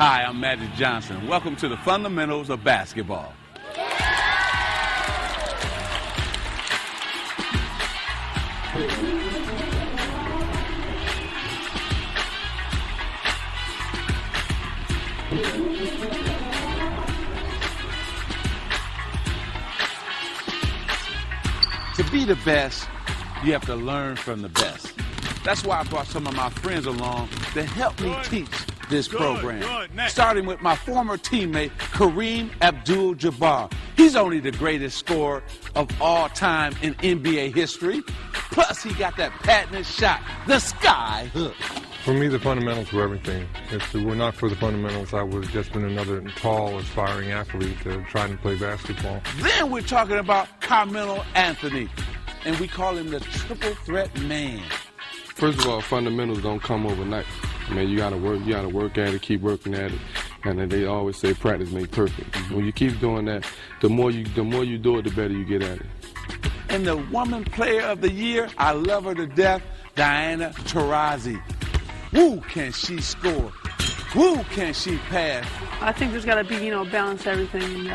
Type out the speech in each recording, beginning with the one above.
Hi, I'm Magic Johnson. Welcome to the fundamentals of basketball. To be the best, you have to learn from the best. That's why I brought some of my friends along to help me teach this program. Starting with my former teammate, Kareem Abdul-Jabbar. He's only the greatest scorer of all time in NBA history. Plus, he got that patented shot, the sky hook. For me, the fundamentals were everything. If it were not for the fundamentals, I would have just been another tall, aspiring athlete trying to play basketball. Then we're talking about Carmelo Anthony, and we call him the triple threat man. First of all, fundamentals don't come overnight. I mean, you gotta work at it, keep working at it, and then they always say practice makes perfect. When you keep doing that, the more you do it, the better you get at it. And the Woman Player of the Year, I love her to death, Diana Taurasi. Woo, can she score? Woo, can she pass? I think there's got to be, balance to everything.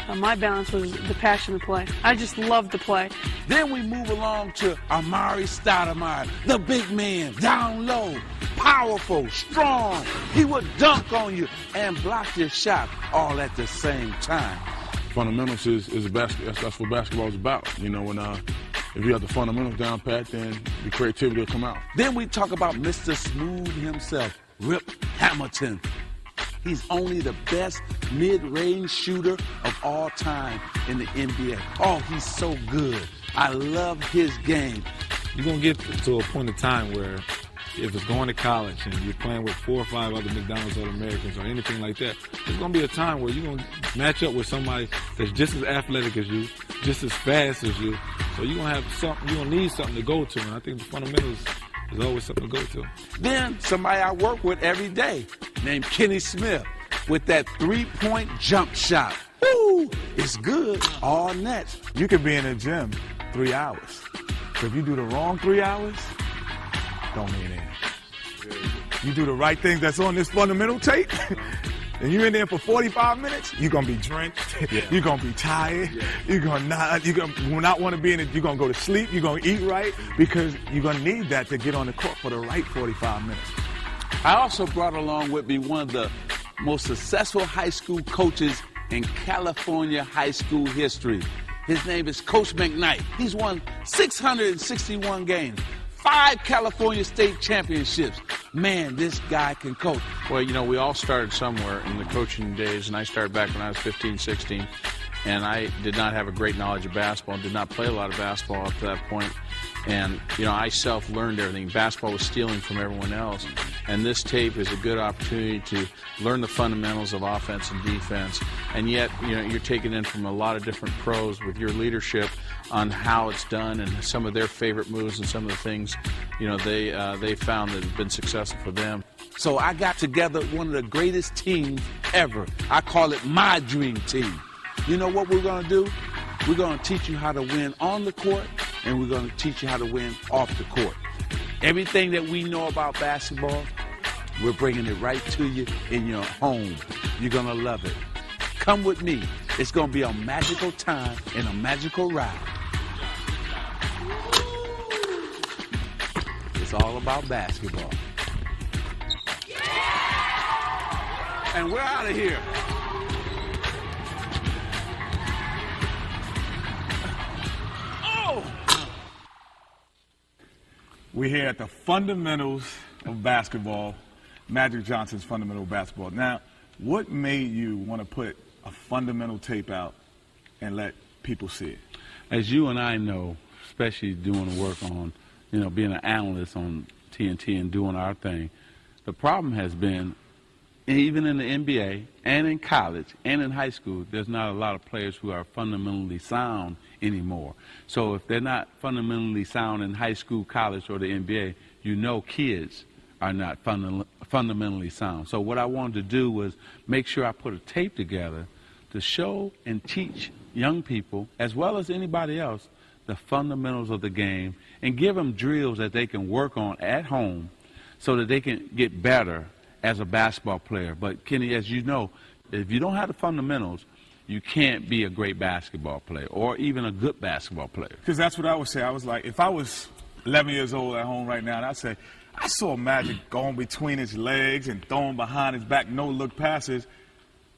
And my balance was the passion to play. I just love to play. Then we move along to Amari Stoudemire, the big man, down low, powerful, strong. He would dunk on you and block your shot all at the same time. Fundamentals is that's what basketball is about. If you have the fundamentals down pat, then the creativity will come out. Then we talk about Mr. Smooth himself, Rip Hamilton. He's only the best mid-range shooter of all time in the NBA. Oh, he's so good. I love his game. You're going to get to a point in time where if it's going to college and you're playing with 4 or 5 other McDonald's All-Americans or anything like that, there's going to be a time where you're going to match up with somebody that's just as athletic as you, just as fast as you. So you're going to have something, you're going to need something to go to. And I think the fundamentals is always something to go to. Then somebody I work with every day named Kenny Smith with that three-point jump shot. Woo! It's good, all net. You could be in the gym 3 hours. But if you do the wrong 3 hours, don't mean it. You do the right things that's on this fundamental tape, and you're in there for 45 minutes, you're going to be drenched, you're going to be tired, you're going to not want to be in it, you're going to go to sleep, you're going to eat right, because you're going to need that to get on the court for the right 45 minutes. I also brought along with me one of the most successful high school coaches in California high school history. His name is Coach McKnight. He's won 661 games. 5 California state championships. Man, this guy can coach. Well, we all started somewhere in the coaching days, and I started back when I was 15, 16, and I did not have a great knowledge of basketball, did not play a lot of basketball up to that point. And, I self-learned everything. Basketball was stealing from everyone else. And this tape is a good opportunity to learn the fundamentals of offense and defense. And yet, you're taking in from a lot of different pros with your leadership on how it's done and some of their favorite moves and some of the things, they found that have been successful for them. So I got together one of the greatest teams ever. I call it my dream team. You know what we're going to do? We're going to teach you how to win on the court, and we're going to teach you how to win off the court. Everything that we know about basketball, we're bringing it right to you in your home. You're going to love it. Come with me. It's going to be a magical time and a magical ride. It's all about basketball. And we're out of here. We're here at the fundamentals of basketball, Magic Johnson's fundamental basketball. Now, what made you want to put a fundamental tape out and let people see it? As you and I know, especially doing work on, being an analyst on TNT and doing our thing, the problem has been, even in the NBA and in college and in high school, there's not a lot of players who are fundamentally sound anymore. So if they're not fundamentally sound in high school, college, or the NBA, kids are not fundamentally sound. So what I wanted to do was make sure I put a tape together to show and teach young people, as well as anybody else, the fundamentals of the game and give them drills that they can work on at home so that they can get better as a basketball player. But, Kenny, as you know, if you don't have the fundamentals, you can't be a great basketball player or even a good basketball player. Because that's what I would say. I was like, if I was 11 years old at home right now, and I'd say, I saw Magic going between his legs and throwing behind his back, no-look passes.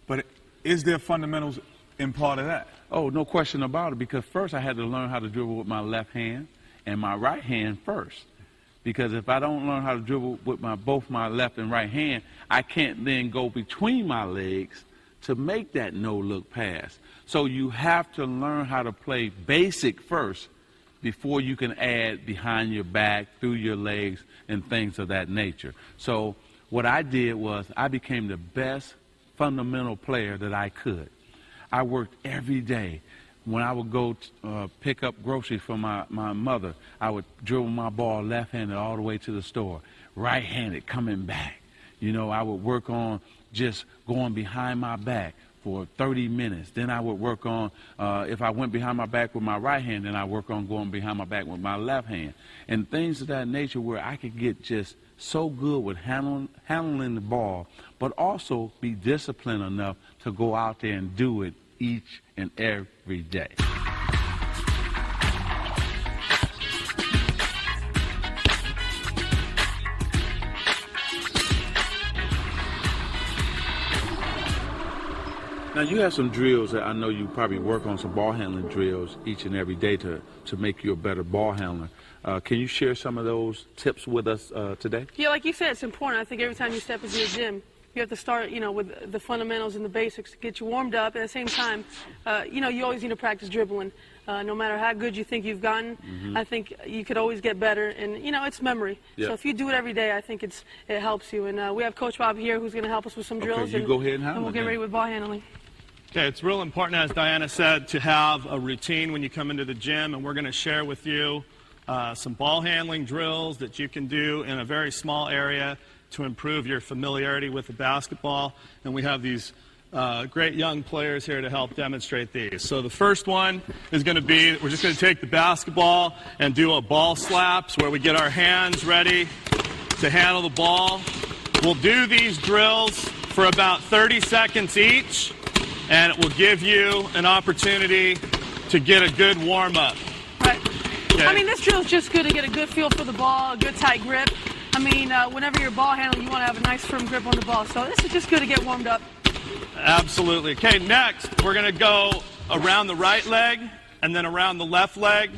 But is there fundamentals in part of that? Oh, no question about it, because first I had to learn how to dribble with my left hand and my right hand first. Because if I don't learn how to dribble with both my left and right hand, I can't then go between my legs to make that no-look pass. So you have to learn how to play basic first before you can add behind your back, through your legs, and things of that nature. So what I did was I became the best fundamental player that I could. I worked every day. When I would go pick up groceries for my mother, I would dribble my ball left-handed all the way to the store, right-handed coming back. You know, I would work on just going behind my back for 30 minutes. Then I would work on, if I went behind my back with my right hand, then I work on going behind my back with my left hand. And things of that nature where I could get just so good with handling the ball, but also be disciplined enough to go out there and do it each and every day. Now, you have some drills that I know you probably work on, some ball handling drills each and every day to make you a better ball handler. Can you share some of those tips with us today? Yeah, like you said, it's important. I think every time you step into the gym, you have to start, you know, with the fundamentals and the basics to get you warmed up. At the same time, you know, you always need to practice dribbling. No matter how good you think you've gotten, I think you could always get better. And, you know, it's memory. Yeah. So if you do it every day, I think it helps you. And we have Coach Bob here who's going to help us with some drills. Okay, you go ahead and handle we'll get ready with ball handling. Okay, it's real important, as Diana said, to have a routine when you come into the gym, and we're going to share with you some ball handling drills that you can do in a very small area to improve your familiarity with the basketball. And we have these great young players here to help demonstrate these. So the first one is going to be, we're just going to take the basketball and do a ball slaps where we get our hands ready to handle the ball. We'll do these drills for about 30 seconds each, and it will give you an opportunity to get a good warm-up. Right. Okay. I mean, this drill is just good to get a good feel for the ball, a good tight grip. I mean, whenever you're ball handling, you want to have a nice firm grip on the ball. So this is just good to get warmed up. Absolutely. Okay, next, we're going to go around the right leg and then around the left leg,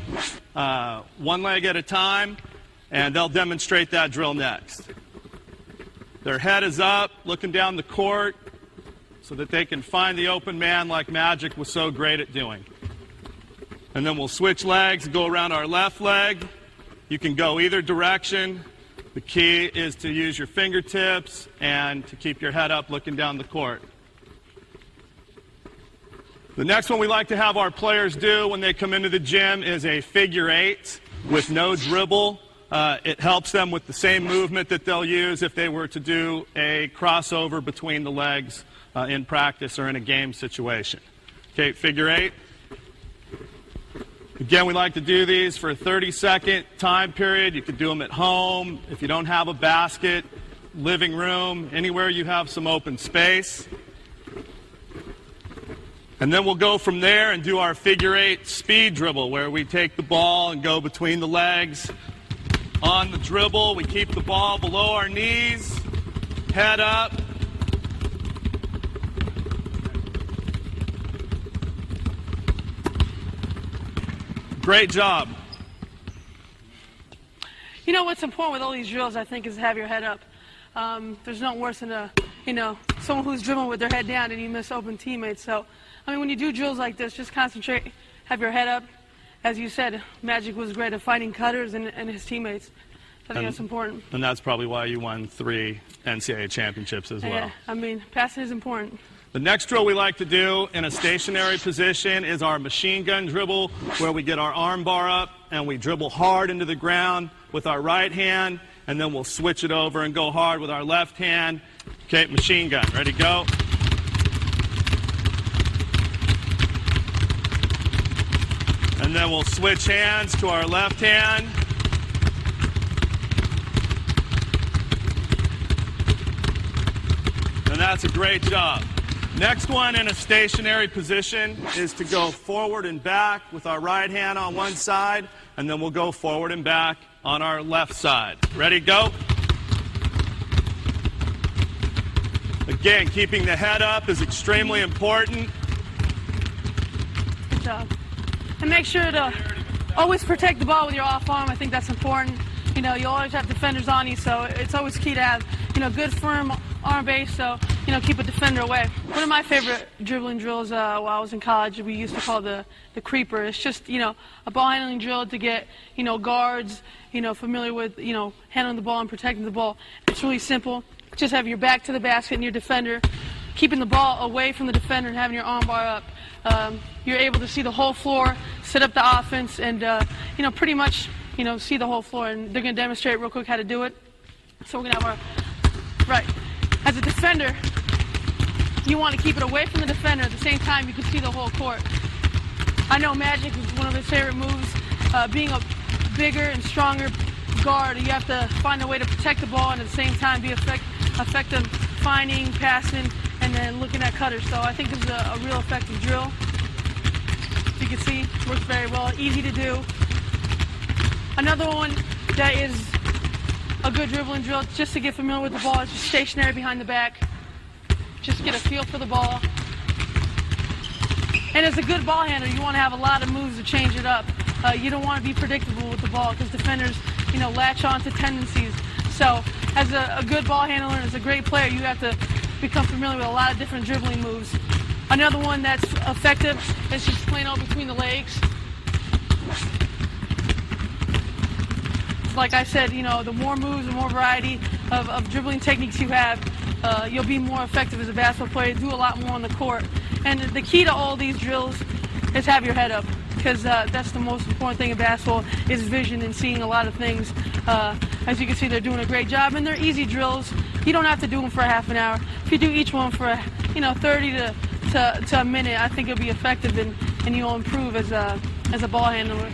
one leg at a time, and they'll demonstrate that drill next. Their head is up, looking down the court, so that they can find the open man like Magic was so great at doing. And then we'll switch legs and go around our left leg. You can go either direction. The key is to use your fingertips and to keep your head up looking down the court. The next one we like to have our players do when they come into the gym is a figure eight with no dribble. It helps them with the same movement that they'll use if they were to do a crossover between the legs in practice or in a game situation. Okay, figure eight. Again, we like to do these for a 30-second time period. You could do them at home, if you don't have a basket, living room, anywhere you have some open space. And then we'll go from there and do our figure eight speed dribble, where we take the ball and go between the legs. On the dribble, we keep the ball below our knees, head up. Great job. You know what's important with all these drills, I think, is to have your head up. There's nothing worse than someone who's dribbling with their head down and you miss open teammates. So, I mean, when you do drills like this, just concentrate, have your head up. As you said, Magic was great at fighting cutters and his teammates. I think that's important. And that's probably why you won 3 NCAA championships as well. Yeah, I mean, passing is important. The next drill we like to do in a stationary position is our machine gun dribble, where we get our arm bar up and we dribble hard into the ground with our right hand, and then we'll switch it over and go hard with our left hand. Okay, machine gun, ready, go. And then we'll switch hands to our left hand. That's a great job. Next one in a stationary position is to go forward and back with our right hand on one side, and then we'll go forward and back on our left side. Ready, go. Again, keeping the head up is extremely important. Good job. And make sure to always protect the ball with your off arm. I think that's important. You know, you always have defenders on you, so it's always key to have, you know, good firm arm base, so, you know, keep a defender away. One of my favorite dribbling drills while I was in college, we used to call the creeper. It's just, you know, a ball handling drill to get, you know, guards, you know, familiar with, you know, handling the ball and protecting the ball. It's really simple. Just have your back to the basket and your defender, keeping the ball away from the defender and having your arm bar up. You're able to see the whole floor, set up the offense, and, you know, pretty much, you know, see the whole floor. And they're going to demonstrate real quick how to do it. So we're going to have our, right. As a defender, you want to keep it away from the defender. At the same time, you can see the whole court. I know Magic is one of his favorite moves. Being a bigger and stronger guard, you have to find a way to protect the ball and at the same time be effective finding, passing, and then looking at cutters. So I think this is a real effective drill. As you can see, works very well, easy to do. Another one that is a good dribbling drill, just to get familiar with the ball, is just stationary behind the back. Just get a feel for the ball. And as a good ball handler, you want to have a lot of moves to change it up. You don't want to be predictable with the ball because defenders, you know, latch on to tendencies. So as a good ball handler and as a great player, you have to become familiar with a lot of different dribbling moves. Another one that's effective is just playing out between the legs. Like I said, you know, the more moves, the more variety of dribbling techniques you have, you'll be more effective as a basketball player, do a lot more on the court. And the key to all these drills is have your head up, because that's the most important thing in basketball is vision and seeing a lot of things. As you can see, they're doing a great job, and they're easy drills. You don't have to do them for a half an hour. If you do each one for, 30 to a minute, I think you'll be effective and you'll improve as a ball handler.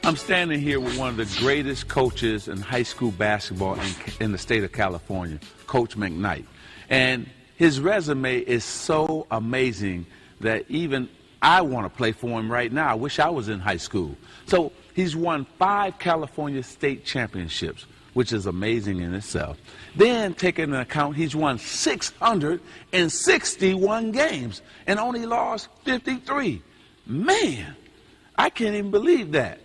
I'm standing here with one of the greatest coaches in high school basketball in the state of California, Coach McKnight. And his resume is so amazing that even I want to play for him right now. I wish I was in high school. So he's won 5 California state championships, which is amazing in itself. Then, taking into account, he's won 661 games and only lost 53. Man, I can't even believe that.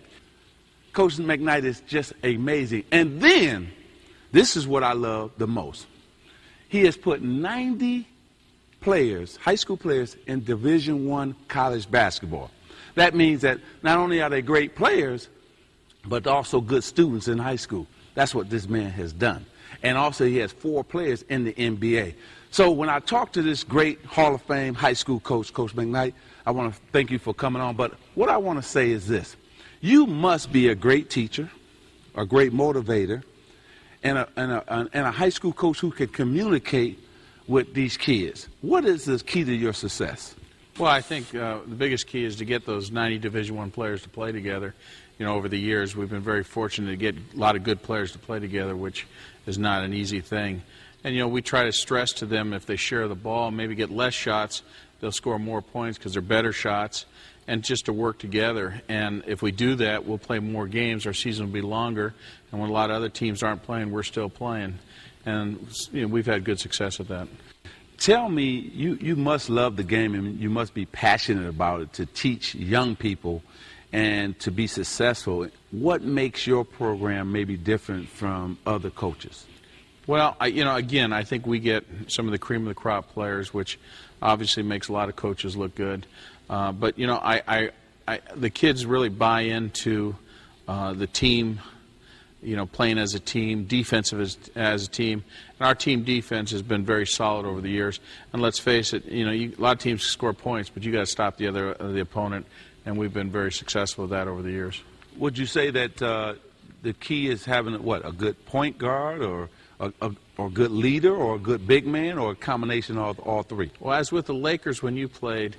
Coach McKnight is just amazing. And then, this is what I love the most. He has put 90 players, high school players, in Division I college basketball. That means that not only are they great players, but also good students in high school. That's what this man has done. And also he has 4 players in the NBA. So when I talk to this great Hall of Fame high school coach, Coach McKnight, I want to thank you for coming on. But what I want to say is this. You must be a great teacher, a great motivator, and a high school coach who can communicate with these kids. What is the key to your success? Well, I think the biggest key is to get those 90 Division I players to play together. You know, over the years, we've been very fortunate to get a lot of good players to play together, which is not an easy thing. And, you know, we try to stress to them if they share the ball, maybe get less shots, they'll score more points because they're better shots, and just to work together. And if we do that, we'll play more games, our season will be longer, and when a lot of other teams aren't playing, we're still playing. And, you know, we've had good success at that. Tell me, you must love the game and you must be passionate about it to teach young people and to be successful. What makes your program maybe different from other coaches? Well, again, I think we get some of the cream of the crop players, which obviously makes a lot of coaches look good. But, you know, the kids really buy into the team, you know, playing as a team, defensive as a team. And our team defense has been very solid over the years. And let's face it, you know, a lot of teams score points, but you got to stop the opponent. And we've been very successful with that over the years. Would you say that the key is having, a good point guard or or a good leader or a good big man or a combination of all three? Well, as with the Lakers when you played,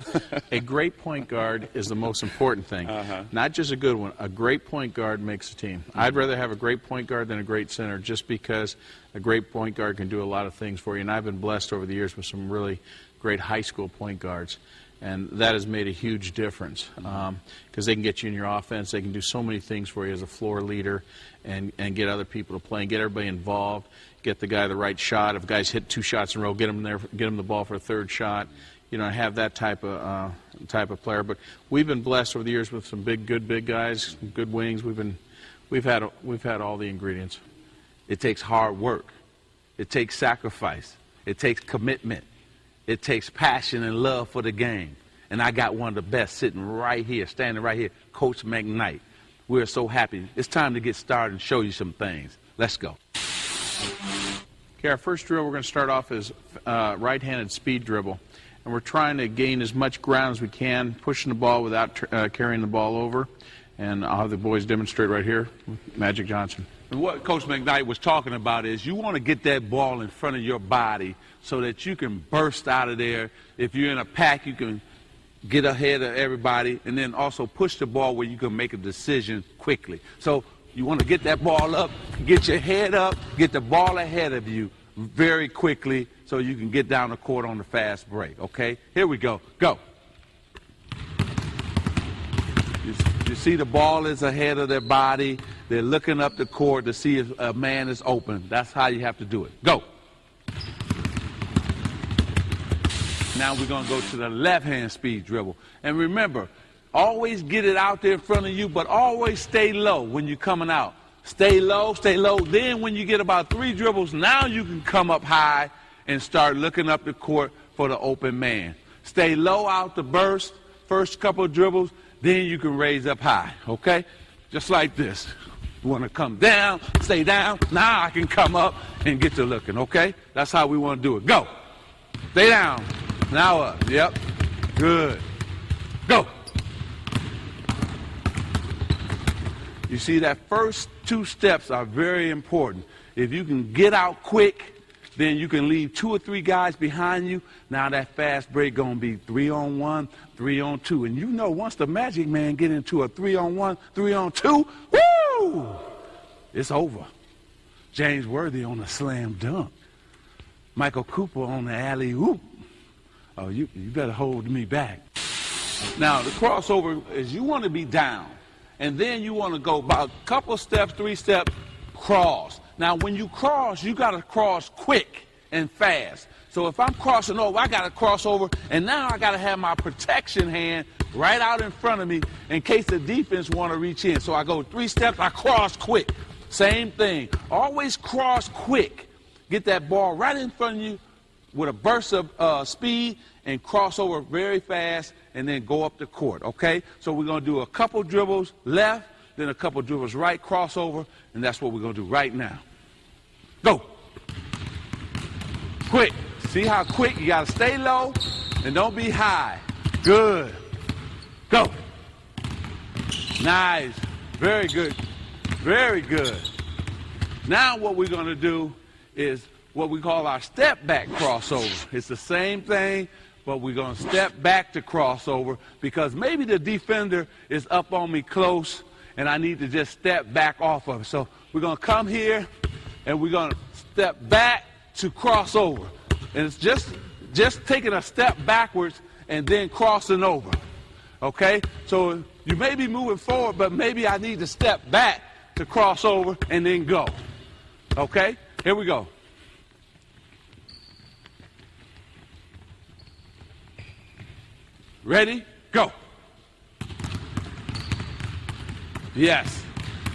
a great point guard is the most important thing. Not just a good one. A great point guard makes a team. I'd rather have a great point guard than a great center just because a great point guard can do a lot of things for you. And I've been blessed over the years with some really great high school point guards. And that has made a huge difference because they can get you in your offense. They can do so many things for you as a floor leader and get other people to play and get everybody involved, get the guy the right shot. If guys hit 2 shots in a row, get them there, get them the ball for a 3rd shot. You know, have that type of player. But we've been blessed over the years with some good big guys, good wings. We've had all the ingredients. It takes hard work. It takes sacrifice. It takes commitment. It takes passion and love for the game. And I got one of the best sitting right here, standing right here, Coach McKnight. We're so happy. It's time to get started and show you some things. Let's go. Okay, our first drill we're going to start off is right-handed speed dribble. And we're trying to gain as much ground as we can, pushing the ball without carrying the ball over. And I'll have the boys demonstrate right here with Magic Johnson. And what Coach McKnight was talking about is you want to get that ball in front of your body so that you can burst out of there. If you're in a pack, you can get ahead of everybody and then also push the ball where you can make a decision quickly. So you want to get that ball up, get your head up, get the ball ahead of you very quickly so you can get down the court on the fast break, okay? Here we go. Go. You see the ball is ahead of their body. They're looking up the court to see if a man is open. That's how you have to do it. Go. Now we're going to go to the left-hand speed dribble. And remember, always get it out there in front of you, but always stay low when you're coming out. Stay low, stay low. Then when you get about 3 dribbles, now you can come up high and start looking up the court for the open man. Stay low out the burst, first couple of dribbles, then you can raise up high, okay? Just like this. You want to come down, stay down. Now I can come up and get to looking, okay? That's how we want to do it. Go. Stay down. Now up. Yep. Good. Go. You see, that first 2 steps are very important. If you can get out quick, then you can leave 2 or 3 guys behind you. Now that fast break going to be 3-on-1, 3-on-2. And you know once the Magic Man get into a 3-on-1, 3-on-2, woo! It's over. James Worthy on a slam dunk. Michael Cooper on the alley-oop. Oh, you better hold me back. Now, the crossover is you want to be down. And then you want to go about a couple steps, 3 steps, cross. Now, when you cross, you got to cross quick and fast. So if I'm crossing over, I got to cross over, and now I got to have my protection hand right out in front of me in case the defense want to reach in. So I go 3 steps, I cross quick. Same thing. Always cross quick. Get that ball right in front of you with a burst of speed and cross over very fast and then go up the court, okay? So we're going to do a couple dribbles left, then a couple dribbles right, crossover, and that's what we're going to do right now. Go. Quick. See how quick? You got to stay low and don't be high. Good. Go. Nice. Very good. Very good. Now what we're going to do is what we call our step back crossover. It's the same thing, but we're going to step back to crossover because maybe the defender is up on me close and I need to just step back off of it. So we're going to come here and we're going to step back to crossover. And it's just taking a step backwards and then crossing over. Okay? So you may be moving forward, but maybe I need to step back to cross over and then go. Okay? Here we go. Ready? Go. Yes.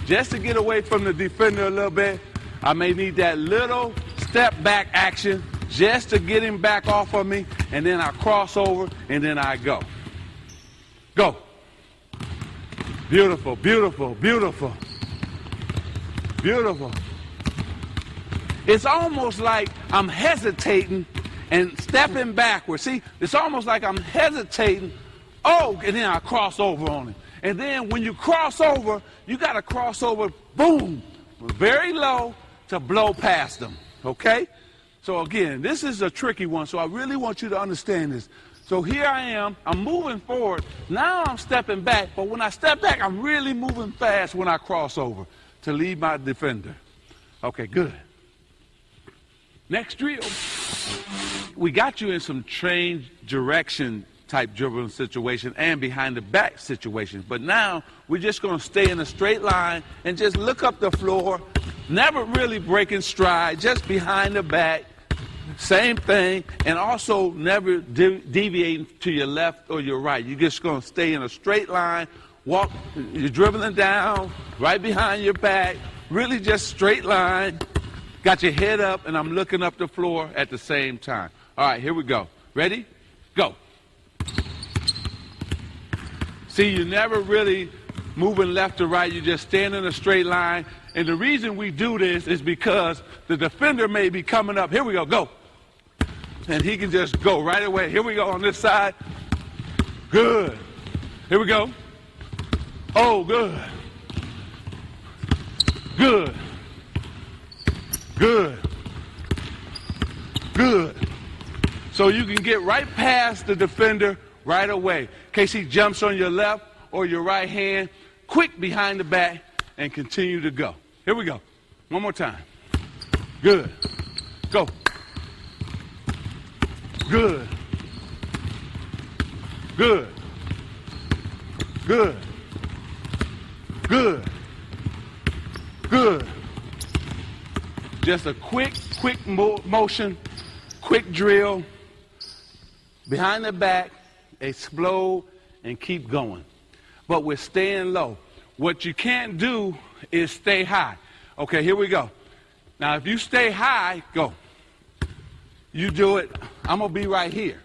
Just to get away from the defender a little bit, I may need that little step back action just to get him back off of me, and then I cross over, and then I go. Go. Beautiful, beautiful, beautiful. Beautiful. It's almost like I'm hesitating and stepping backwards. See, it's almost like I'm hesitating. Oh, and then I cross over on him. And then when you cross over, you got to cross over, boom, very low to blow past them. okay? So again, this is a tricky one, so I really want you to understand this. So here I am, I'm moving forward. Now I'm stepping back, but when I step back, I'm really moving fast when I cross over to lead my defender. Okay, good. Next drill. We got you in some change direction type dribbling situation and behind the back situations. But now we're just going to stay in a straight line and just look up the floor, never really breaking stride, just behind the back, same thing, and also never deviating to your left or your right. You're just going to stay in a straight line, walk, you're dribbling down, right behind your back, really just straight line, got your head up, and I'm looking up the floor at the same time. All right, here we go. Ready? Go. See, you're never really moving left or right. You just stand in a straight line. And the reason we do this is because the defender may be coming up. Here we go. Go. And he can just go right away. Here we go on this side. Good. Here we go. Oh, good. Good. Good. Good. So you can get right past the defender right away. In case he jumps on your left or your right hand, quick behind the back and continue to go. Here we go. One more time. Good. Go. Good. Good. Good. Good. Good. Just a quick motion, quick drill, behind the back, explode, and keep going. But we're staying low. What you can't do is stay high. Okay, here we go. Now, if you stay high, go. You do it, I'm going to be right here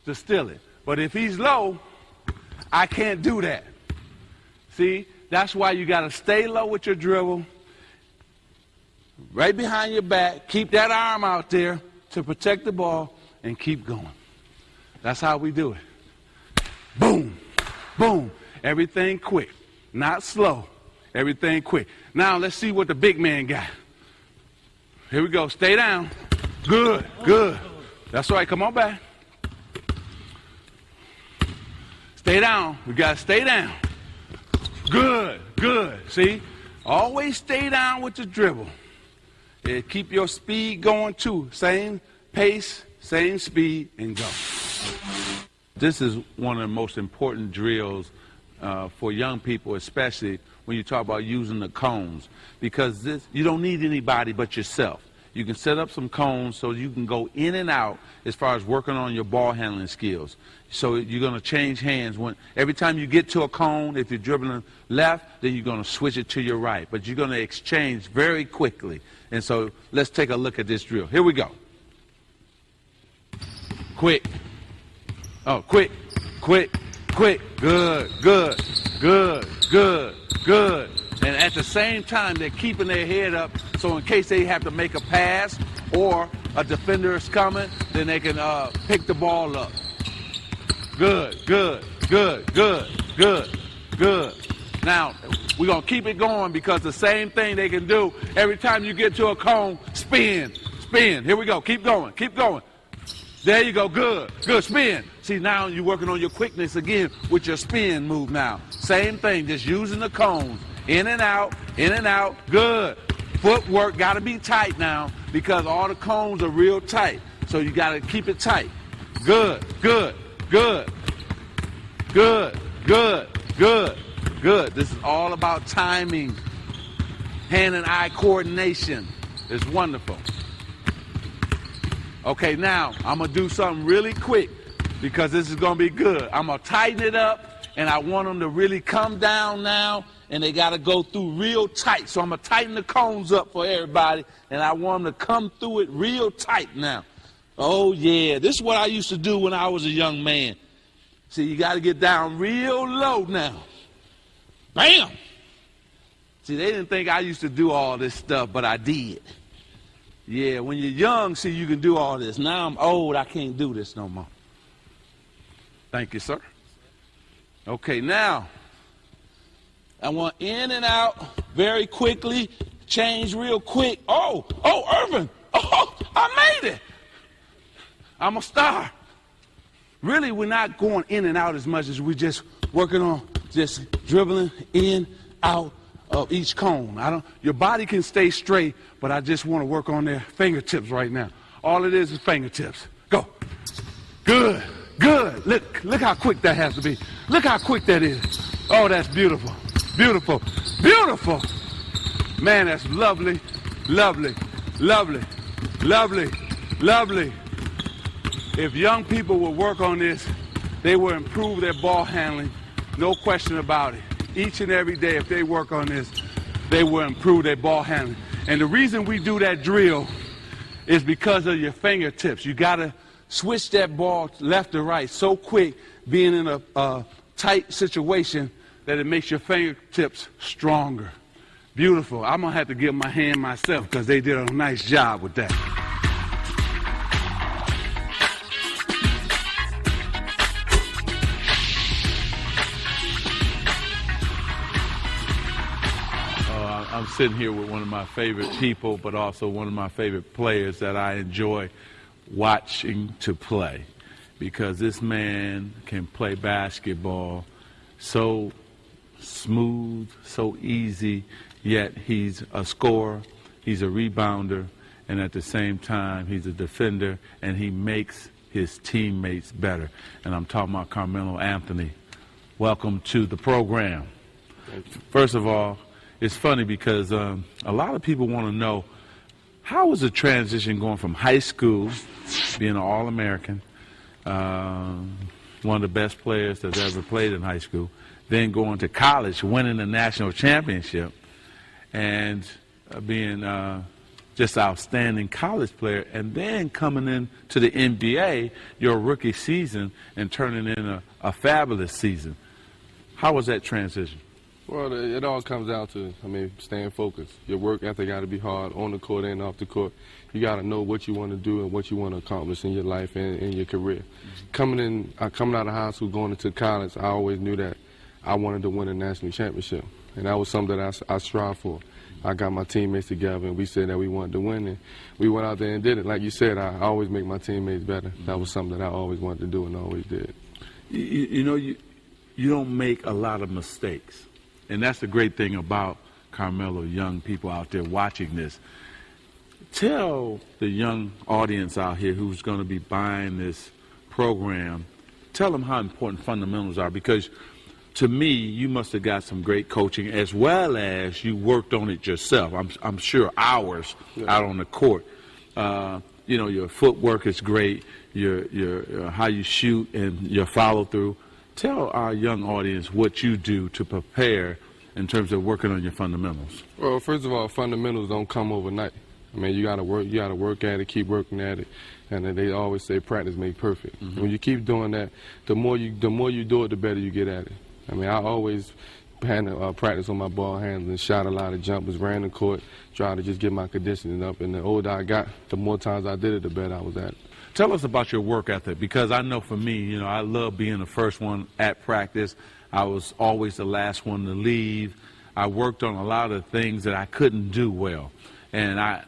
to steal it. But if he's low, I can't do that. See, that's why you got to stay low with your dribble, right behind your back, keep that arm out there to protect the ball, and keep going. That's how we do it. Boom, boom, everything quick, not slow, everything quick. Now let's see what the big man got. Here we go, stay down. Good, good. That's right, come on back. Stay down, we gotta stay down. Good, good, see? Always stay down with the dribble. Yeah, keep your speed going too. Same pace, same speed, and go. This is one of the most important drills for young people, especially when you talk about using the cones, because this, you don't need anybody but yourself. You can set up some cones so you can go in and out as far as working on your ball handling skills. So you're going to change hands. Every time you get to a cone, if you're dribbling left, then you're going to switch it to your right. But you're going to exchange very quickly. And so let's take a look at this drill. Here we go. Quick. Oh, quick, quick, quick. Good, good, good, good, good. And at the same time, they're keeping their head up, so in case they have to make a pass or a defender is coming, then they can pick the ball up. Good, good, good, good, good, good. Now, we're going to keep it going because the same thing they can do every time you get to a cone, spin, spin. Here we go. Keep going, keep going. There you go. Good, good. Spin. See, now you're working on your quickness again with your spin move now. Same thing, just using the cones. In and out, in and out. Good. Footwork got to be tight now because all the cones are real tight. So you got to keep it tight. Good, good, good, good, good, good, good. This is all about timing, hand and eye coordination. It's wonderful. Okay, now I'm going to do something really quick because this is going to be good. I'm going to tighten it up, and I want them to really come down now, and they got to go through real tight. So I'm going to tighten the cones up for everybody, and I want them to come through it real tight now. Oh, yeah. This is what I used to do when I was a young man. See, you got to get down real low now. Bam! See, they didn't think I used to do all this stuff, but I did. Yeah, when you're young, see, you can do all this. Now I'm old, I can't do this no more. Thank you, sir. Okay, now, I want in and out very quickly. change real quick. Oh, Irvin. Oh, I made it. I'm a star. Really, we're not going in and out as much as we're just working on just dribbling in, out of each cone. Your body can stay straight, but I just want to work on their fingertips right now. All it is fingertips. Go. Good. Good. Look how quick that has to be. Look how quick that is. Oh, that's beautiful. Beautiful. Beautiful. Man, that's lovely. Lovely. Lovely. Lovely. Lovely. If young people would work on this, they will improve their ball handling. No question about it. Each and every day, if they work on this, they will improve their ball handling. And the reason we do that drill is because of your fingertips. You got to switch that ball left to right so quick, being in a tight situation, that it makes your fingertips stronger. Beautiful. I'm going to have to give my hand myself because they did a nice job with that. I'm sitting here with one of my favorite people, but also one of my favorite players that I enjoy watching to play, because this man can play basketball so smooth, so easy, yet he's a scorer, he's a rebounder, and at the same time he's a defender, and he makes his teammates better. And I'm talking about Carmelo Anthony. Welcome to the program. First of all, it's funny because a lot of people want to know, how was the transition going from high school, being an All-American, one of the best players that's ever played in high school, then going to college, winning the national championship, and being just outstanding college player, and then coming into the NBA, your rookie season, and turning in a fabulous season. How was that transition? Well, it all comes down to, staying focused. Your work ethic got to be hard on the court and off the court. You got to know what you want to do and what you want to accomplish in your life and in your career. Coming out of high school, going into college, I always knew that I wanted to win a national championship, and that was something that I strive for. I got my teammates together, and we said that we wanted to win, and we went out there and did it. Like you said, I always make my teammates better. That was something that I always wanted to do and always did. You know, you don't make a lot of mistakes. And that's the great thing about Carmelo, young people out there watching this. Tell the young audience out here who's going to be buying this program, tell them how important fundamentals are, because to me, you must have got some great coaching as well as you worked on it yourself. I'm sure hours out on the court. You know, your footwork is great, your how you shoot and your follow through. Tell our young audience what you do to prepare in terms of working on your fundamentals. Well, first of all, fundamentals don't come overnight. You gotta work at it, keep working at it, and they always say practice makes perfect. When you keep doing that, the more you do it, the better you get at it. I always had practice on my ball handling, shot a lot of jumpers, ran the court, tried to just get my conditioning up, and the older I got, the more times I did it, the better I was at it. Tell us about your work ethic, because I know for me, you know, I love being the first one at practice. I was always the last one to leave. I worked on a lot of things that I couldn't do well. And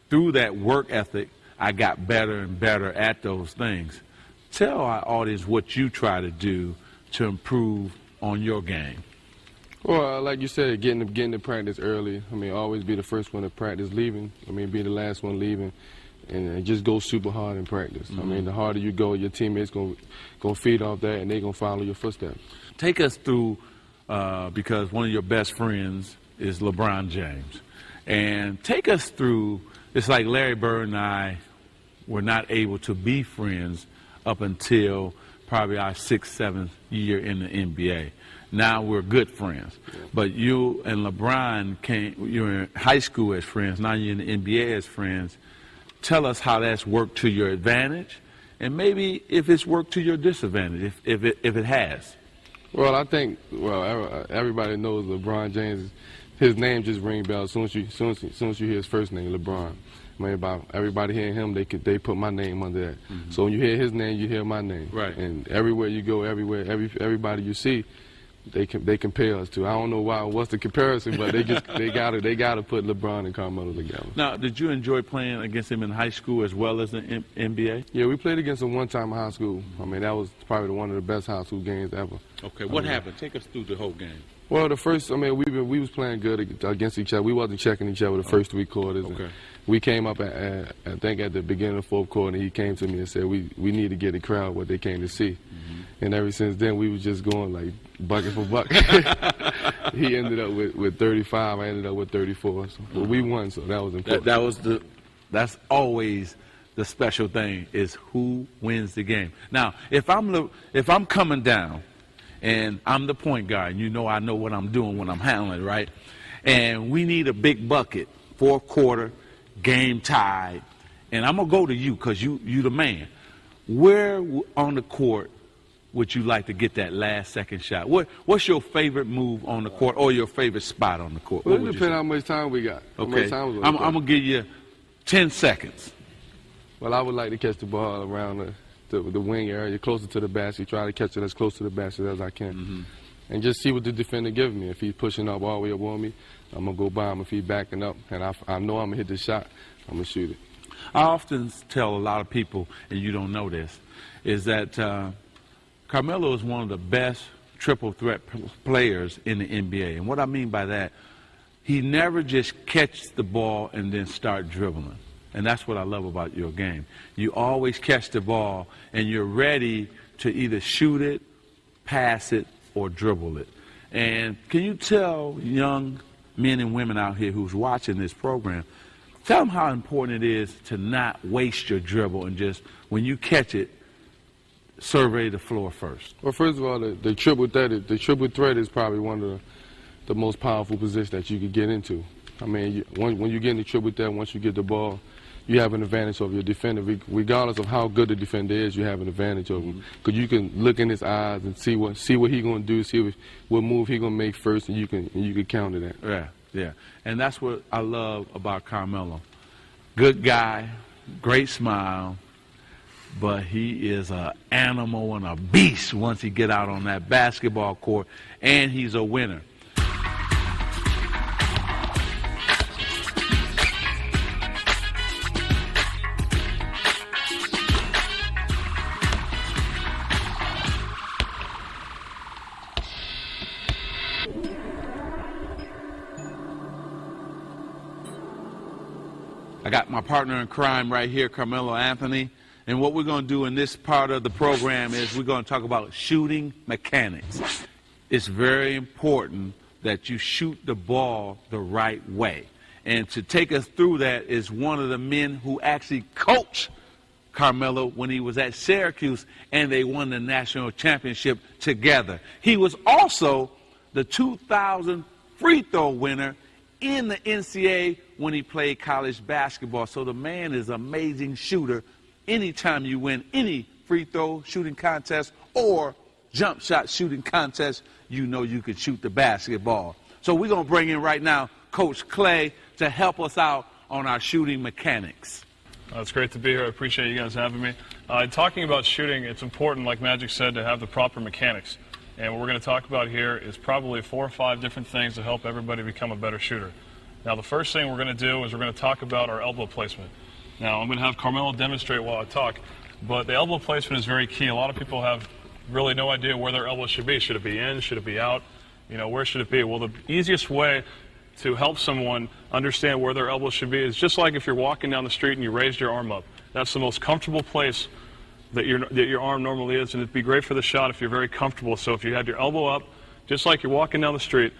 through that work ethic, I got better and better at those things. Tell our audience what you try to do to improve on your game. Well, like you said, getting to practice early. Always be the first one to practice, leaving. Be the last one leaving. And just go super hard in practice. The harder you go, your teammates gonna feed off that, and they gonna follow your footsteps. Take us through, because one of your best friends is LeBron James, and take us through. It's like Larry Bird and I were not able to be friends up until probably our 6th, 7th year in the NBA. Now we're good friends. But you and LeBron you were in high school as friends. Now you're in the NBA as friends. Tell us how that's worked to your advantage, and maybe if it's worked to your disadvantage, if it has. Well, I think everybody knows LeBron James. His name just rings bells as soon as you hear his first name, LeBron. About everybody hearing him, they put my name under that. So when you hear his name, you hear my name. Right. And everywhere you go, everybody you see, they compare us to. I don't know what's the comparison, but they gotta put LeBron and Carmelo together. Now, did you enjoy playing against him in high school as well as the NBA? Yeah, we played against him one time in high school. I mean, that was probably one of the best high school games ever. Okay, what happened? Take us through the whole game. Well, we was playing good against each other. We wasn't checking each other the first 3 quarters. Okay. We came up I think at the beginning of the 4th quarter, and he came to me and said, we need to get the crowd what they came to see. Mm-hmm. And ever since then, we was just going like bucket for bucket. He ended up with 35. I ended up with 34. So, but we won, so that was important. That's always the special thing, is who wins the game. Now, if I'm coming down and I'm the point guard, and I know what I'm doing when I'm handling, right? And we need a big bucket, 4th quarter, game tied, and I'm gonna go to you because you the man. Where on the court would you like to get that last second shot? What's your favorite move on the court, or your favorite spot on the court? Well, it depends how much time we got. Okay, I'm gonna give you 10 seconds. Well, I would like to catch the ball around the wing area, closer to the basket. Try to catch it as close to the basket as I can. Mm-hmm. And just see what the defender gives me. If he's pushing up all the way up on me, I'm going to go by him. If he's backing up and I know I'm going to hit the shot, I'm going to shoot it. I often tell a lot of people, and you don't know this, is that Carmelo is one of the best triple threat players in the NBA. And what I mean by that, he never just catches the ball and then start dribbling. And that's what I love about your game. You always catch the ball, and you're ready to either shoot it, pass it, or dribble it. And can you tell young men and women out here who's watching this program, tell them how important it is to not waste your dribble and just, when you catch it, survey the floor first? Well, first of all, the triple threat is probably one of the most powerful positions that you could get into. I mean, when you get in the triple threat, once you get the ball, you have an advantage over your defender. Regardless of how good the defender is, you have an advantage over him. Because you can look in his eyes and see what he's going to do, see what move he's going to make first, and you can counter that. Yeah. And that's what I love about Carmelo. Good guy, great smile, but he is an animal and a beast once he get out on that basketball court, and he's a winner. I got my partner in crime right here, Carmelo Anthony. And what we're going to do in this part of the program is we're going to talk about shooting mechanics. It's very important that you shoot the ball the right way. And to take us through that is one of the men who actually coached Carmelo when he was at Syracuse, and they won the national championship together. He was also the 2000 free throw winner in the NCAA when he played college basketball. So the man is an amazing shooter. Anytime you win any free throw shooting contest or jump shot shooting contest, you know you can shoot the basketball. So we're going to bring in right now Coach Clay to help us out on our shooting mechanics. It's great to be here. I appreciate you guys having me. Talking about shooting, it's important, like Magic said, to have the proper mechanics. And what we're going to talk about here is probably 4 or 5 different things to help everybody become a better shooter. Now, the first thing we're going to do is we're going to talk about our elbow placement. Now, I'm going to have Carmelo demonstrate while I talk, but the elbow placement is very key. A lot of people have really no idea where their elbow should be. Should it be in? Should it be out? Where should it be? Well, the easiest way to help someone understand where their elbow should be is just like if you're walking down the street and you raised your arm up. That's the most comfortable place that your arm normally is, and it'd be great for the shot if you're very comfortable. So if you had your elbow up, just like you're walking down the street,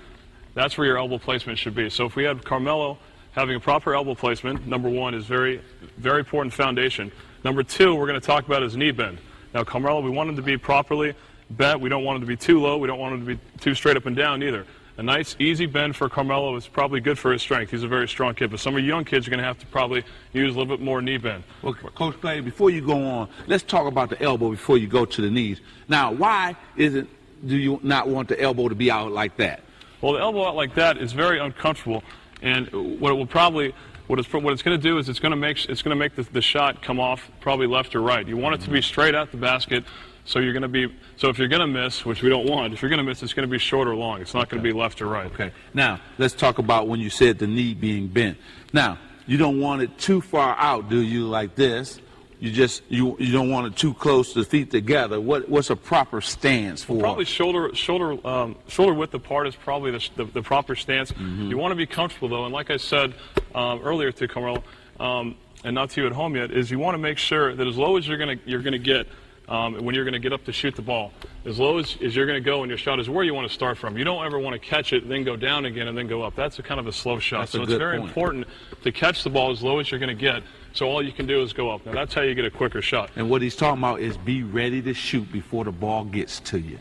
that's where your elbow placement should be. So if we had Carmelo having a proper elbow placement, number one is very, very important foundation. Number two, we're going to talk about his knee bend. Now, Carmelo, we want him to be properly bent. We don't want him to be too low. We don't want him to be too straight up and down either. A nice, easy bend for Carmelo is probably good for his strength. He's a very strong kid. But some of you young kids are going to have to probably use a little bit more knee bend. Well, Coach Clay, before you go on, let's talk about the elbow before you go to the knees. Now, why do you not want the elbow to be out like that? Well, the elbow out like that is very uncomfortable, and what it's going to do is it's going to make the shot come off probably left or right. You want it to be straight at the basket, So you're going to be, so if you're going to miss, which we don't want, if you're going to miss, it's going to be short or long. It's not going to be left or right. Okay. Now, let's talk about when you said the knee being bent. Now, you don't want it too far out, do you, like this? You just you don't want it too close to the feet together. What's a proper stance for? Well, probably shoulder width apart is probably the proper stance. You want to be comfortable though, and like I said earlier to Carmelo, and not to you at home yet, is you want to make sure that as low as you're gonna get when you're going to get up to shoot the ball, as low as you're going to go in your shot is where you want to start from. You don't ever want to catch it, then go down again, and then go up. That's a kind of a slow shot. So it's very important to catch the ball as low as you're going to get. So all you can do is go up. Now that's how you get a quicker shot. And what he's talking about is be ready to shoot before the ball gets to you.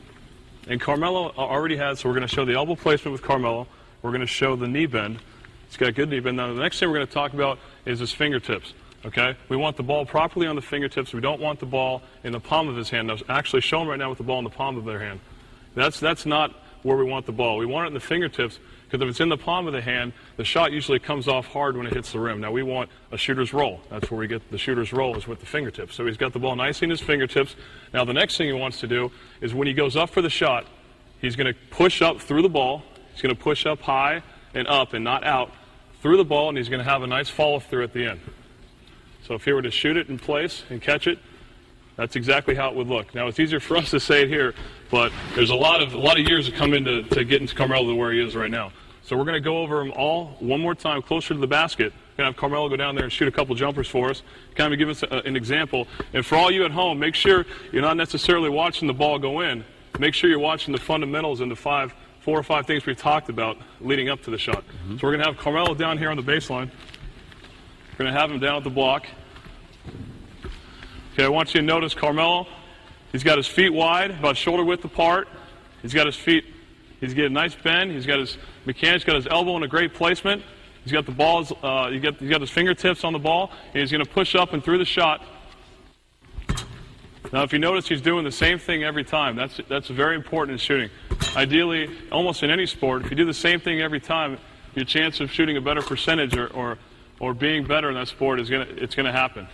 And Carmelo already has, so we're going to show the elbow placement with Carmelo. We're going to show the knee bend. He's got a good knee bend. Now the next thing we're going to talk about is his fingertips. Okay? We want the ball properly on the fingertips. We don't want the ball in the palm of his hand. Now, actually shown right now with the ball in the palm of their hand. That's not where we want the ball. We want it in the fingertips, because if it's in the palm of the hand, the shot usually comes off hard when it hits the rim. Now we want a shooter's roll. That's where we get the shooter's roll, is with the fingertips. So he's got the ball nicely in his fingertips. Now the next thing he wants to do is when he goes up for the shot, he's going to push up through the ball. He's going to push up high and up and not out through the ball, and he's going to have a nice follow through at the end. So if he were to shoot it in place and catch it, that's exactly how it would look. Now it's easier for us to say it here, but there's a lot of years that come into getting to Carmelo to where he is right now. So we're going to go over them all one more time closer to the basket. We're going to have Carmelo go down there and shoot a couple jumpers for us, kind of give us an example. And for all you at home, make sure you're not necessarily watching the ball go in. Make sure you're watching the fundamentals and the 4 or 5 things we've talked about leading up to the shot. So we're going to have Carmelo down here on the baseline. We're going to have him down at the block. Okay, I want you to notice Carmelo. He's got his feet wide, about shoulder width apart. He's got his feet, he's got a nice bend. He's got his mechanics, got his elbow in a great placement. He's got the balls, he's got his fingertips on the ball, and he's going to push up and through the shot. Now, if you notice, he's doing the same thing every time. That's very important in shooting. Ideally, almost in any sport, if you do the same thing every time, your chance of shooting a better percentage or being better in that sport is it's going to happen.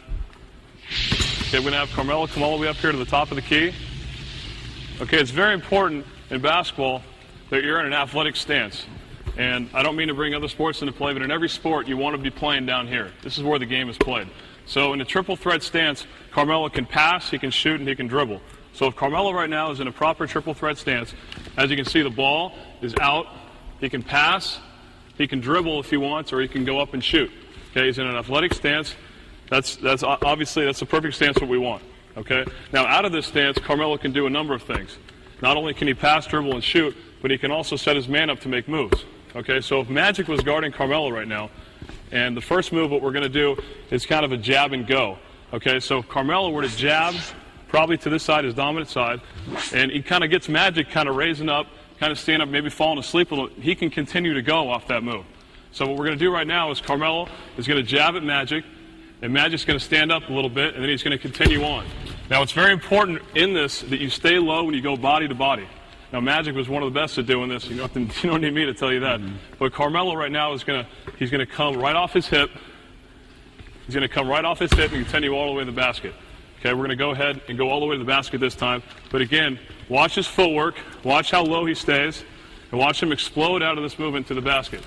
Okay, we're going to have Carmelo come all the way up here to the top of the key. Okay, it's very important in basketball that you're in an athletic stance. And I don't mean to bring other sports into play, but in every sport, you want to be playing down here. This is where the game is played. So in a triple threat stance, Carmelo can pass, he can shoot, and he can dribble. So if Carmelo right now is in a proper triple threat stance, as you can see, the ball is out. He can pass, he can dribble if he wants, or he can go up and shoot. Okay, he's in an athletic stance. That's obviously the perfect stance what we want. Okay. Now out of this stance, Carmelo can do a number of things. Not only can he pass, dribble, and shoot, but he can also set his man up to make moves. Okay. So if Magic was guarding Carmelo right now, and the first move, what we're going to do is kind of a jab and go. Okay. So if Carmelo were to jab, probably to this side, his dominant side, and he kind of gets Magic kind of raising up, kind of stand up, maybe falling asleep a little, he can continue to go off that move. So what we're going to do right now is Carmelo is going to jab at Magic, and Magic's going to stand up a little bit, and then he's going to continue on. Now, it's very important in this that you stay low when you go body to body. Now, Magic was one of the best at doing this. You don't need me to tell you that. But Carmelo right now he's going to come right off his hip. He's going to come right off his hip and continue all the way to the basket. Okay, we're going to go ahead and go all the way to the basket this time. But again, watch his footwork, watch how low he stays, and watch him explode out of this movement to the basket.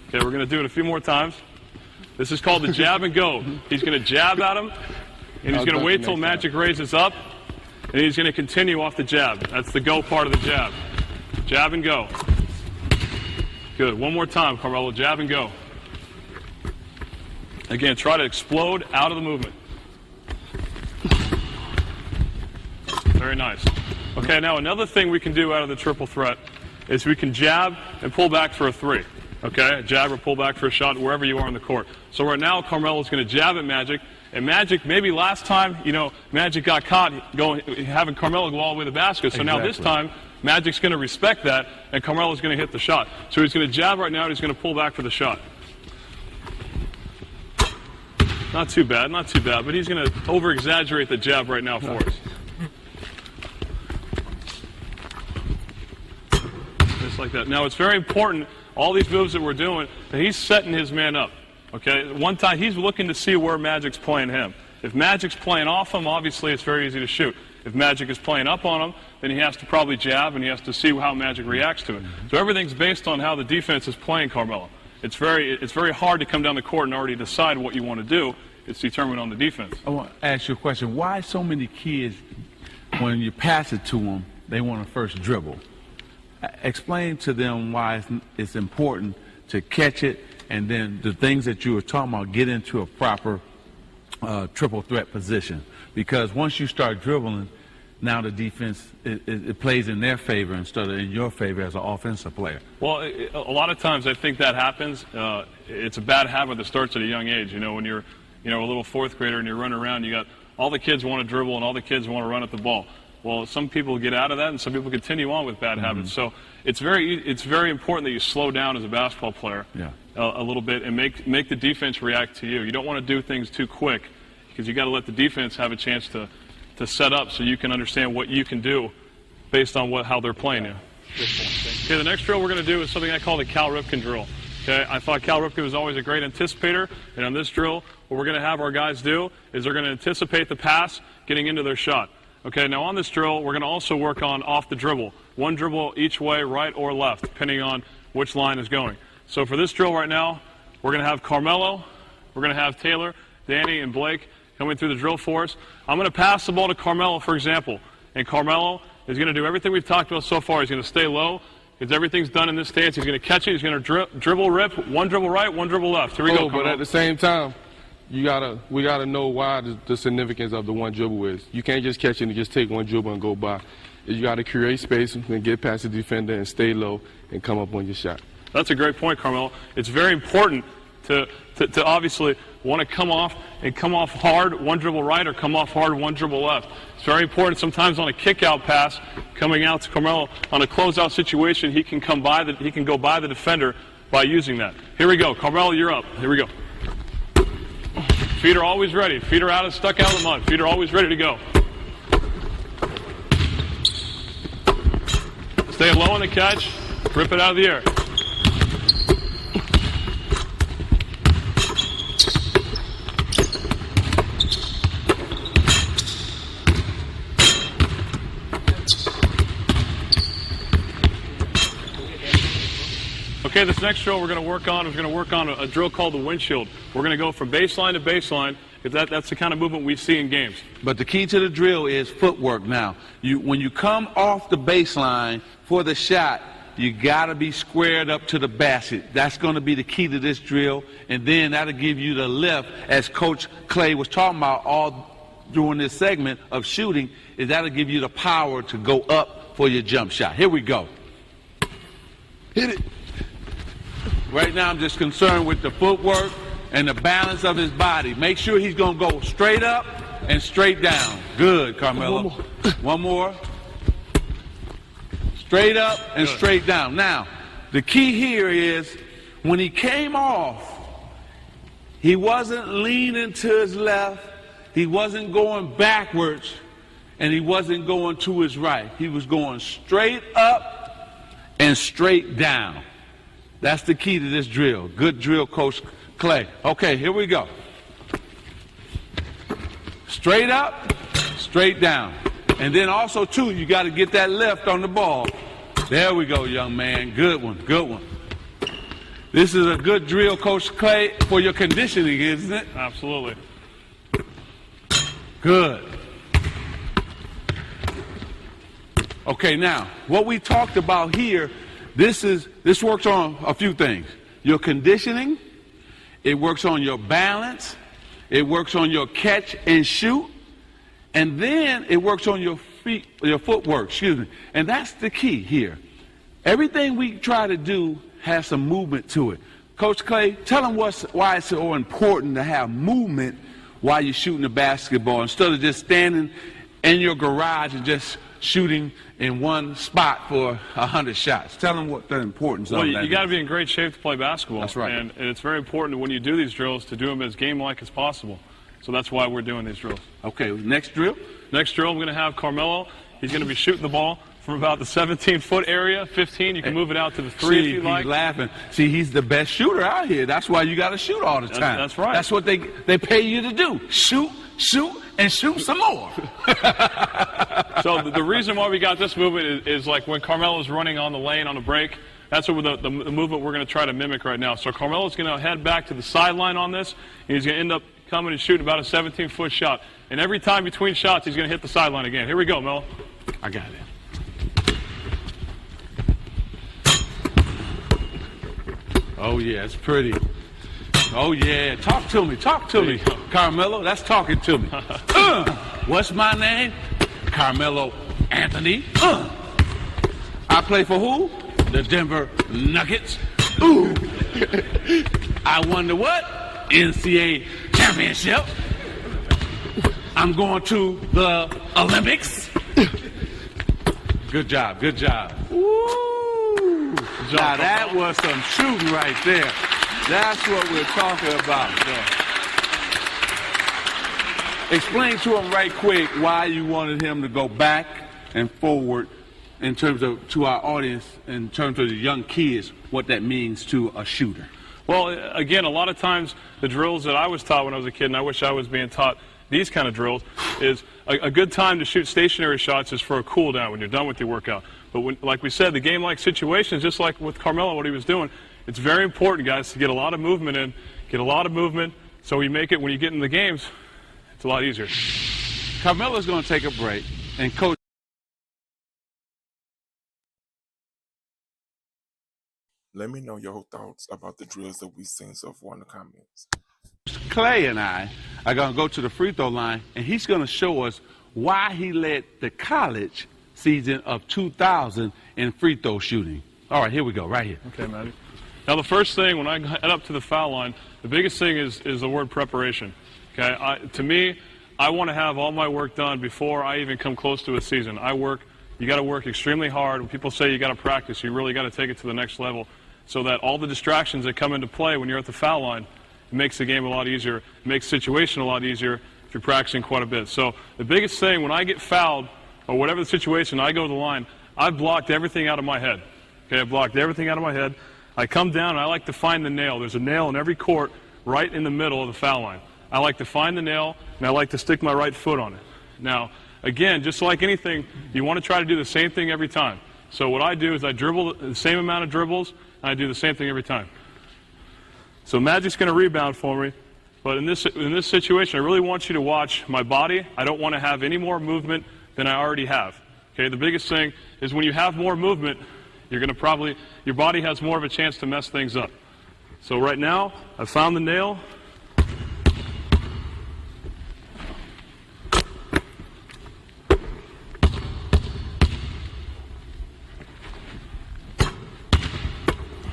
Okay, we're going to do it a few more times. This is called the jab and go. He's going to jab at him, and he's going to wait till Magic raises up, and he's going to continue off the jab. That's the go part of the jab. Jab and go. Good. One more time, Carmelo. Jab and go. Again, try to explode out of the movement. Very nice. Okay, now another thing we can do out of the triple threat is we can jab and pull back for a three. Okay, jab or pull back for a shot wherever you are on the court. So right now, Carmelo's going to jab at Magic. And Magic, maybe last time, Magic got caught having Carmelo go all the way to the basket. So now this time, Magic's going to respect that, and Carmelo's going to hit the shot. So he's going to jab right now, and he's going to pull back for the shot. Not too bad, but he's going to over-exaggerate the jab right now for us. Just like that. Now, it's very important, all these moves that we're doing, that he's setting his man up. Okay? One time, he's looking to see where Magic's playing him. If Magic's playing off him, obviously it's very easy to shoot. If Magic is playing up on him, then he has to probably jab and he has to see how Magic reacts to it. So everything's based on how the defense is playing Carmelo. It's very hard to come down the court and already decide what you want to do. It's determined on the defense. I want to ask you a question. Why so many kids, when you pass it to them, they want to first dribble? Explain to them why it's important to catch it, and then the things that you were talking about, get into a proper triple threat position. Because once you start dribbling, now the defense, it plays in their favor instead of in your favor as an offensive player. Well, a lot of times I think that happens. It's a bad habit that starts at a young age. You know, when you're a little fourth grader and you're running around, you got all the kids want to dribble and all the kids want to run at the ball. Well, some people get out of that and some people continue on with bad habits. So it's very important that you slow down as a basketball player a little bit and make the defense react to you. You don't want to do things too quick because you got to let the defense have a chance to set up so you can understand what you can do based on how they're playing you. Okay, the next drill we're going to do is something I call the Cal Ripken drill. Okay, I thought Cal Ripken was always a great anticipator, and on this drill, what we're going to have our guys do is they're going to anticipate the pass getting into their shot. Okay, now on this drill, we're going to also work on off the dribble. One dribble each way, right or left, depending on which line is going. So for this drill right now, we're going to have Carmelo, we're going to have Taylor, Danny, and Blake coming through the drill for us. I'm going to pass the ball to Carmelo, for example, and Carmelo is going to do everything we've talked about so far. He's going to stay low. Because everything's done in this stance, he's going to catch it. He's going to dribble, rip, one dribble right, one dribble left. Here we go. But at the same time, we gotta know why the significance of the one dribble is. You can't just catch it and just take one dribble and go by. You got to create space and get past the defender and stay low and come up on your shot. That's a great point, Carmelo. It's very important to obviously want to come off hard, one dribble right, or come off hard, one dribble left. It's very important sometimes on a kick-out pass, coming out to Carmelo, on a closeout situation, he can go by the defender by using that. Here we go. Carmelo, you're up. Here we go. Feet are always ready. Feet are stuck out of the mud. Feet are always ready to go. Stay low on the catch. Rip it out of the air. Okay, this next drill we're going to work on a drill called the windshield. We're going to go from baseline to baseline because that's the kind of movement we see in games. But the key to the drill is footwork now. When you come off the baseline for the shot, you got to be squared up to the basket. That's going to be the key to this drill, and then that'll give you the lift, as Coach Clay was talking about all during this segment of shooting, is that'll give you the power to go up for your jump shot. Here we go. Hit it. Right now, I'm just concerned with the footwork and the balance of his body. Make sure he's going to go straight up and straight down. Good, Carmelo. One more. Straight up and straight down. Now, the key here is when he came off, he wasn't leaning to his left, he wasn't going backwards, and he wasn't going to his right. He was going straight up and straight down. That's the key to this drill. Good drill, Coach Clay. Okay, here we go. Straight up, straight down. And then also, too, you got to get that lift on the ball. There we go, young man. Good one, good one. This is a good drill, Coach Clay, for your conditioning, isn't it? Absolutely. Good. Okay, now, what we talked about here, this works on a few things. Your conditioning, it works on your balance, it works on your catch and shoot, and then it works on your feet, your footwork, And that's the key here. Everything we try to do has some movement to it. Coach Clay, tell them why it's so important to have movement while you're shooting the basketball instead of just standing in your garage and just shooting in one spot for 100 shots. Tell them what the importance of that is. Well, you got to be in great shape to play basketball. That's right. And it's very important when you do these drills to do them as game-like as possible. So that's why we're doing these drills. Okay, next drill? Next drill, I'm going to have Carmelo. He's going to be shooting the ball from about the 17-foot area, 15. You can move it out to the 3 if you like. He's laughing. See, he's the best shooter out here. That's why you got to shoot all the time. That's right. That's what they pay you to do. Shoot shoot, and shoot some more. So the reason why we got this movement is like when Carmelo's running on the lane on a break. That's what the movement we're going to try to mimic right now. So Carmelo's going to head back to the sideline on this, and he's going to end up coming and shooting about a 17-foot shot. And every time between shots, he's going to hit the sideline again. Here we go, Melo. I got it. Oh, yeah, it's pretty. Oh, yeah. Talk to me. Talk to me. Carmelo, that's talking to me. What's my name? Carmelo Anthony. I play for who? The Denver Nuggets. Ooh. I won the what? NCAA championship. I'm going to the Olympics. Good job. Good job. Woo. Now that was some shooting right there. That's what we're talking about. Explain to him right quick why you wanted him to go back and forward in terms of, to our audience, in terms of the young kids, what that means to a shooter. Well, again, a lot of times the drills that I was taught when I was a kid, and I wish I was being taught these kind of drills, is a good time to shoot stationary shots is for a cool down when you're done with your workout. But when, like we said, the game-like situations, just like with Carmelo, what he was doing, it's very important, guys, to get a lot of movement in, get a lot of movement, so you make it when you get in the games, it's a lot easier. Carmelo's going to take a break, and Coach. Let me know your thoughts about the drills that we've seen so far in the comments. Clay and I are going to go to the free throw line, and he's going to show us why he led the college season of 2000 in free throw shooting. All right, here we go, right here. Okay, Matty. Now, the first thing when I head up to the foul line, the biggest thing is the word preparation. Okay, to me, I want to have all my work done before I even come close to a season. You got to work extremely hard. When people say you got to practice, you really got to take it to the next level, so that all the distractions that come into play when you're at the foul line, it makes the game a lot easier, it makes the situation a lot easier if you're practicing quite a bit. So the biggest thing, when I get fouled, or whatever the situation, I go to the line, I've blocked everything out of my head. Okay, I've blocked everything out of my head. I come down, and I like to find the nail. There's a nail in every court right in the middle of the foul line. I like to find the nail, and I like to stick my right foot on it. Now, again, just like anything, you want to try to do the same thing every time. So what I do is I dribble the same amount of dribbles, and I do the same thing every time. So Magic's going to rebound for me, but in this situation, I really want you to watch my body. I don't want to have any more movement than I already have. Okay, the biggest thing is when you have more movement, you're going to your body has more of a chance to mess things up. So right now, I've found the nail.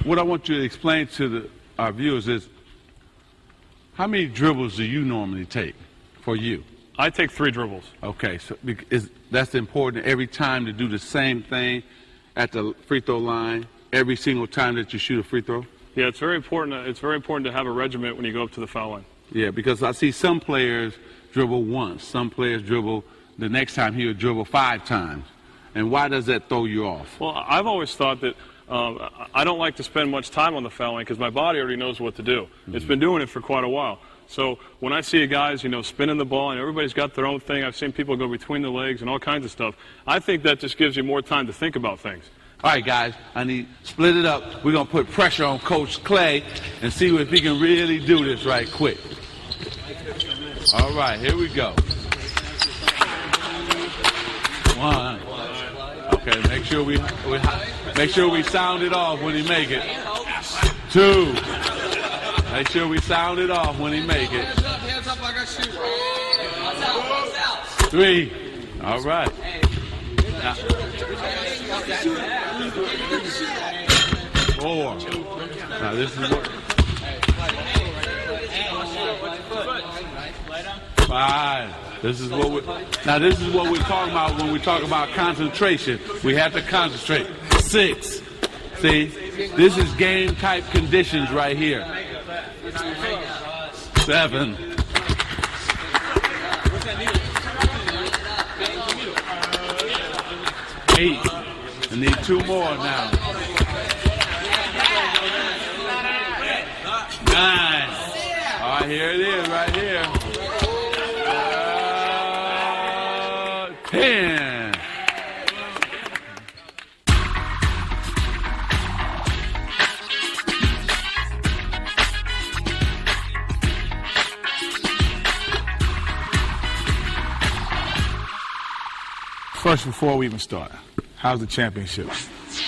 What I want you to explain to our viewers is, how many dribbles do you normally take for you? I take 3 dribbles. Okay, so that's important every time to do the same thing at the free throw line every single time that you shoot a free throw? Yeah, it's very important. It's very important to have a regiment when you go up to the foul line. Yeah, because I see some players dribble once, some players dribble the next time he would dribble 5 times. And why does that throw you off? Well, I've always thought that I don't like to spend much time on the foul line because my body already knows what to do. Mm-hmm. It's been doing it for quite a while. So when I see guys, spinning the ball, and everybody's got their own thing, I've seen people go between the legs and all kinds of stuff. I think that just gives you more time to think about things. All right, guys, split it up. We're going to put pressure on Coach Clay and see if he can really do this right quick. All right, here we go. 1. Okay, make sure we sound it off when he make it. 2. Make sure we sound it off when he make it. 3. All right. 4. Now this is what. 5. This is what we're talking about when we talk about concentration. We have to concentrate. 6. See, this is game type conditions right here. 7. 8. I need 2 more now. 9. All right, here it is, right here. First, before we even start, how's the championship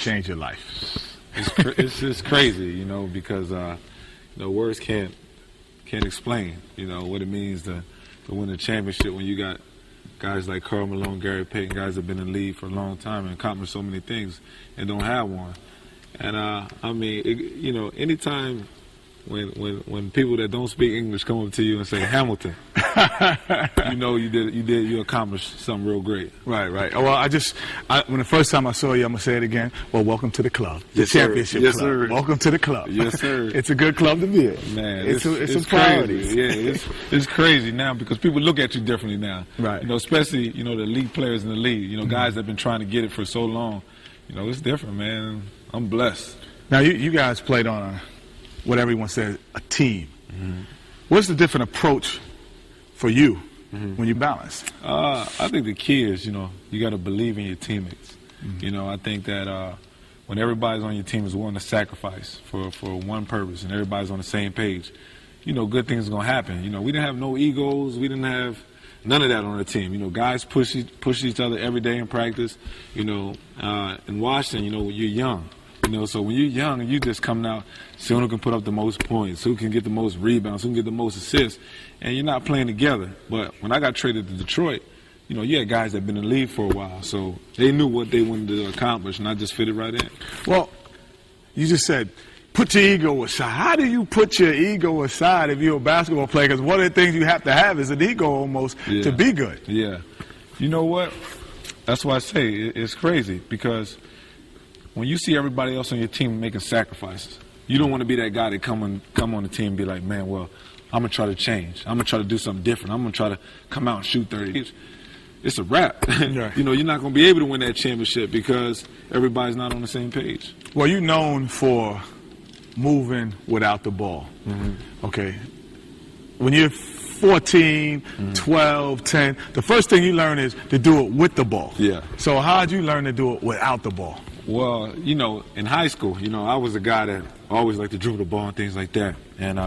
changed your life? It's crazy, you know, because words can't explain, you know, what it means to win a championship when you got guys like Karl Malone, Gary Payton, guys that have been in the league for a long time and accomplished so many things and don't have one. And I mean, you know, anytime when people that don't speak English come up to you and say Hamilton, you know you accomplished something real great. Right. Well, when the first time I saw you, I'm gonna say it again. Well, welcome to the club, the championship yes, club. Sir. Welcome to the club. Yes, sir. It's a good club to be in. Man, it's a priority. Yeah, it's crazy now because people look at you differently now. Right. You know, especially the elite players in the league. You know, guys that have been trying to get it for so long. You know, it's different, man. I'm blessed. Now you guys played on what everyone says a team. Mm-hmm. What's the different approach for you when you balance? I think the key is, you got to believe in your teammates. Mm-hmm. You know, I think that when everybody's on your team is willing to sacrifice for one purpose and everybody's on the same page, good things are going to happen. We didn't have no egos. We didn't have none of that on the team. Guys push each other every day in practice. In Washington, you're young. So when you're young and you just coming out, see who can put up the most points, who can get the most rebounds, who can get the most assists, and you're not playing together. But when I got traded to Detroit, you had guys that have been in the league for a while, so they knew what they wanted to accomplish, and I just fit it right in. Well, you just said put your ego aside. How do you put your ego aside if you're a basketball player? Because one of the things you have to have is an ego almost to be good. Yeah. You know what? That's why I say it's crazy because when you see everybody else on your team making sacrifices, you don't want to be that guy that come on the team and be like, man, well, I'm going to try to change. I'm going to try to do something different. I'm going to try to come out and shoot 30. It's a wrap. Yeah. You're not going to be able to win that championship because everybody's not on the same page. Well, you're known for moving without the ball. Mm-hmm. Okay. When you're 14, 12, 10, the first thing you learn is to do it with the ball. Yeah. So how'd you learn to do it without the ball? Well, in high school, I was a guy that always liked to dribble the ball and things like that. And,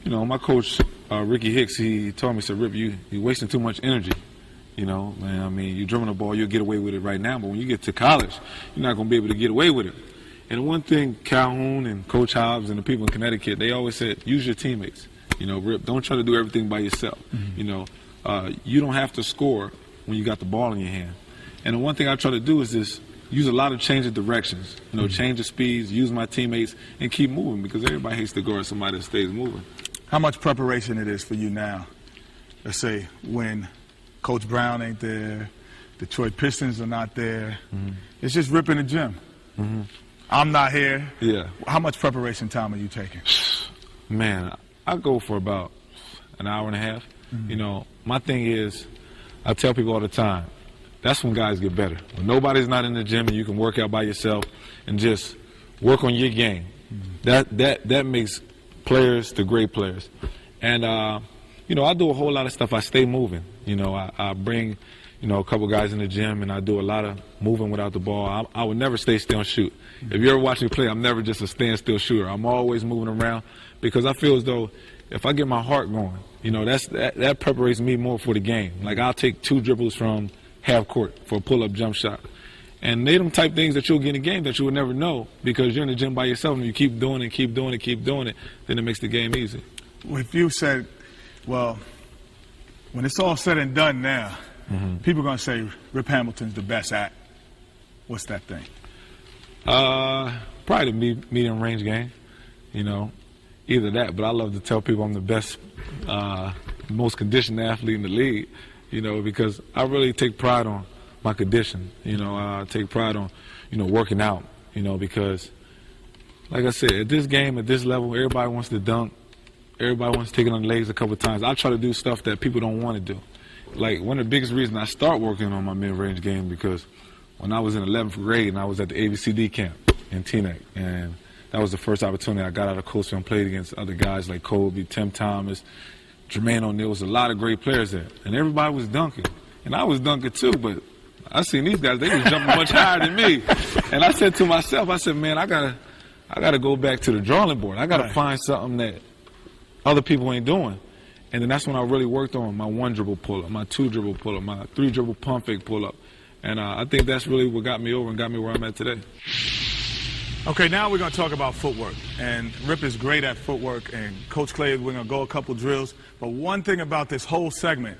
my coach, Ricky Hicks, he told me, he said, Rip, you're wasting too much energy. Man, I mean, you dribbling the ball, you'll get away with it right now. But when you get to college, you're not going to be able to get away with it. And one thing Calhoun and Coach Hobbs and the people in Connecticut, they always said, use your teammates. Rip, don't try to do everything by yourself. Mm-hmm. You don't have to score when you got the ball in your hand. And the one thing I try to do is this. Use a lot of change of directions, change of speeds, use my teammates, and keep moving because everybody hates to guard somebody that stays moving. How much preparation it is for you now? Let's say when Coach Brown ain't there, Detroit Pistons are not there. Mm-hmm. It's just Rip in the gym. Mm-hmm. I'm not here. Yeah. How much preparation time are you taking? Man, I go for about an hour and a half. Mm-hmm. My thing is, I tell people all the time, that's when guys get better. When nobody's not in the gym and you can work out by yourself and just work on your game. Mm-hmm. That makes players to great players. And, I do a whole lot of stuff. I stay moving. I bring, a couple guys in the gym and I do a lot of moving without the ball. I would never stay still and shoot. Mm-hmm. If you ever watch me play, I'm never just a standstill shooter. I'm always moving around because I feel as though if I get my heart going, that prepares me more for the game. Like I'll take 2 dribbles from half court for a pull-up jump shot. And they them type things that you'll get in a game that you would never know because you're in the gym by yourself and you keep doing it, then it makes the game easy. If you said, well, when it's all said and done now, people are going to say Rip Hamilton's the best at, what's that thing? Probably the medium range game, either that, but I love to tell people I'm the best, most conditioned athlete in the league. Because I really take pride on my condition. I take pride on, working out, because, like I said, at this game, at this level, everybody wants to dunk. Everybody wants to take it on the legs a couple of times. I try to do stuff that people don't want to do. Like, one of the biggest reasons I start working on my mid-range game because when I was in 11th grade and I was at the ABCD camp in Teaneck, and that was the first opportunity I got out of Coastal and played against other guys like Kobe, Tim Thomas, Jermaine O'Neal. Was a lot of great players there, and everybody was dunking, and I was dunking too. But I seen these guys; they was jumping much higher than me. And I said to myself, I said, "Man, I gotta go back to the drawing board. I gotta find something that other people ain't doing." And then that's when I really worked on my 1 dribble pull up, my 2 dribble pull up, my 3 dribble pump fake pull up. And I think that's really what got me over and got me where I'm at today. Okay, now we're going to talk about footwork. And Rip is great at footwork, and Coach Clay, we're going to go a couple drills. But one thing about this whole segment,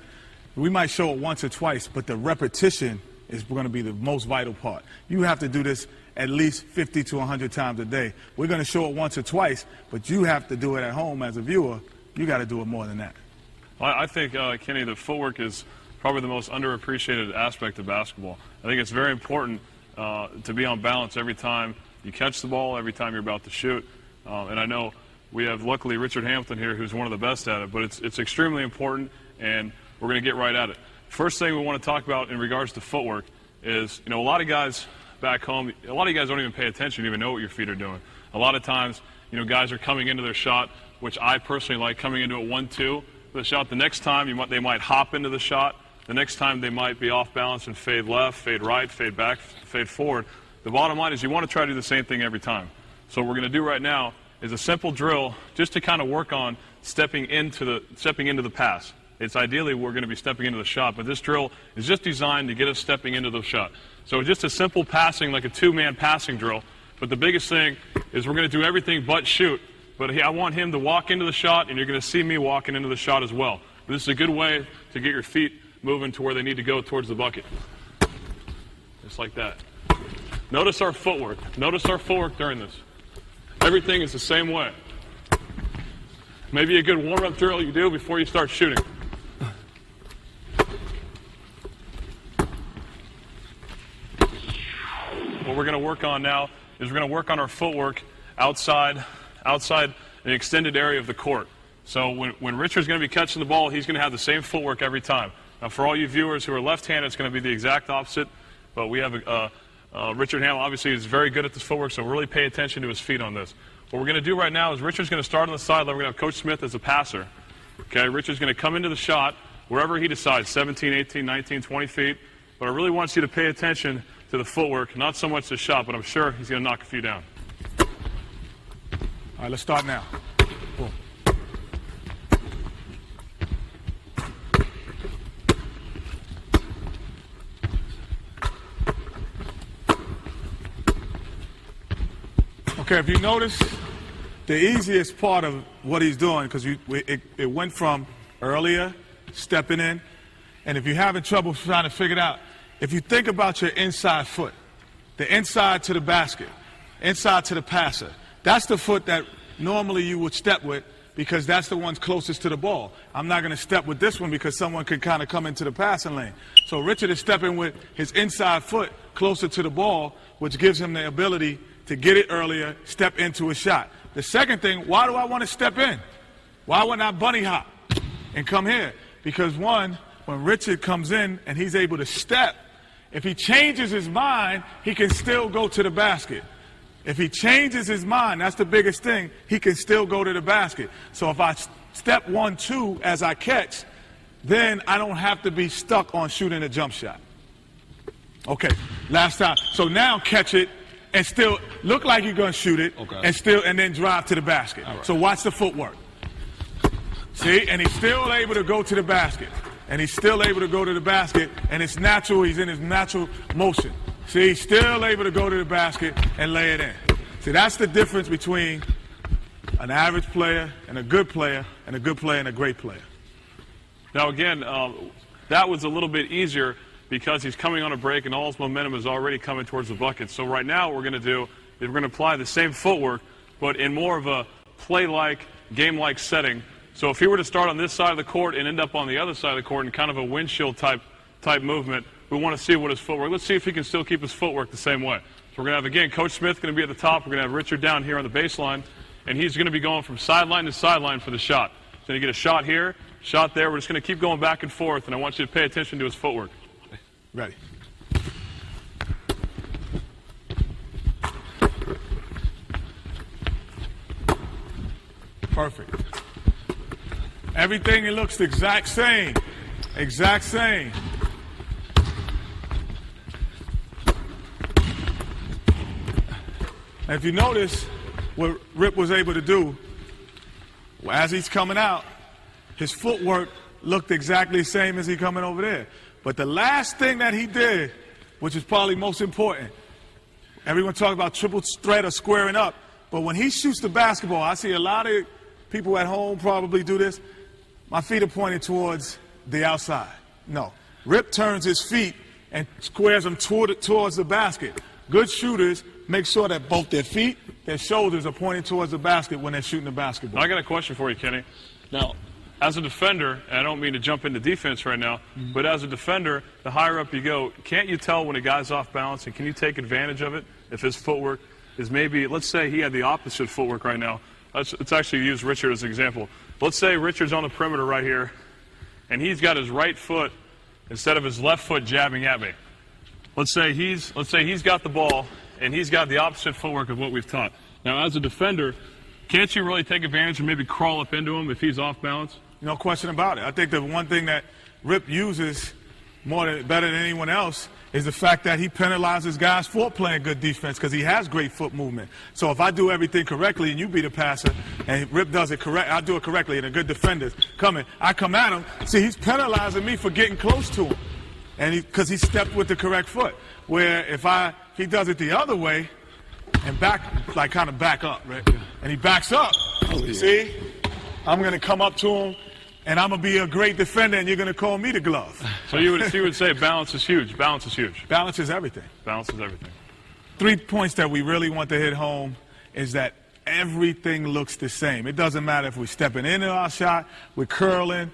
we might show it once or twice, but the repetition is going to be the most vital part. You have to do this at least 50 to 100 times a day. We're going to show it once or twice, but you have to do it at home as a viewer. You got to do it more than that. Well, I think, Kenny, the footwork is probably the most underappreciated aspect of basketball. I think it's very important to be on balance every time you catch the ball, every time you're about to shoot. And I know we have, luckily, Richard Hampton here, who's one of the best at it, but it's extremely important, and we're going to get right at it. First thing we want to talk about in regards to footwork is, a lot of guys back home, a lot of guys don't even pay attention, even know what your feet are doing. A lot of times, guys are coming into their shot, which I personally like, coming into a 1-2 the shot. The next time they might hop into the shot. The next time they might be off balance and fade left, fade right, fade back, fade forward. The bottom line is you want to try to do the same thing every time. So what we're going to do right now is a simple drill just to kind of work on stepping into the pass. It's ideally we're going to be stepping into the shot, but this drill is just designed to get us stepping into the shot. So just a simple passing, like a two-man passing drill. But the biggest thing is we're going to do everything but shoot. But I want him to walk into the shot, and you're going to see me walking into the shot as well. But this is a good way to get your feet moving to where they need to go towards the bucket. Just like that. Notice our footwork. Notice our footwork during this. Everything is the same way. Maybe a good warm-up drill you do before you start shooting. What we're going to work on now is we're going to work on our footwork outside an extended area of the court. So when Richard's going to be catching the ball, he's going to have the same footwork every time. Now, for all you viewers who are left-handed, it's going to be the exact opposite. But we have Richard Hamill, obviously, is very good at this footwork, so really pay attention to his feet on this. What we're going to do right now is Richard's going to start on the sideline. We're going to have Coach Smith as a passer. Okay, Richard's going to come into the shot wherever he decides, 17, 18, 19, 20 feet. But I really want you to pay attention to the footwork, not so much the shot, but I'm sure he's going to knock a few down. All right, let's start now. Boom. Okay, if you notice, the easiest part of what he's doing, because it went from earlier, stepping in, and if you're having trouble trying to figure it out, if you think about your inside foot, the inside to the basket, inside to the passer, that's the foot that normally you would step with because that's the one closest to the ball. I'm not going to step with this one because someone can kind of come into the passing lane. So Richard is stepping with his inside foot closer to the ball, which gives him the ability to get it earlier, step into a shot. The second thing, why do I want to step in? Why wouldn't I bunny hop and come here? Because one, when Richard comes in and he's able to step, if he changes his mind, he can still go to the basket. If he changes his mind, that's the biggest thing, he can still go to the basket. So if I step 1, 2 as I catch, then I don't have to be stuck on shooting a jump shot. Okay, last time. So now catch it and still look like you're going to shoot it, okay, and then drive to the basket. Right. So watch the footwork. See, and he's still able to go to the basket. And he's still able to go to the basket, and it's natural, he's in his natural motion. See, he's still able to go to the basket and lay it in. See, that's the difference between an average player and a good player and a good player and a great player. Now, again, that was a little bit easier because he's coming on a break and all his momentum is already coming towards the bucket. So right now what we're going to do is we're going to apply the same footwork, but in more of a play-like, game-like setting. So if he were to start on this side of the court and end up on the other side of the court in kind of a windshield type movement, we want to see what his footwork. Let's see if he can still keep his footwork the same way. So we're going to have, again, Coach Smith going to be at the top. We're going to have Richard down here on the baseline, and he's going to be going from sideline to sideline for the shot. He's going to get a shot here, shot there. We're just going to keep going back and forth, and I want you to pay attention to his footwork. Ready. Perfect. Everything, it looks the exact same. Exact same. And if you notice what Rip was able to do, as he's coming out, his footwork looked exactly the same as he coming over there. But the last thing that he did which is probably most important. Everyone talks about triple threat or squaring up, but when he shoots the basketball, I see a lot of people at home probably do this. My feet are pointed towards the outside. No. Rip turns his feet and squares them towards the basket. Good shooters make sure that both their feet, their shoulders are pointing towards the basket when they're shooting the basketball. I got a question for you, Kenny. Now, as a defender, and I don't mean to jump into defense right now, but as a defender, the higher up you go, can't you tell when a guy's off balance, and can you take advantage of it if his footwork is maybe, let's say he had the opposite footwork right now. Let's actually use Richard as an example. Let's say Richard's on the perimeter right here, and he's got his right foot instead of his left foot jabbing at me. Let's say he's got the ball, and he's got the opposite footwork of what we've taught. Now, as a defender, can't you really take advantage and maybe crawl up into him if he's off balance? No question about it. I think the one thing that Rip uses better than anyone else is the fact that he penalizes guys for playing good defense because he has great foot movement. So if I do everything correctly and you be the passer and Rip does it correct, I do it correctly and a good defender's coming, I come at him. See, he's penalizing me for getting close to him, and because he stepped with the correct foot. Where if he does it the other way and kind of back up, right? And he backs up. See, I'm going to come up to him. And I'm going to be a great defender, and you're going to call me the glove. So you would say balance is huge. Balance is huge. Balance is everything. Balance is everything. 3 points that we really want to hit home is that everything looks the same. It doesn't matter if we're stepping into our shot, we're curling.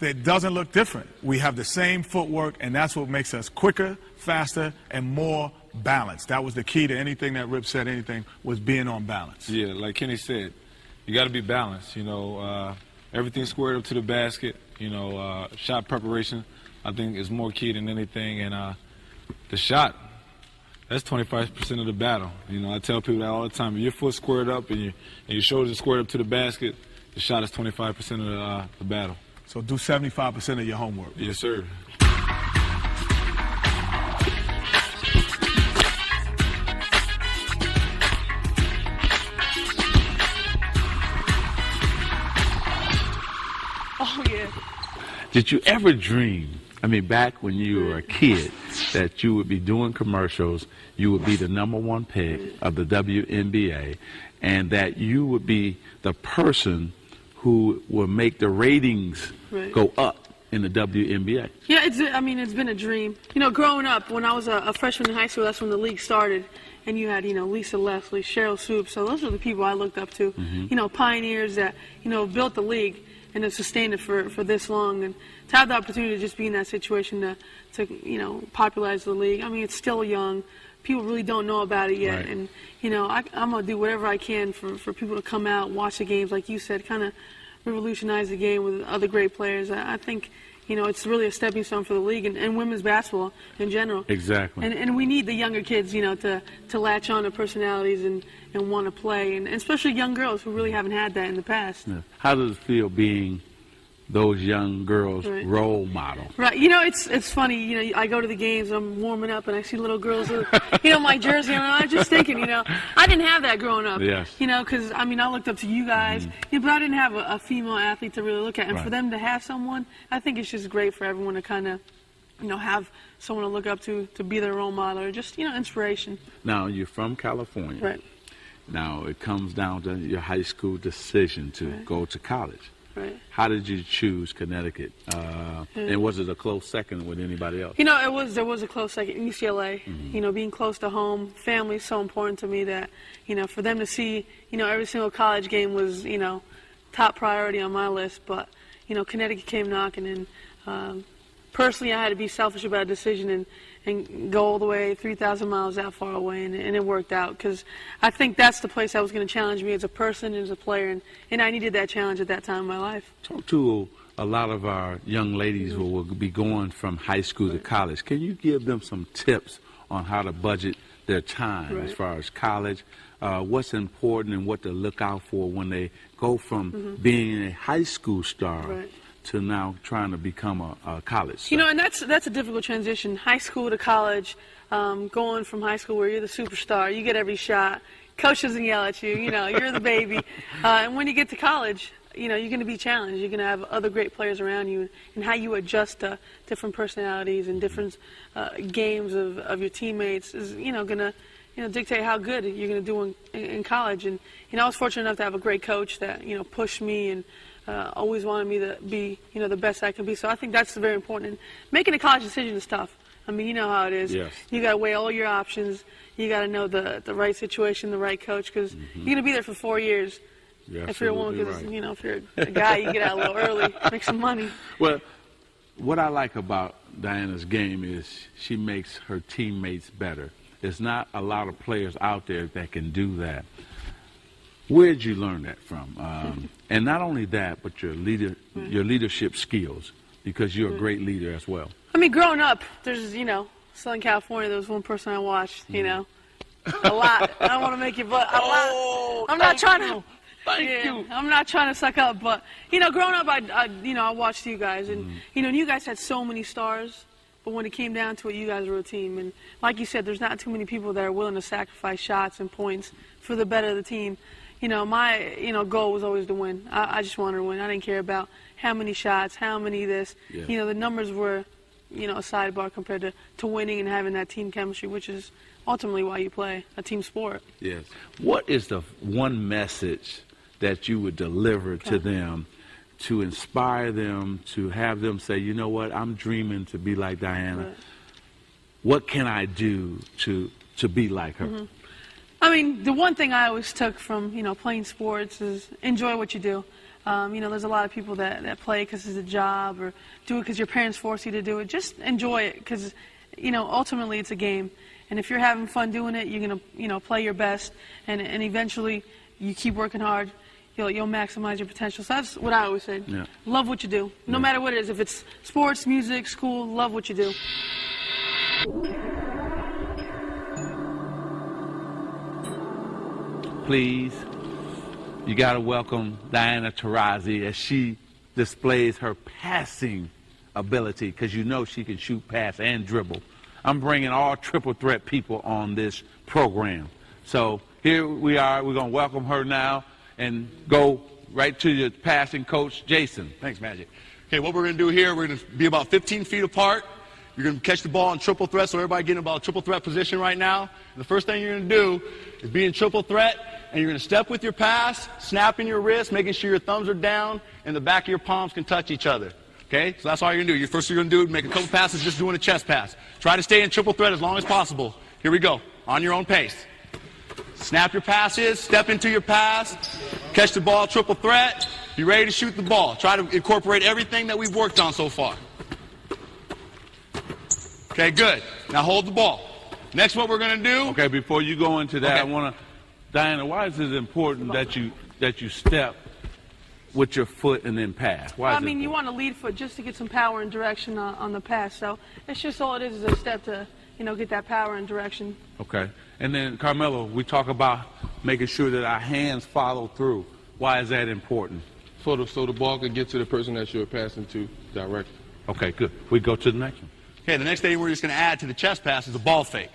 It doesn't look different. We have the same footwork, and that's what makes us quicker, faster, and more balanced. That was the key to anything that Rip said, anything, was being on balance. Yeah, like Kenny said, you got to be balanced, everything squared up to the basket, shot preparation, I think, is more key than anything. And the shot, that's 25% of the battle. I tell people that all the time. If your foot's squared up and your shoulders are squared up to the basket, the shot is 25% of the battle. So do 75% of your homework. Yes, sir. Oh, yeah. Did you ever dream, back when you were a kid, that you would be doing commercials, you would be the #1 pick of the WNBA, and that you would be the person who will make the ratings go up in the WNBA? Yeah, it's been a dream. Growing up, when I was a freshman in high school, that's when the league started. And you had, Lisa Leslie, Cheryl Swoops. So those are the people I looked up to, pioneers that, built the league and have sustained it for this long. And to have the opportunity to just be in that situation to popularize the league. It's still young. People really don't know about it yet. Right. And, I'm going to do whatever I can for people to come out, watch the games, like you said, kind of revolutionize the game with other great players. I think, it's really a stepping stone for the league and women's basketball in general. Exactly. And we need the younger kids, to latch on to personalities and want to play, and especially young girls who really haven't had that in the past. Yeah. How does it feel being those young girls' role model? Right. It's funny. I go to the games, I'm warming up, and I see little girls with, my jersey, and I'm just thinking, I didn't have that growing up. Yes. Because, I looked up to you guys, but I didn't have a female athlete to really look at. And for them to have someone, I think it's just great for everyone to kind of, have someone to look up to be their role model, or just, inspiration. Now, you're from California. Right. Now, it comes down to your high school decision to go to college. Right. How did you choose Connecticut? And was it a close second with anybody else? There was a close second. UCLA, being close to home, family is so important to me that, for them to see, every single college game was, top priority on my list. But, Connecticut came knocking, and personally I had to be selfish about a decision and go all the way 3,000 miles that far away, and it worked out because I think that's the place that was going to challenge me as a person, as a player, and I needed that challenge at that time in my life. Talk to a lot of our young ladies who will be going from high school to college. Can you give them some tips on how to budget their time as far as college, what's important and what to look out for when they go from being a high school star to now trying to become a college star? And that's a difficult transition, high school to college, going from high school where you're the superstar, you get every shot, coach doesn't yell at you, you're the baby. And when you get to college, you're going to be challenged. You're going to have other great players around you, and how you adjust to different personalities and different games of your teammates is, going to, dictate how good you're going to do in college. And, I was fortunate enough to have a great coach that, pushed me and always wanted me to be, the best I can be. So I think that's very important. And making a college decision is tough. I mean, you know how it is. Yes. You got to weigh all your options. You got to know the right situation, the right coach, because you're going to be there for 4 years. If you're a woman, because right. If you're a guy, you get out a little early, make some money. Well, what I like about Diana's game is she makes her teammates better. There's not a lot of players out there that can do that. Where'd you learn that from? And not only that, but your leadership skills, because you're a great leader as well. I mean, growing up, there's, Southern California, there was one person I watched, a lot. I don't want to make you, but a lot. I'm not trying to. Thank you. I'm not trying to suck up, but, growing up, I watched you guys, and, you guys had so many stars, but when it came down to it, you guys were a team. And like you said, there's not too many people that are willing to sacrifice shots and points for the better of the team. My, goal was always to win. I just wanted to win. I didn't care about how many shots, how many this. Yeah. The numbers were, a sidebar compared to winning and having that team chemistry, which is ultimately why you play a team sport. Yes. What is the one message that you would deliver to them to inspire them, to have them say, you know what, I'm dreaming to be like Diana. Right. What can I do to be like her? Mm-hmm. I mean, the one thing I always took from, playing sports is enjoy what you do. There's a lot of people that play because it's a job or do it because your parents force you to do it. Just enjoy it because, ultimately it's a game. And if you're having fun doing it, you're going to, play your best. And eventually you keep working hard. You'll maximize your potential. So that's what I always say. Yeah. Love what you do. No matter what it is. If it's sports, music, school, love what you do. Please, you got to welcome Diana Taurasi as she displays her passing ability, because she can shoot, pass, and dribble. I'm bringing all triple threat people on this program. So here we are. We're going to welcome her now and go right to your passing coach, Jason. Thanks, Magic. Okay, what we're going to do here, we're going to be about 15 feet apart. You're going to catch the ball in triple threat, so everybody getting about a triple threat position right now. And the first thing you're going to do is be in triple threat, and you're going to step with your pass, snapping your wrist, making sure your thumbs are down, and the back of your palms can touch each other. Okay, so that's all you're going to do. First thing you're going to do is make a couple passes, just doing a chest pass. Try to stay in triple threat as long as possible. Here we go, on your own pace. Snap your passes, step into your pass, catch the ball, triple threat, be ready to shoot the ball. Try to incorporate everything that we've worked on so far. Okay, good. Now hold the ball. Next, what we're going to do... Okay, before you go into that, I want to... Diana, why is it important that you step with your foot and then pass? Why is it important? You want to lead foot just to get some power and direction on the pass. So it's just all it is a step to, get that power and direction. Okay. And then, Carmelo, we talk about making sure that our hands follow through. Why is that important? So the ball can get to the person that you're passing to directly. Okay, good. We go to the next one. Okay, the next thing we're just going to add to the chest pass is a ball fake.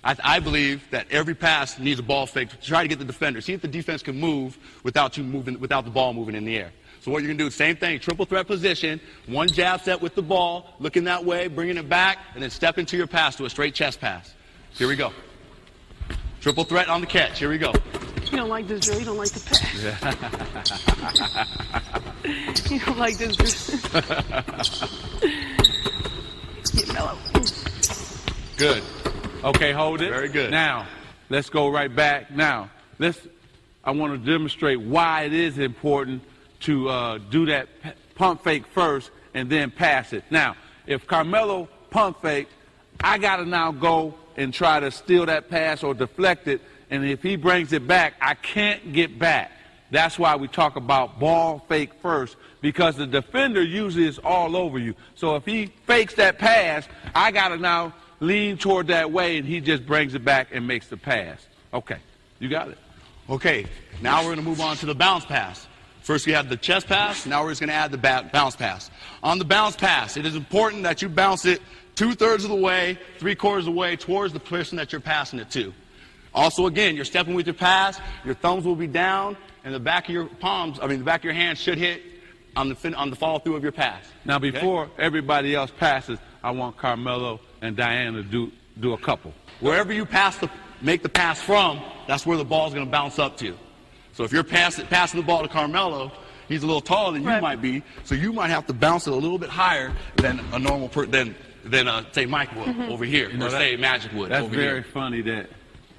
I believe that every pass needs a ball fake to try to get the defender. See if the defense can move without the ball moving in the air. So what you're going to do, same thing, triple threat position, one jab set with the ball, looking that way, bringing it back, and then step into your pass to a straight chest pass. Here we go. Triple threat on the catch. Here we go. You don't like this drill. You don't like the pass. Yeah. You don't like this drill. Get mellow. Good. Okay, hold it. Very good. Now, let's go right back. Now, I want to demonstrate why it is important to do that pump fake first and then pass it. Now, if Carmelo pump fake, I got to now go and try to steal that pass or deflect it, and if he brings it back, I can't get back. That's why we talk about ball fake first, because the defender usually is all over you. So if he fakes that pass, I got to now lean toward that way, and he just brings it back and makes the pass. Okay, you got it. Okay, now we're going to move on to the bounce pass. First we have the chest pass, now we're just going to add the bounce pass. On the bounce pass, it is important that you bounce it 2/3 of the way, 3/4 of the way towards the person that you're passing it to. Also, again, you're stepping with your pass, your thumbs will be down, and the back of your the back of your hand should hit on the follow through of your pass. Now, before everybody else passes, I want Carmelo and Diana to do a couple. Wherever you make the pass from, that's where the ball's going to bounce up to. So if you're passing the ball to Carmelo, he's a little taller than you might be, so you might have to bounce it a little bit higher than a normal than say Mike would over here, or say Magic would over here. That's very funny that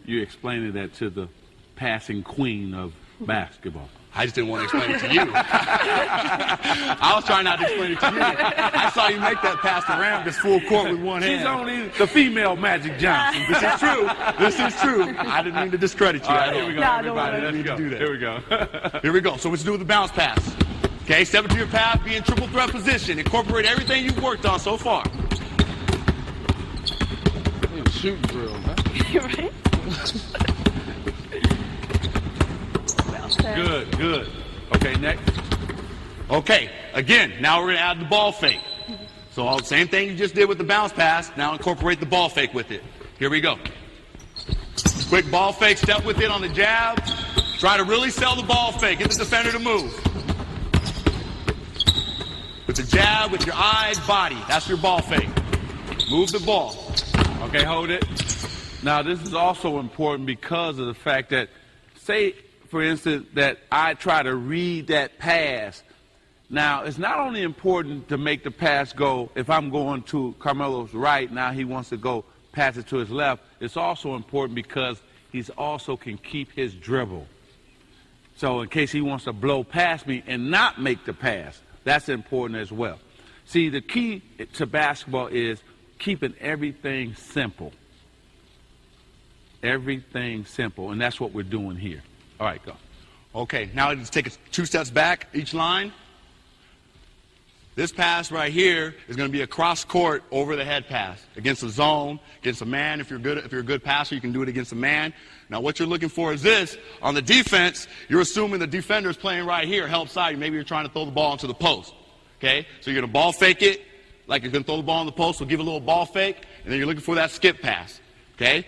you explained that to the passing queen of basketball. I just didn't want to explain it to you. I was trying not to explain it to you. I saw you make that pass around this full court with one hand. She's only the female Magic Johnson. This is true. This is true. I didn't mean to discredit you. All right, here we go, everybody. Let's go. Here we go. Here we go. So let's do the bounce pass. Okay, step into your path, be in triple threat position. Incorporate everything you've worked on so far. Shooting drill, man. Right? Good, good. Okay, next. Okay, again, now we're going to add the ball fake. So same thing you just did with the bounce pass, now incorporate the ball fake with it. Here we go. Quick ball fake, step with it on the jab. Try to really sell the ball fake, get the defender to move. With the jab, with your eyes, body, that's your ball fake. Move the ball. Okay, hold it. Now, this is also important because of the fact that, say, for instance, that I try to read that pass. Now, it's not only important to make the pass go, if I'm going to Carmelo's right, now he wants to go pass it to his left. It's also important because he's also can keep his dribble. So in case he wants to blow past me and not make the pass, that's important as well. See, the key to basketball is keeping everything simple. Everything simple, and that's what we're doing here. All right, go. Okay, now let's take 2 steps back, each line. This pass right here is going to be a cross court over the head pass against a zone, against a man. If you're a good passer, you can do it against a man. Now what you're looking for is this. On the defense, you're assuming the defender is playing right here, help side. Maybe you're trying to throw the ball into the post. Okay? So you're going to ball fake it, like you're going to throw the ball in the post, so give a little ball fake, and then you're looking for that skip pass. Okay?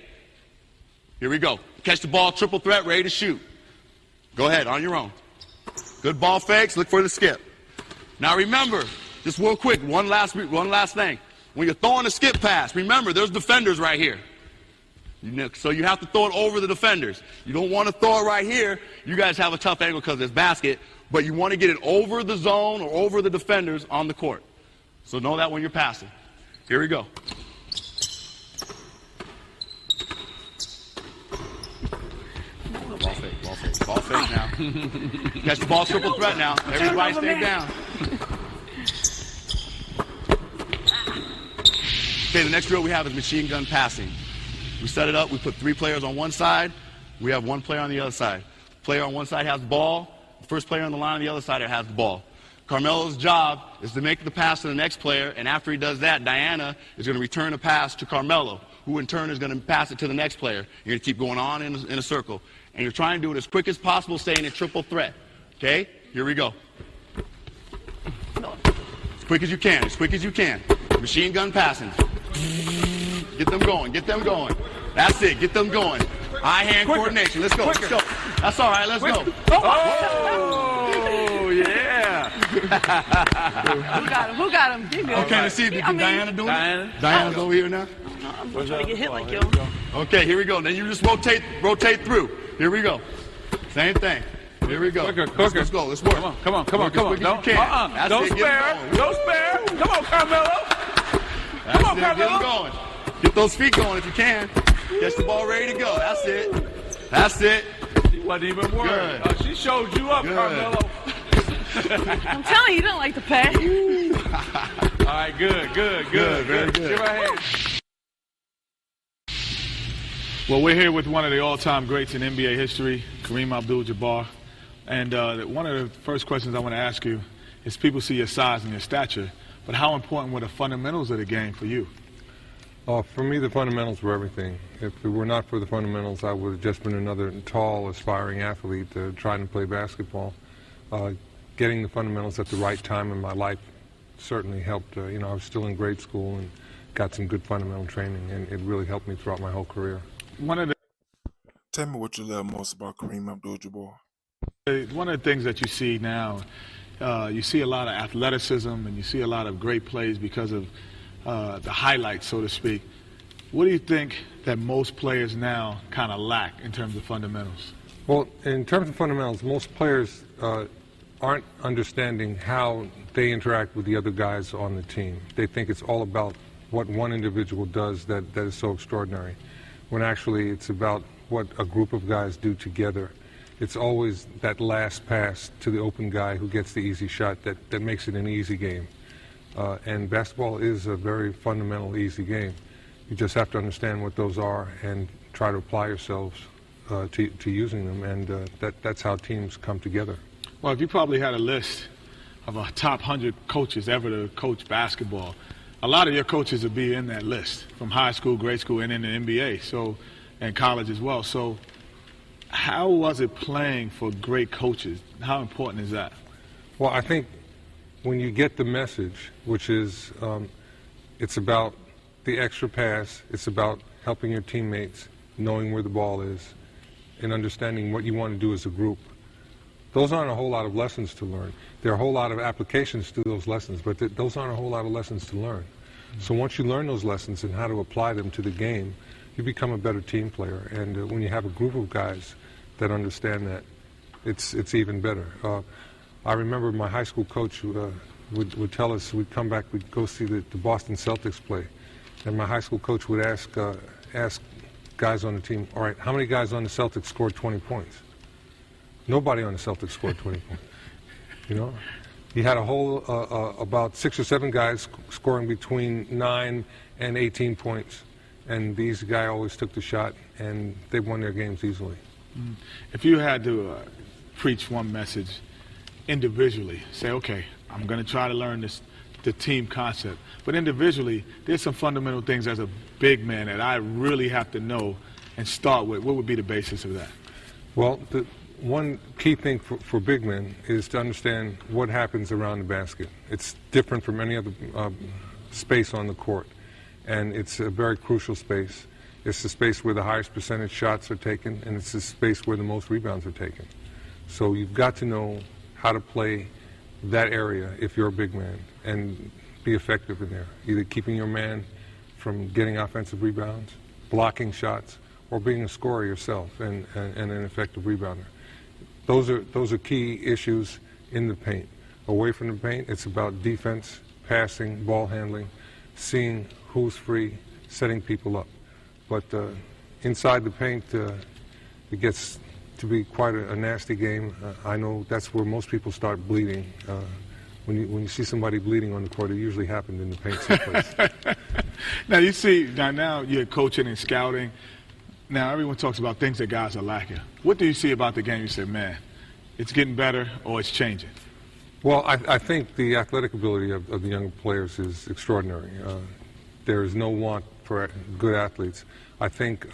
Here we go. Catch the ball, triple threat, ready to shoot. Go ahead, on your own. Good ball fakes, look for the skip. Now remember, just real quick, one last thing. When you're throwing a skip pass, remember, there's defenders right here. So you have to throw it over the defenders. You don't want to throw it right here. You guys have a tough angle because there's basket, but you want to get it over the zone or over the defenders on the court. So know that when you're passing. Here we go. Ball fake now. Catch the ball, triple threat now. Everybody stay down. Okay, the next drill we have is machine gun passing. We set it up, we put 3 players on one side, we have 1 player on the other side. The player on one side has the ball, the first player on the line on the other side has the ball. Carmelo's job is to make the pass to the next player, and after he does that, Diana is going to return a pass to Carmelo, who in turn is going to pass it to the next player. You're going to keep going on in a circle. And you're trying to do it as quick as possible, staying in triple threat. Okay? Here we go. As quick as you can, as quick as you can. Machine gun passing. Get them going, get them going. That's it, get them going. Eye-hand coordination. Let's go, let's go. That's all right, let's go. Oh, yeah. Who got him? Okay, let's see if Diana doing it. Diana's over here now. I'm not trying to get hit like you. Okay, here we go. Then you just rotate through. Here we go. Same thing. Here we go. Quicker. Let's go. Let's work. Come on. Don't spare. Come on, Carmelo. Come on, Carmelo. Get them going. Get those feet going if you can. Catch the ball ready to go. That's it. That's it. She wasn't even worried. She showed you up, Carmelo. I'm telling you, you don't like to pay. All right, good. Very good. Give her a hand. Well, we're here with one of the all-time greats in NBA history, Kareem Abdul-Jabbar. And one of the first questions I want to ask you is people see your size and your stature, but how important were the fundamentals of the game for you? For me, the fundamentals were everything. If it were not for the fundamentals, I would have just been another tall, aspiring athlete trying to play basketball. Getting the fundamentals at the right time in my life certainly helped. I was still in grade school and got some good fundamental training, and it really helped me throughout my whole career. One of the Tell me what you love most about Kareem Abdul-Jabbar. One of the things that you see now, you see a lot of athleticism and you see a lot of great plays because of the highlights, so to speak. What do you think that most players now kind of lack in terms of fundamentals? Well, in terms of fundamentals, most players aren't understanding how they interact with the other guys on the team. They think it's all about what one individual does that is so extraordinary, when actually it's about what a group of guys do together. It's always that last pass to the open guy who gets the easy shot that makes it an easy game. And basketball is a very fundamental, easy game. You just have to understand what those are and try to apply yourselves to using them, and that's how teams come together. Well, if you probably had a list of a top 100 coaches ever to coach basketball, a lot of your coaches would be in that list, from high school, grade school, and in the NBA, and college as well. So how was it playing for great coaches? How important is that? Well, I think when you get the message, which is it's about the extra pass, it's about helping your teammates, knowing where the ball is, and understanding what you want to do as a group. Those aren't a whole lot of lessons to learn. There are a whole lot of applications to those lessons, but those aren't a whole lot of lessons to learn. So once you learn those lessons and how to apply them to the game, you become a better team player. And when you have a group of guys that understand that, it's even better. I remember my high school coach would tell us, we'd come back, we'd go see the Boston Celtics play, and my high school coach would ask guys on the team, all right, how many guys on the Celtics scored 20 points? Nobody on the Celtics scored 20 points. You know, he had a whole about 6 or 7 guys scoring between 9 and 18 points, and these guys always took the shot, and they won their games easily. If you had to preach one message individually, say, okay, I'm going to try to learn the team concept, but individually, there's some fundamental things as a big man that I really have to know and start with. What would be the basis of that? Well, the one key thing for big men is to understand what happens around the basket. It's different from any other space on the court, and it's a very crucial space. It's the space where the highest percentage shots are taken, and it's the space where the most rebounds are taken. So you've got to know how to play that area if you're a big man and be effective in there, either keeping your man from getting offensive rebounds, blocking shots, or being a scorer yourself and an effective rebounder. Those are key issues in the paint. Away from the paint, it's about defense, passing, ball handling, seeing who's free, setting people up. But inside the paint, it gets to be quite a nasty game. I know that's where most people start bleeding. When you see somebody bleeding on the court, it usually happened in the paint someplace. Now you see, now you're coaching and scouting. Now everyone talks about things that guys are lacking. What do you see about the game? You say, man, it's getting better or it's changing? Well, I think the athletic ability of the young players is extraordinary. There is no want for good athletes. I think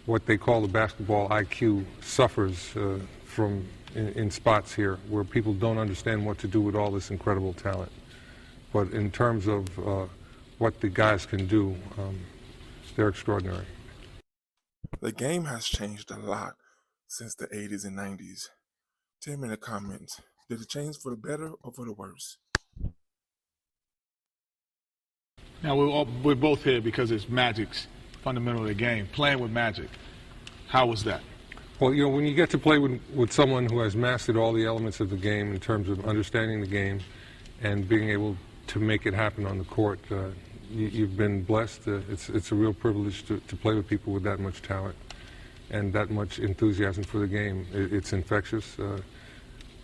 what they call the basketball IQ suffers from in spots here where people don't understand what to do with all this incredible talent. But in terms of what the guys can do, they're extraordinary. The game has changed a lot since the 80s and 90s. Tell me in the comments, did it change for the better or for the worse? Now we're both here because it's Magic's fundamental of the game, playing with Magic. How was that? Well, you know, when you get to play with someone who has mastered all the elements of the game in terms of understanding the game and being able to make it happen on the court, you've been blessed. It's a real privilege to play with people with that much talent and that much enthusiasm for the game. It's infectious.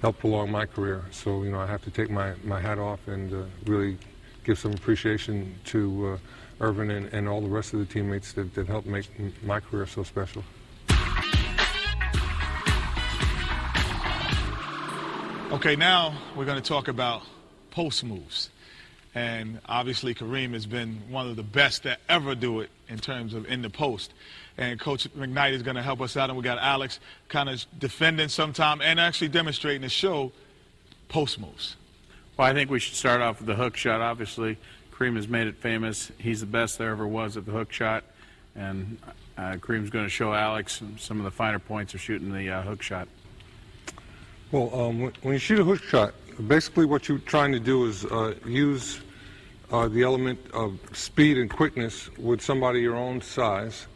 Helped prolong my career. So, you know, I have to take my hat off and really give some appreciation to Irvin and all the rest of the teammates that helped make my career so special. Okay, now we're going to talk about post moves. And obviously Kareem has been one of the best that ever do it in terms of in the post. And Coach McKnight is going to help us out, and we got Alex kind of defending sometime and actually demonstrating to show post moves. Well, I think we should start off with the hook shot. Obviously, Kareem has made it famous. He's the best there ever was at the hook shot. And Kareem's going to show Alex some of the finer points of shooting the hook shot. Well, when you shoot a hook shot, basically what you're trying to do is use the element of speed and quickness with somebody your own size,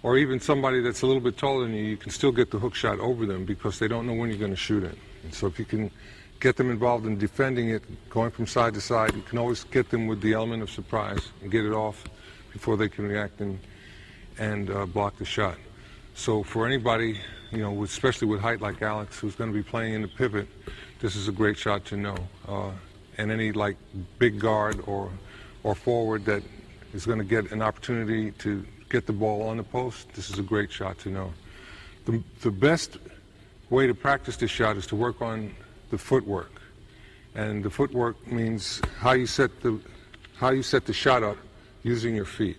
or even somebody that's a little bit taller than you. You can still get the hook shot over them because they don't know when you're going to shoot it. And so if you can get them involved in defending it, going from side to side, you can always get them with the element of surprise and get it off before they can react and block the shot. So for anybody, you know, especially with height like Alex, who's going to be playing in the pivot, this is a great shot to know. And any like big guard or forward that is going to get an opportunity to get the ball on the post, this is a great shot to know. The best way to practice this shot is to work on the footwork. And the footwork means how you set the shot up using your feet.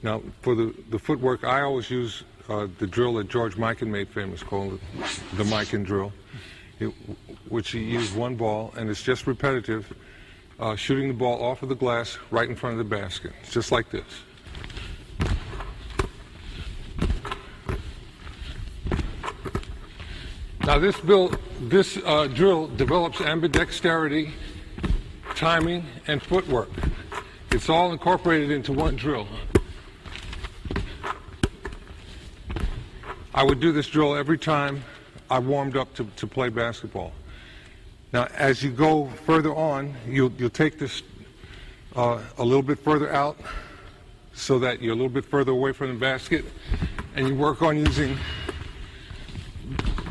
Now, for the footwork, I always use the drill that George Mikan made famous, called the Mikan drill, which you use one ball, and it's just repetitive, shooting the ball off of the glass right in front of the basket. It's just like this. Now this drill develops ambidexterity, timing, and footwork. It's all incorporated into one drill. I would do this drill every time I warmed up to play basketball. Now, as you go further on, you'll take this a little bit further out so that you're a little bit further away from the basket, and you work on using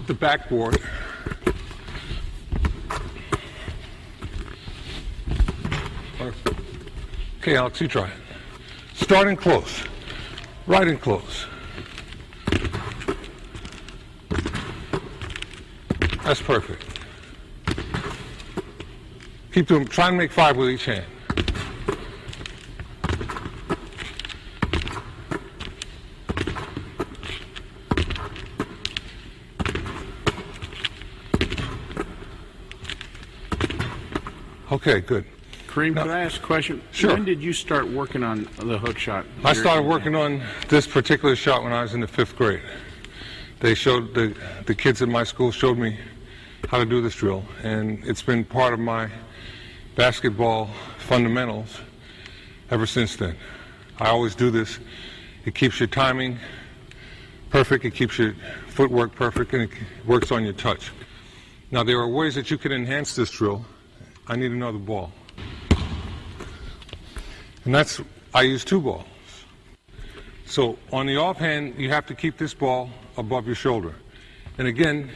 the backboard. Okay, Alex, you try it. Starting close, right in close. That's perfect. Keep doing, try and make 5 with each hand. Okay, good. Kareem, could I ask a question? Sure. When did you start working on the hook shot? I started working on this particular shot when I was in the 5th grade. They showed, the kids at my school showed me how to do this drill, and it's been part of my basketball fundamentals ever since then. I always do this. It keeps your timing perfect, it keeps your footwork perfect, and it works on your touch. Now, there are ways that you can enhance this drill. I need another ball. And that's, I use 2 balls. So on the offhand, you have to keep this ball above your shoulder. And again,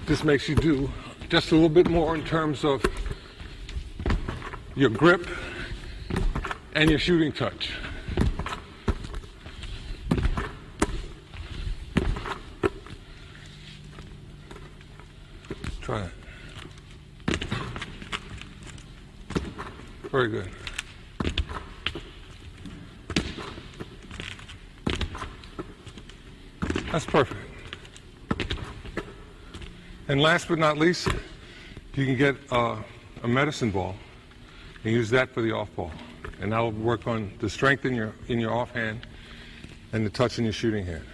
this makes you do just a little bit more in terms of your grip and your shooting touch. Try it. Very good. That's perfect. And last but not least, you can get a medicine ball and use that for the off ball. And that'll work on the strength in your offhand and the touch in your shooting hand.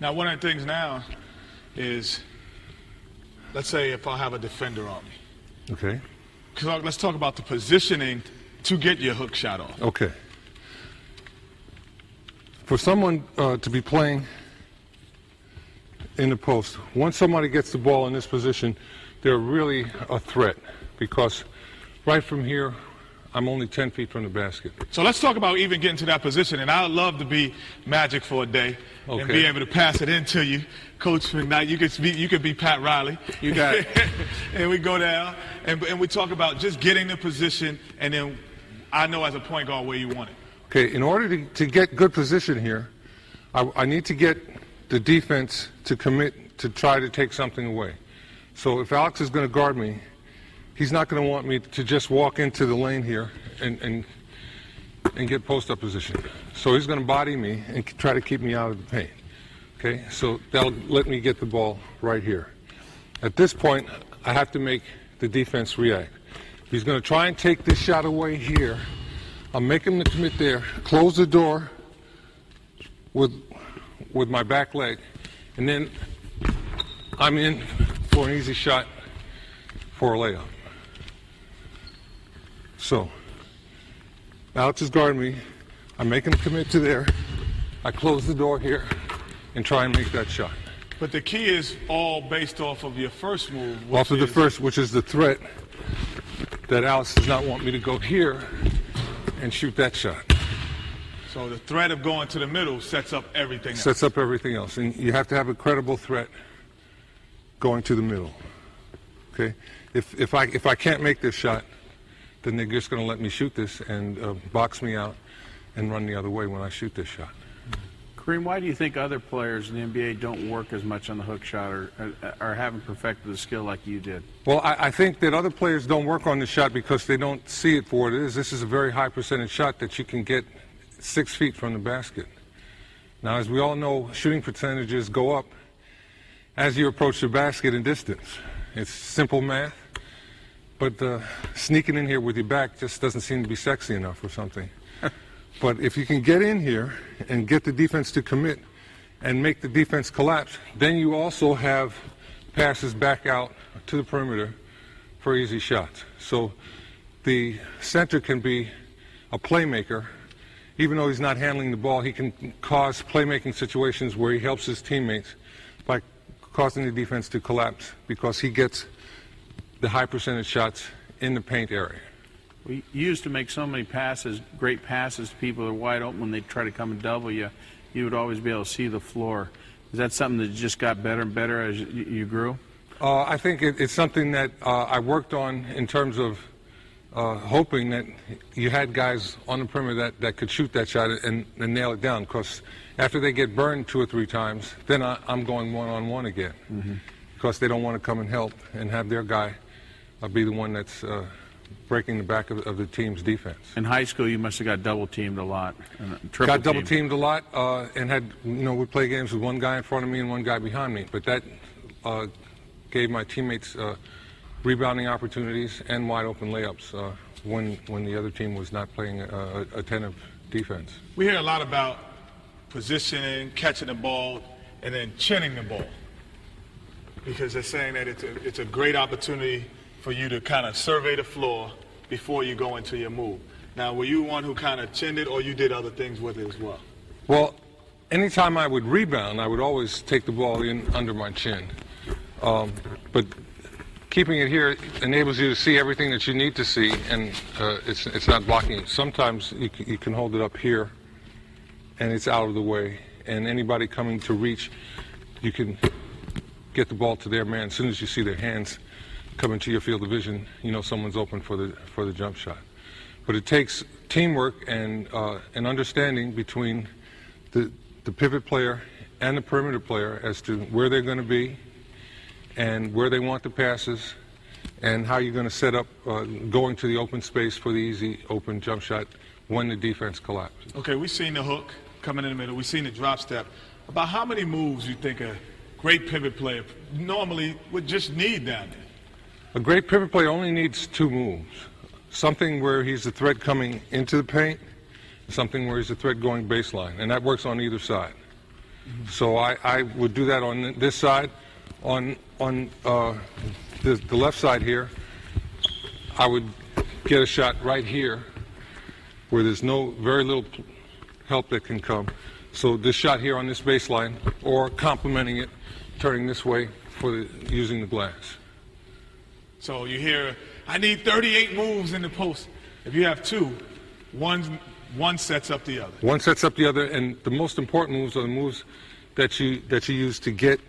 Now, one of the things now is, let's say if I have a defender on me. Okay. Let's talk about the positioning to get your hook shot off. Okay. For someone to be playing in the post, once somebody gets the ball in this position, they're really a threat, because right from here, I'm only 10 feet from the basket. So let's talk about even getting to that position. And I would love to be Magic for a day and be able to pass it into you. Coach McKnight, you could be Pat Riley. You got it. And we go down and we talk about just getting the position, and then I know as a point guard where you want it. Okay, in order to get good position here, I need to get the defense to commit to try to take something away. So if Alex is going to guard me, he's not going to want me to just walk into the lane here and get post-up position. So he's going to body me and try to keep me out of the paint. Okay, so that'll let me get the ball right here. At this point, I have to make the defense react. He's going to try and take this shot away here. I'll make him to commit there, close the door, with my back leg, and then I'm in for an easy shot for a layup. So Alex is guarding me. I'm making a commit to there. I close the door here and try and make that shot. But the key is all based off of your first move. Off of the first, which is the threat that Alex does not want me to go here and shoot that shot. So the threat of going to the middle sets up everything else. Sets up everything else. And you have to have a credible threat going to the middle. Okay? If I can't make this shot, then they're just going to let me shoot this and box me out and run the other way when I shoot this shot. Kareem, why do you think other players in the NBA don't work as much on the hook shot or haven't perfected the skill like you did? Well, I think that other players don't work on the shot because they don't see it for what it is. This is a very high percentage shot that you can get 6 feet from the basket. Now, as we all know, shooting percentages go up as you approach the basket in distance. It's simple math, but sneaking in here with your back just doesn't seem to be sexy enough or something. But if you can get in here and get the defense to commit and make the defense collapse, then you also have passes back out to the perimeter for easy shots. So the center can be a playmaker. Even though he's not handling the ball, he can cause playmaking situations where he helps his teammates by causing the defense to collapse because he gets the high percentage shots in the paint area. We used to make so many passes, great passes to people that are wide open when they try to come and double you. You would always be able to see the floor. Is that something that just got better and better as you grew? I think it's something that I worked on in terms of hoping that you had guys on the perimeter that could shoot that shot and nail it down. Because after they get burned 2 or 3 times, then I'm going one-on-one again. Because they don't want to come and help and have their guy be the one that's breaking the back of the team's defense. In high school, you must have got double-teamed a lot. Got double-teamed a lot and had, we'd play games with one guy in front of me and one guy behind me. But that gave my teammates rebounding opportunities and wide-open layups when the other team was not playing attentive defense. We hear a lot about positioning, catching the ball, and then chinning the ball. Because they're saying that it's a great opportunity for you to kind of survey the floor before you go into your move. Now, were you one who kind of chinned it, or you did other things with it as well? Well, anytime I would rebound, I would always take the ball in under my chin. But keeping it here enables you to see everything that you need to see, and it's not blocking it. Sometimes you can hold it up here, and it's out of the way. And anybody coming to reach, you can get the ball to their man. As soon as you see their hands come into your field of vision, you know someone's open for the jump shot. But it takes teamwork and an understanding between the pivot player and the perimeter player as to where they're going to be and where they want the passes and how you're going to set up going to the open space for the easy open jump shot when the defense collapses. Okay, we've seen the hook coming in the middle. We've seen the drop step. About how many moves you think a great pivot player normally would just need down there? A great pivot player only needs 2 moves. Something where he's a threat coming into the paint, something where he's a threat going baseline, and that works on either side. So I would do that on this side. On the left side here, I would get a shot right here where there's very little help that can come. So this shot here on this baseline, or complementing it, turning this way for using the glass. So you hear, I need 38 moves in the post. If you have 2, one sets up the other. One sets up the other, and the most important moves are the moves that you use to get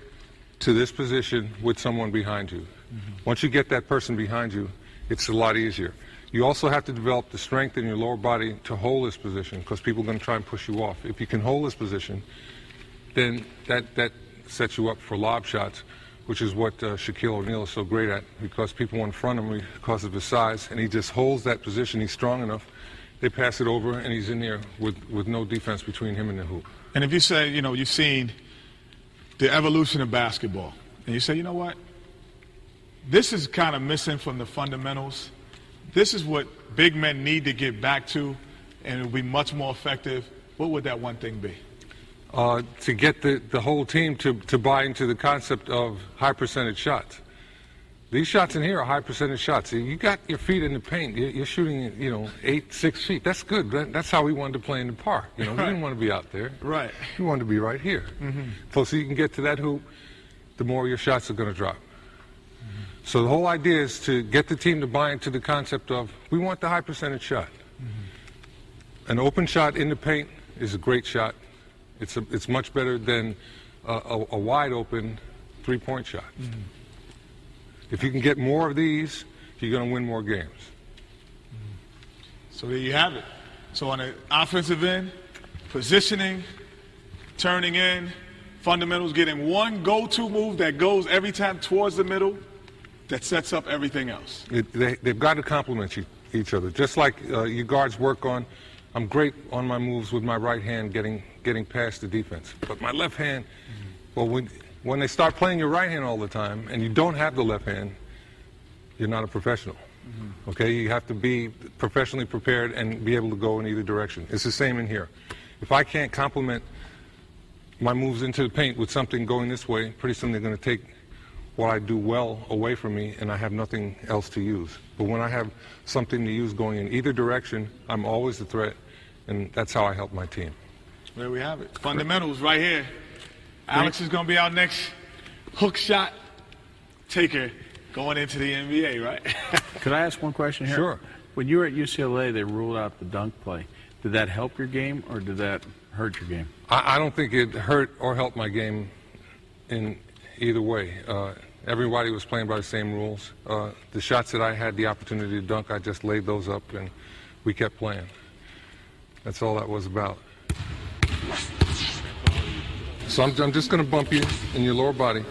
to this position with someone behind you. Once you get that person behind you, it's a lot easier. You also have to develop the strength in your lower body to hold this position because people are going to try and push you off. If you can hold this position, then that sets you up for lob shots, which is what Shaquille O'Neal is so great at because people in front of him because of his size, and he just holds that position. He's strong enough. They pass it over, and he's in there with no defense between him and the hoop. And if you say, you've seen the evolution of basketball, and you say, you know what, this is kind of missing from the fundamentals. This is what big men need to get back to, and it will be much more effective. What would that one thing be? to get the whole team to buy into the concept of high percentage shots. These shots in here are high percentage shots. You got your feet in the paint. You're shooting, 6 feet. That's good. That's how we wanted to play in the park. We didn't want to be out there. Right. We wanted to be right here. Mm-hmm. Closer you can get to that hoop, the more your shots are going to drop. Mm-hmm. So the whole idea is to get the team to buy into the concept of we want the high percentage shot. Mm-hmm. An open shot in the paint is a great shot. It's much better than a wide open three-point shot. Mm-hmm. If you can get more of these, you're going to win more games. So there you have it. So on the offensive end, positioning, turning in, fundamentals, getting one go-to move that goes every time towards the middle that sets up everything else. They've got to complement each other. Just like you guards work on, I'm great on my moves with my right hand getting past the defense. But my left hand, well, when they start playing your right hand all the time and you don't have the left hand, you're not a professional. Mm-hmm. Okay, you have to be professionally prepared and be able to go in either direction. It's the same in here. If I can't complement my moves into the paint with something going this way, pretty soon they're going to take what I do well away from me and I have nothing else to use. But when I have something to use going in either direction, I'm always a threat, and that's how I help my team. There we have it. Fundamentals right here. Alex is going to be our next hook shot taker going into the NBA, right? Could I ask one question here? Sure. When you were at UCLA, they ruled out the dunk play. Did that help your game or did that hurt your game? I don't think it hurt or helped my game in either way. Everybody was playing by the same rules. The shots that I had the opportunity to dunk, I just laid those up and we kept playing. That's all that was about. So I'm just going to bump you in your lower body.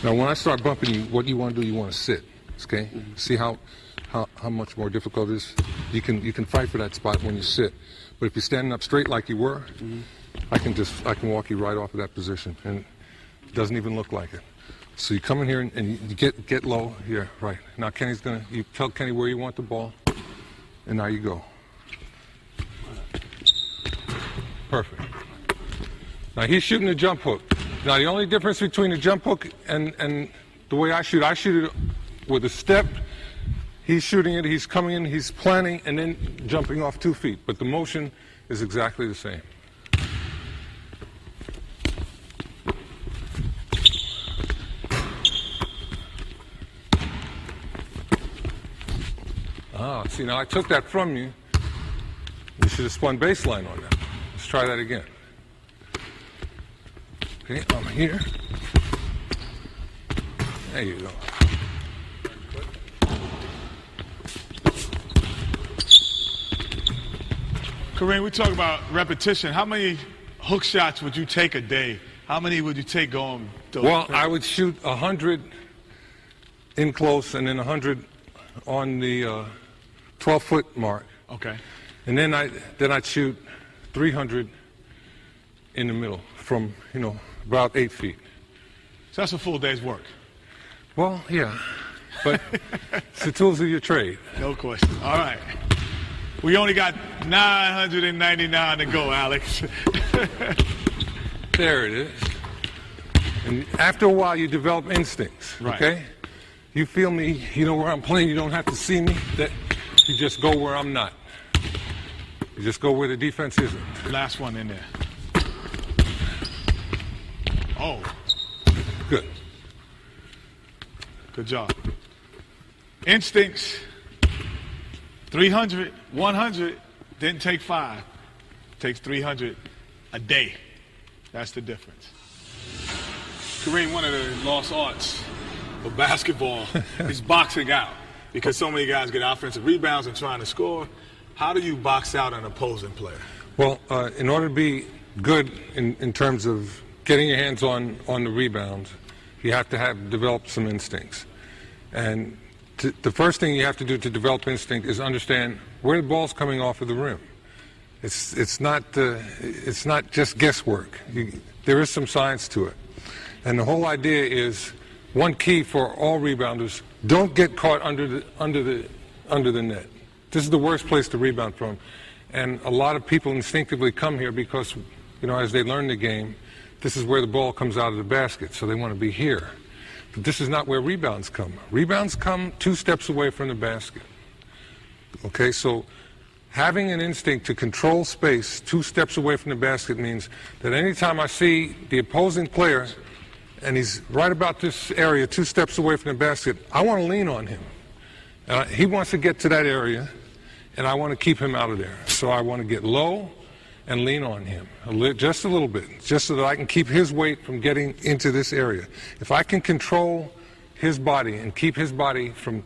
Now, when I start bumping you, what you want to do, you want to sit, okay? Mm-hmm. See how much more difficult it is? You can fight for that spot when you sit. But if you're standing up straight like you were, mm-hmm. I can walk you right off of that position, and it doesn't even look like it. So you come in here and you get low here, right? Now you tell Kenny where you want the ball, and now you go. Perfect. Now he's shooting a jump hook. Now the only difference between a jump hook and the way I shoot it with a step. He's shooting it, he's coming in, he's planning, and then jumping off 2 feet. But the motion is exactly the same. See, now I took that from you. You should have spun baseline on that. Let's try that again. Okay, I'm here. There you go. Kareem, we talk about repetition. How many hook shots would you take a day? How many would you take going? Well, I would shoot 100 in close and then 100 on the 12-foot mark. Okay. And then I'd shoot 300 in the middle from, about 8 feet. So that's a full day's work. Well, yeah. But it's the tools of your trade. No question. All right. We only got 999 to go, Alex. There it is. And after a while, you develop instincts, right. Okay? You feel me, you know where I'm playing, you don't have to see me. You just go where I'm not. You just go where the defense isn't. Last one in there. Oh. Good. Good job. Instincts. 300, 100, didn't take 5. Takes 300 a day. That's the difference. Kareem, one of the lost arts of basketball is boxing out. Because so many guys get offensive rebounds and trying to score. How do you box out an opposing player? Well, in order to be good in terms of getting your hands on the rebounds, you have to have developed some instincts. And the first thing you have to do to develop instinct is understand where the ball's coming off of the rim. It's not just guesswork. There is some science to it. And the whole idea is, one key for all rebounders, don't get caught under the net. This is the worst place to rebound from. And a lot of people instinctively come here because, as they learn the game, this is where the ball comes out of the basket, so they want to be here. But this is not where rebounds come. Rebounds come 2 steps away from the basket. Okay, so having an instinct to control space 2 steps away from the basket means that anytime I see the opposing player and he's right about this area 2 steps away from the basket, I want to lean on him. He wants to get to that area, and I want to keep him out of there. So I want to get low and lean on him just a little bit, just so that I can keep his weight from getting into this area. If I can control his body and keep his body from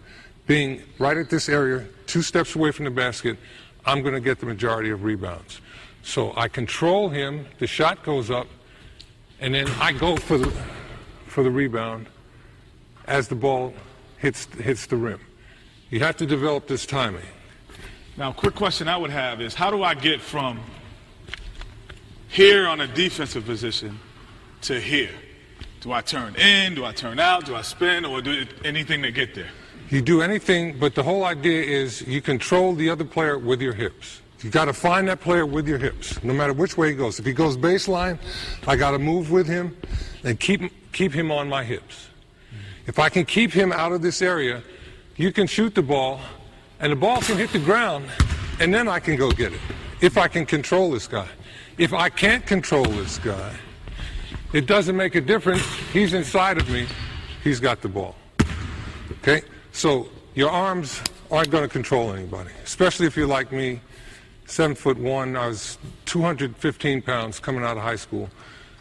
being right at this area 2 steps away from the basket, I'm going to get the majority of rebounds. So I control him, the shot goes up, and then I go for the rebound as the ball hits the rim. You have to develop this timing. Now, a quick question I would have is, how do I get from here on a defensive position to here? Do I turn in? Do I turn out? Do I spin? Or do anything to get there? You do anything, but the whole idea is you control the other player with your hips. You got to find that player with your hips, no matter which way he goes. If he goes baseline, I got to move with him and keep him on my hips. If I can keep him out of this area, you can shoot the ball, and the ball can hit the ground, and then I can go get it, if I can control this guy. If I can't control this guy, it doesn't make a difference. He's inside of me. He's got the ball. Okay? So your arms aren't going to control anybody, especially if you're like me, 7'1". I was 215 pounds coming out of high school.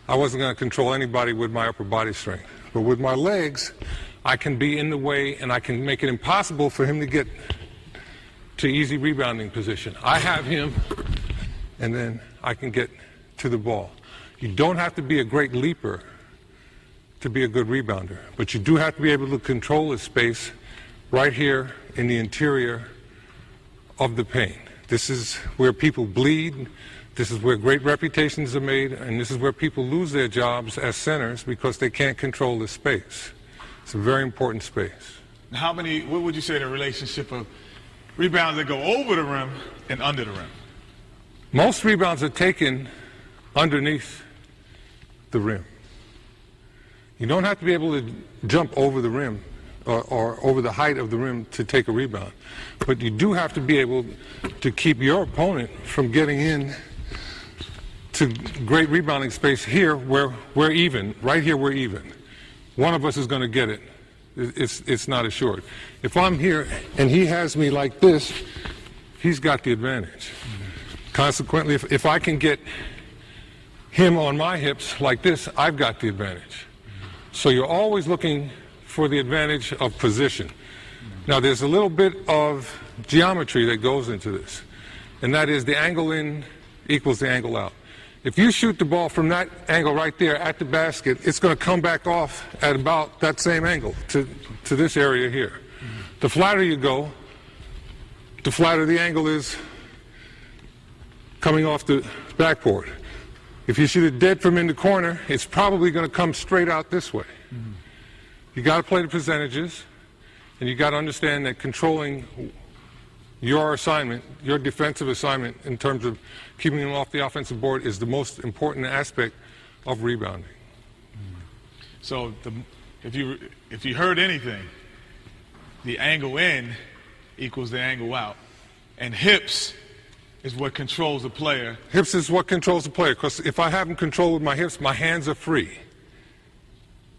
I wasn't going to control anybody with my upper body strength. But with my legs, I can be in the way, and I can make it impossible for him to get to easy rebounding position. I have him, and then I can get to the ball. You don't have to be a great leaper to be a good rebounder, but you do have to be able to control the space right here in the interior of the paint. This is where people bleed. This is where great reputations are made, and this is where people lose their jobs as centers because they can't control the space. It's a very important space. What would you say the relationship of rebounds that go over the rim and under the rim? Most rebounds are taken underneath the rim. You don't have to be able to jump over the rim or over the height of the rim to take a rebound. But you do have to be able to keep your opponent from getting in to great rebounding space here where we're even. Right here we're even. One of us is going to get it. It's not assured. If I'm here and he has me like this, he's got the advantage. Consequently, if I can get him on my hips like this, I've got the advantage. So you're always looking for the advantage of position. Now there's a little bit of geometry that goes into this, and that is the angle in equals the angle out. If you shoot the ball from that angle right there at the basket, it's going to come back off at about that same angle to this area here. The flatter you go, the flatter the angle is coming off the backboard. If you shoot it dead from in the corner, it's probably going to come straight out this way. You got to play the percentages, and you got to understand that controlling your assignment, your defensive assignment in terms of keeping them off the offensive board is the most important aspect of rebounding. So if you heard anything, the angle in equals the angle out, and hips is what controls the player. Hips is what controls the player, because if I have him controlled with my hips, my hands are free.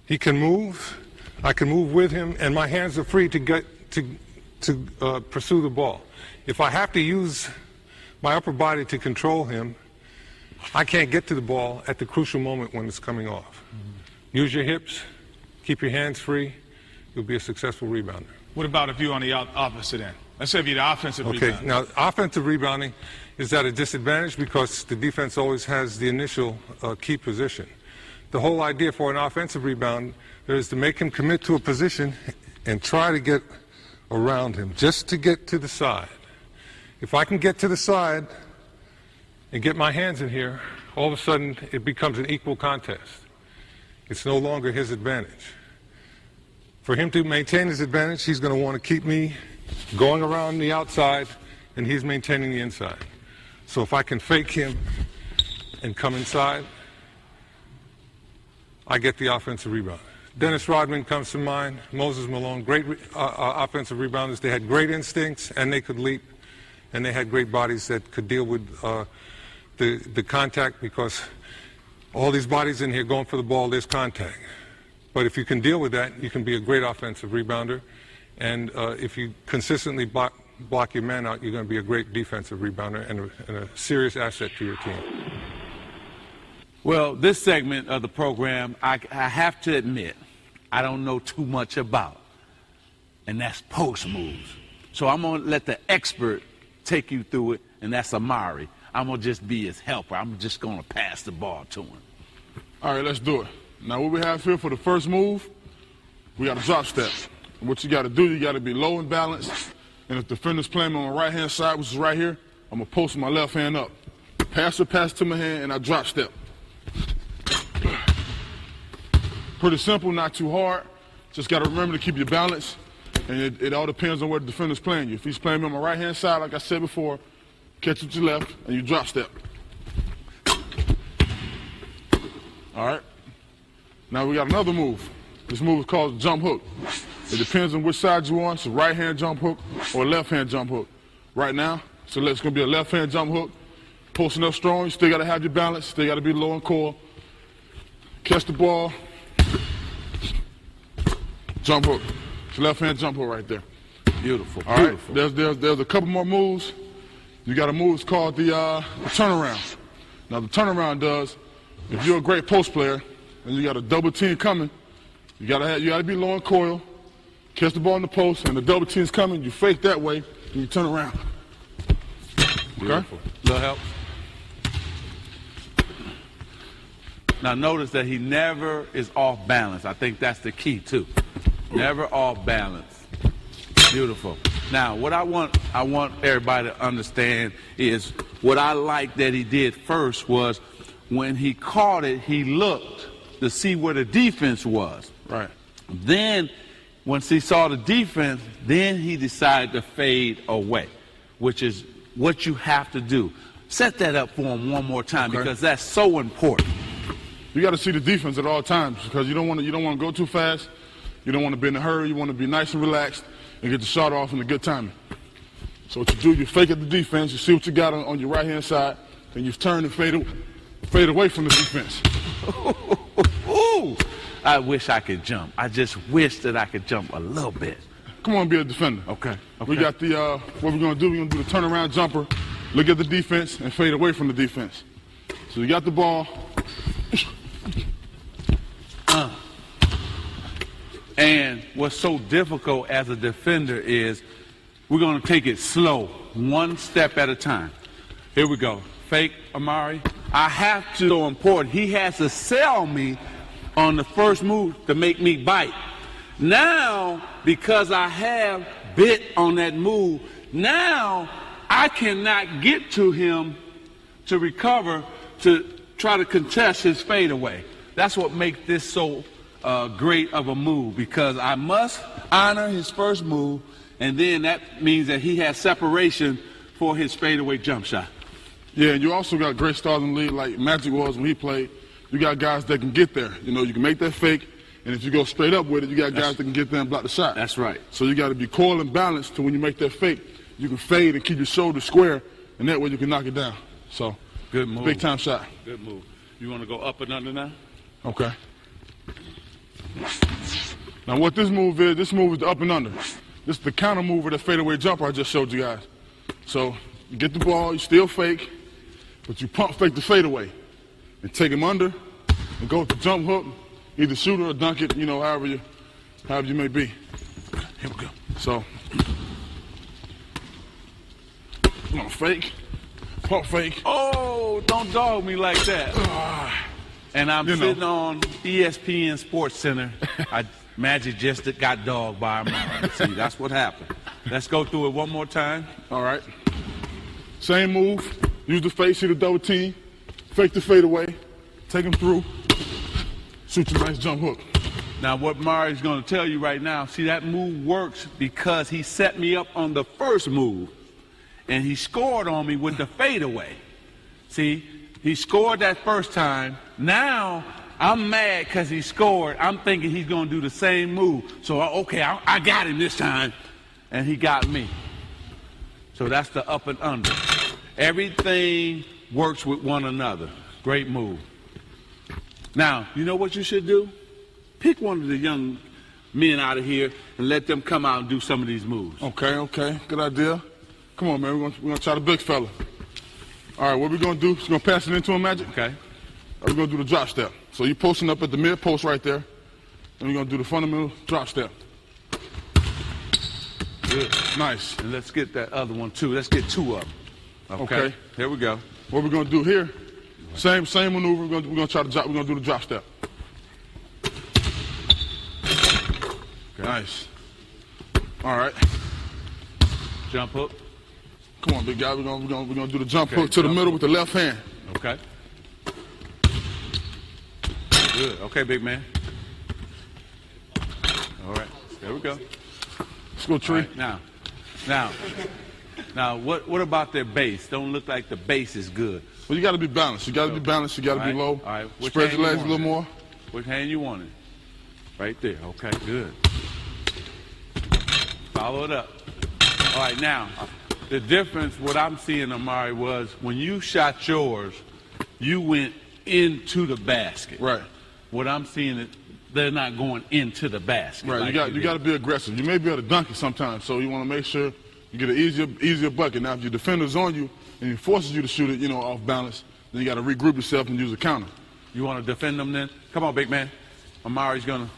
He can move, I can move with him, and my hands are free to get to pursue the ball. If I have to use my upper body to control him, I can't get to the ball at the crucial moment when it's coming off. Use your hips, keep your hands free, you'll be a successful rebounder. What about if you're on the opposite end? Let's say if you're the offensive rebounder. Okay, now offensive rebounding is at a disadvantage because the defense always has the initial key position. The whole idea for an offensive rebound is to make him commit to a position and try to get around him, just to get to the side. If I can get to the side and get my hands in here, all of a sudden it becomes an equal contest. It's no longer his advantage. For him to maintain his advantage, he's going to want to keep me going around the outside, and he's maintaining the inside. So if I can fake him and come inside, I get the offensive rebound. Dennis Rodman comes to mind, Moses Malone, great offensive rebounders. They had great instincts, and they could leap, and they had great bodies that could deal with the contact, because all these bodies in here going for the ball, there's contact. But if you can deal with that, you can be a great offensive rebounder. And if you consistently block your man out, you're going to be a great defensive rebounder and a serious asset to your team. Well, this segment of the program, I have to admit, I don't know too much about, and that's post moves. So I'm going to let the expert take you through it, and that's Amari. I'm going to just be his helper. I'm just going to pass the ball to him. All right, let's do it. Now, what we have here for the first move, we got a drop step. And what you got to do, you got to be low and balanced. And if the defender's playing on my right-hand side, which is right here, I'm going to post my left hand up. Pass to my hand, and I drop step. Pretty simple, not too hard. Just got to remember to keep your balance. And it all depends on where the defender's playing you. If he's playing me on my right-hand side, like I said before, catch it to your left, and you drop step. All right. Now we got another move. This move is called jump hook. It depends on which side you want. It's a right-hand jump hook or a left-hand jump hook. Right now, so it's going to be a left-hand jump hook. Posting up strong, you still got to have your balance. Still got to be low and core. Catch the ball. Jump hook. It's a left-hand jump hook right there. Beautiful. All beautiful. Right. There's a couple more moves. You got a move. It's called the turnaround. Now the turnaround does, if you're a great post player and you got a double team coming, you gotta be low and coil, catch the ball in the post, and the double team's coming. You fake that way, and you turn around. Beautiful. Okay. Little help. Now notice that he never is off balance. I think that's the key too. Never off balance. Beautiful. Now, what I want everybody to understand is what I like that he did first was when he caught it, he looked to see where the defense was. Right. Then, once he saw the defense, then he decided to fade away, which is what you have to do. Set that up for him one more time, okay, because that's so important. You got to see the defense at all times because you don't want to go too fast. You don't want to be in a hurry. You want to be nice and relaxed and get the shot off in a good timing. So what you do, you fake at the defense, you see what you got on your right-hand side, then you turn and fade away from the defense. Ooh, I wish I could jump. I just wish that I could jump a little bit. Come on, be a defender. Okay. We got the, what we're going to do, we're going to do the turnaround jumper, look at the defense, and fade away from the defense. So you got the ball. And what's so difficult as a defender is we're going to take it slow, one step at a time. Here we go. Fake, Amari. I have to, so important, he has to sell me on the first move to make me bite. Now, because I have bit on that move, now I cannot get to him to recover, to try to contest his fadeaway. That's what makes this so great of a move, because I must honor his first move, and then that means that he has separation for his fadeaway jump shot. Yeah, and you also got great stars in the league like Magic was when he played. You got guys that can get there. You know, you can make that fake, and if you go straight up with it, you got guys that can get there and block the shot. That's right. So you got to be coil and balanced to when you make that fake, you can fade and keep your shoulder square, and that way you can knock it down. So, good move. Big time shot. Good move. You want to go up and under now? Okay. Now what this move is the up and under. This is the counter move of the fadeaway jumper I just showed you guys. So you get the ball, you still fake, but you pump fake the fadeaway and take him under and go with the jump hook, either shoot it or dunk it, you know, however you may be. Here we go. So I'm gonna fake, pump fake. Oh, don't dog me like that. And I'm sitting on ESPN Sports Center. Magic just got dogged by Amari. See, that's what happened. Let's go through it one more time. All right. Same move. Use the fake, see the double team. Fake the fadeaway. Take him through. Shoot your nice jump hook. Now, what Mari's going to tell you right now, see, that move works because he set me up on the first move, and he scored on me with the fadeaway. See? He scored that first time. Now I'm mad because he scored. I'm thinking he's going to do the same move. So, okay, I got him this time. And he got me. So that's the up and under. Everything works with one another. Great move. Now, you know what you should do? Pick one of the young men out of here and let them come out and do some of these moves. Okay. Good idea. Come on, man. We're gonna try the big fella. All right, what we're going to do is we're going to pass it into him, Magic. Okay. We're going to do the drop step. So you're posting up at the mid post right there. And we're going to do the fundamental drop step. Good. Nice. And let's get that other one, too. Let's get 2 up. Okay. Here we go. What we're going to do here, same maneuver. We're going to try to drop. We're going to do the drop step. Okay. Nice. All right. Jump hook. Come on, big guy. We're gonna do the jump hook to the middle with the left hand. Okay. Good. Okay, big man. All right. There we go. Let's go, Tree. Right, now, what about their base? Don't look like the base is good. Well, you got to be balanced. You got to be balanced. You got to be low. All right. Spread your legs a little more. Which hand you want it? Right there. Okay. Good. Follow it up. All right. Now, the difference, what I'm seeing, Amari, was when you shot yours, you went into the basket. Right. What I'm seeing is they're not going into the basket. Right. Like you got to be aggressive. You may be able to dunk it sometimes, so you want to make sure you get an easier bucket. Now, if your defender's on you and he forces you to shoot it, off balance, then you got to regroup yourself and use a counter. You want to defend them then? Come on, big man. Amari's going to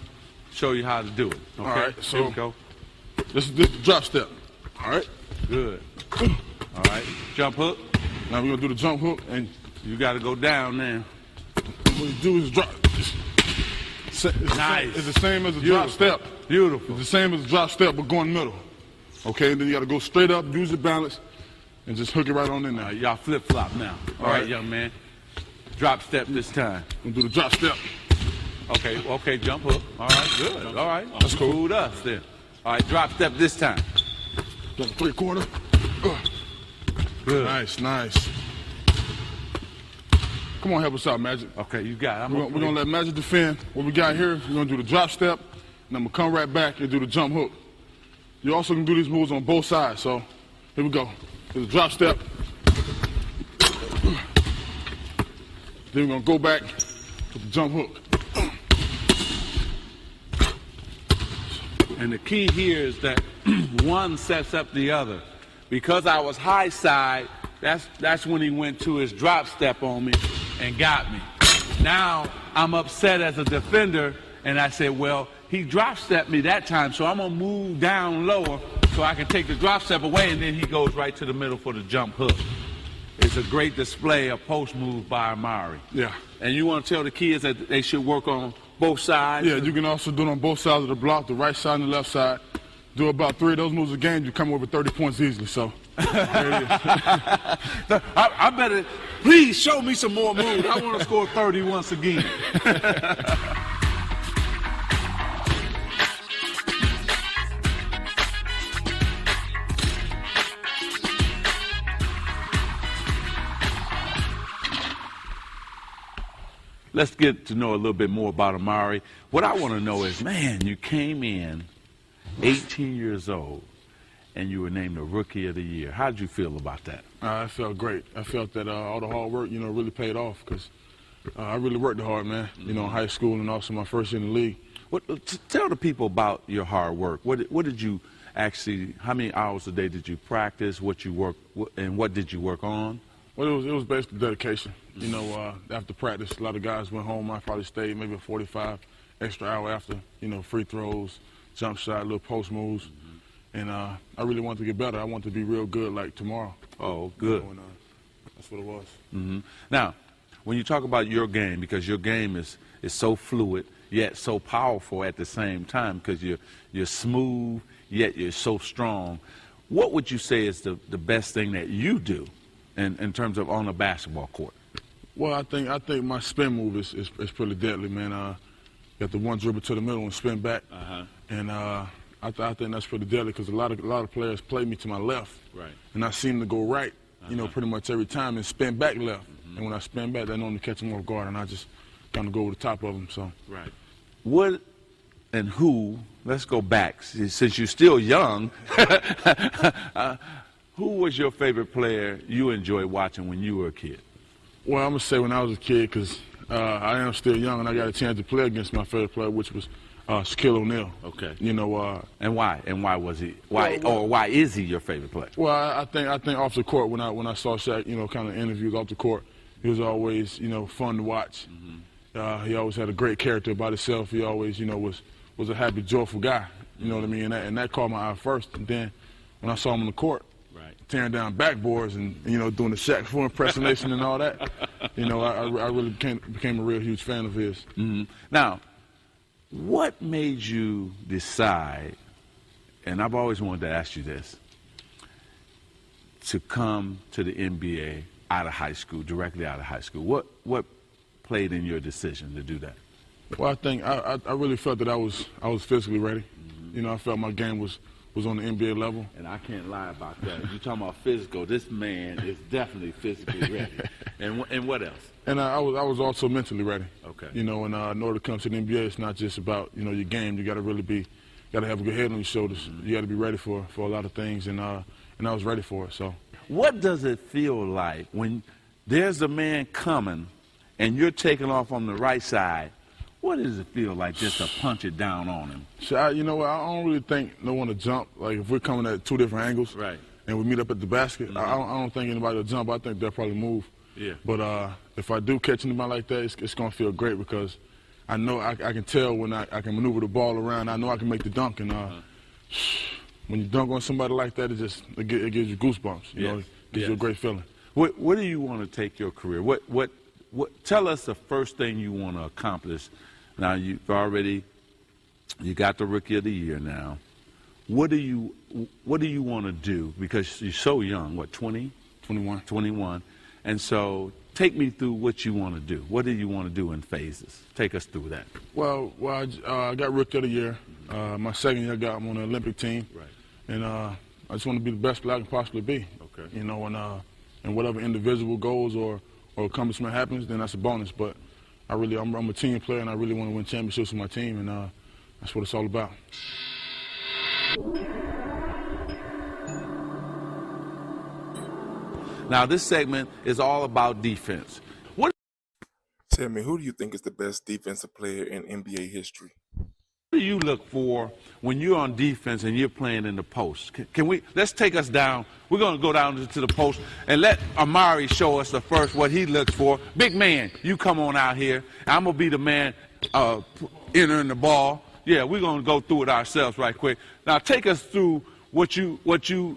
show you how to do it. Okay? All right. So here we go. This is the drop step. All right. Good. All right. Jump hook. Now we're going to do the jump hook, and you got to go down now. What you do is drop. Nice. It's the same as a drop step. Beautiful. It's the same as a drop step, but going middle. Okay, and then you got to go straight up, use your balance, and just hook it right on in there. Y'all flip-flop now. All right, young man. Drop step this time. We'll do the drop step. Okay, jump hook. All right, good. All right. That's cool. Fooled us then. All right, drop step this time. Jump 3/4. Good. Nice. Come on, help us out, Magic. Okay, you got it. We're going to let Magic defend. What we got here, we're going to do the drop step, and I'm going to come right back and do the jump hook. You also can do these moves on both sides, so here we go. There's a drop step. Then we're going to go back to the jump hook. And the key here is that one sets up the other. Because I was high side, that's when he went to his drop step on me and got me. Now I'm upset as a defender, and I said, well, he drop stepped me that time, so I'm going to move down lower so I can take the drop step away, and then he goes right to the middle for the jump hook. It's a great display of post move by Amari. Yeah. And you want to tell the kids that they should work on both sides? Yeah, you can also do it on both sides of the block, the right side and the left side. Do about 3 of those moves a game, you come over 30 points easily, so there it is. I better, please show me some more moves. I want to score 30 once again. Let's get to know a little bit more about Amari. What I want to know is, man, you came in 18 years old, and you were named the Rookie of the Year. How did you feel about that? I felt great. I felt that all the hard work, really paid off because I really worked hard, man. In high school and also my first year in the league. Tell the people about your hard work. What did you actually? How many hours a day did you practice? What you work and what did you work on? Well, it was basically dedication. After practice, a lot of guys went home. I probably stayed maybe a 45 extra hour after. Free throws, jump shot, little post moves. And I really wanted to get better. I wanted to be real good like tomorrow. Oh, good. That's what it was. Mm-hmm. Now, when you talk about your game, because your game is so fluid, yet so powerful at the same time, because you're smooth, yet you're so strong, what would you say is the best thing that you do in terms of on a basketball court? Well, I think my spin move is pretty deadly, man. Got the one dribble to the middle and spin back. And I think that's pretty deadly because a lot of players play me to my left, right? And I seem to go right, pretty much every time and spin back left. And when I spin back, they normally catch them off guard, and I just kind of go over the top of them. So. Right. What and who? Let's go back since you're still young. Who was your favorite player you enjoyed watching when you were a kid? Well, I'm gonna say when I was a kid, because I am still young and I got a chance to play against my favorite player, which was Shaquille O'Neal. Okay. You know. And why? And why was he? Why? Or why is he your favorite player? Well, I think off the court when I saw Shaq, you know, kind of interviews off the court, he was always, you know, fun to watch. Mm-hmm. He always had a great character about himself. He always, you know, was a happy, joyful guy. You know what I mean? And that caught my eye first. And then when I saw him on the court, tearing down backboards and you know, doing the Shaq Fu impersonation and all that, you know, I really became a real huge fan of his. Mm-hmm. Now, what made you decide, and I've always wanted to ask you this, to come to the NBA out of high school, directly out of high school? What played in your decision to do that? Well, I think I really felt that I was physically ready. Mm-hmm. You know, I felt my game was on the NBA level. And I can't lie about that. You're talking about physical. This man is definitely physically ready. And what else? And I was also mentally ready. Okay. You know, and in order to come to the NBA, it's not just about, you know, your game. You got to really got to have a good head on your shoulders. Mm-hmm. You got to be ready for a lot of things, and I was ready for it. So. What does it feel like when there's a man coming and you're taking off on the right side? What does it feel like just to punch it down on him? So you know what? I don't really think no one to jump. Like if we're coming at two different angles, right, and we meet up at the basket, mm-hmm. I don't think anybody will jump. I think they'll probably move. Yeah. But if I do catch anybody like that, it's gonna feel great because I know I can tell when I can maneuver the ball around. I know I can make the dunk, and when you dunk on somebody like that, it gives you goosebumps. You know, it gives you a great feeling. What do you want to take your career? What tell us the first thing you want to accomplish. Now you got the Rookie of the Year now. What do you want to do? Because you're so young, what, 20? 21. 21. And so take me through what you want to do. What do you want to do in phases? Take us through that. Well, I got Rookie of the Year. My second year I'm on the Olympic team. Right. And I just want to be the best player I can possibly be. Okay. You know, and whatever individual goals or accomplishment happens, then that's a bonus. But I'm a team player, and I really want to win championships with my team, and that's what it's all about. Now, this segment is all about defense. Tell me, who do you think is the best defensive player in NBA history? What do you look for when you're on defense and you're playing in the post? Let's take us down. We're going to go down to the post and let Amari show us what he looks for. Big man, you come on out here. I'm going to be the man entering the ball. Yeah, we're going to go through it ourselves right quick. Now, take us through what you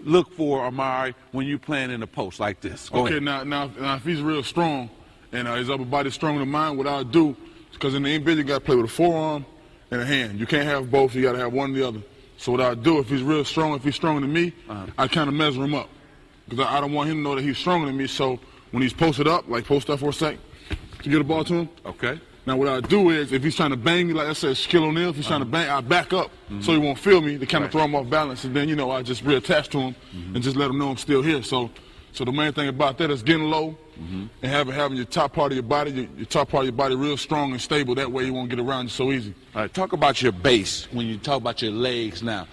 look for, Amari, when you're playing in the post like this. Go ahead. Now, if he's real strong and his upper body's stronger than mine, what I'll do, because in the NBA you got to play with a forearm and a hand. You can't have both. You got to have one or the other. So what I do, if he's real strong, if he's stronger than me, I kind of measure him up. Because I don't want him to know that he's stronger than me. So when he's posted up, like post up for a sec, to get the ball to him. Okay. Now what I do is, if he's trying to bang me, like I said, Shaquille O'Neal, if he's trying to bang, I back up so he won't feel me to kind of throw him off balance. And then, you know, I just reattach to him and just let him know I'm still here. So the main thing about that is getting low and having your top part of your body, your top part of your body real strong and stable. That way you won't get around you so easy. All right, talk about your base when you talk about your legs now.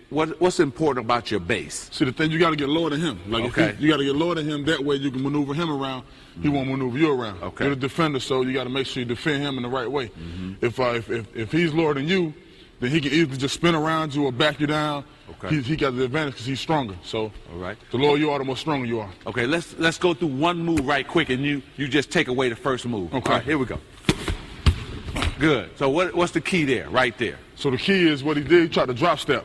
What's important about your base? See, the thing, you got to get lower than him. Like, you got to get lower than him. That way you can maneuver him around. He won't maneuver you around. Okay. You're the defender, so you got to make sure you defend him in the right way. If he's lower than you, then he can easily just spin around you or back you down. Okay. He got the advantage because he's stronger. So all right. The lower you are, the more stronger you are. Okay, let's go through one move right quick, and you just take away the first move. Okay. All right, here we go. Good. So what's the key there, right there? So the key is what he did. He tried to drop step.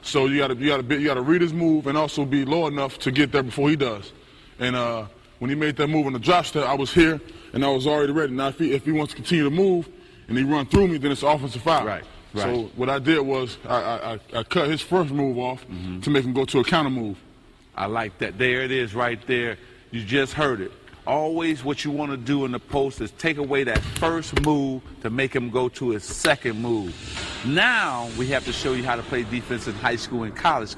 So you got to read his move and also be low enough to get there before he does. And when he made that move on the drop step, I was here and I was already ready. Now if he wants to continue to move and he run through me, then it's offensive foul. Right. So what I did was I cut his first move off to make him go to a counter move. I like that. There it is right there. You just heard it. Always what you want to do in the post is take away that first move to make him go to his second move. Now we have to show you how to play defense in high school and college.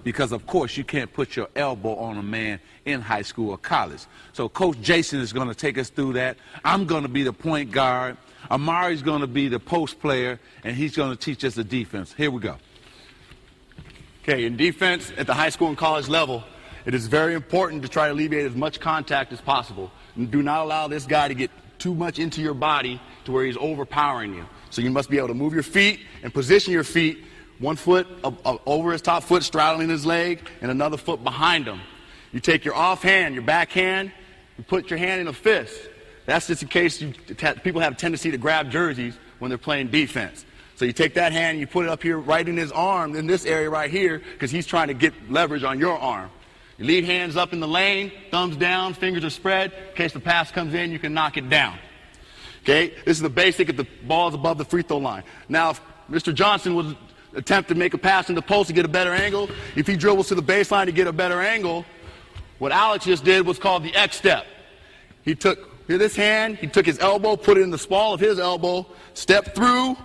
because, of course, you can't put your elbow on a man in high school or college. So Coach Jason is going to take us through that. I'm going to be the point guard. Amari's going to be the post player, and he's going to teach us the defense. Here we go. Okay, in defense at the high school and college level, it is very important to try to alleviate as much contact as possible. And do not allow this guy to get too much into your body to where he's overpowering you. So you must be able to move your feet and position your feet, one foot over his top foot straddling his leg and another foot behind him. You take your offhand, your backhand, you put your hand in a fist. That's just in case people have a tendency to grab jerseys when they're playing defense. So you take that hand and you put it up here right in his arm, in this area right here, because he's trying to get leverage on your arm. You leave hands up in the lane, thumbs down, fingers are spread. In case the pass comes in, you can knock it down. Okay? This is the basic if the ball's above the free throw line. Now, if Mr. Johnson would attempt to make a pass in the post to get a better angle, if he dribbles to the baseline to get a better angle, what Alex just did was called the X step. He took this hand, he took his elbow, put it in the small of his elbow, stepped through,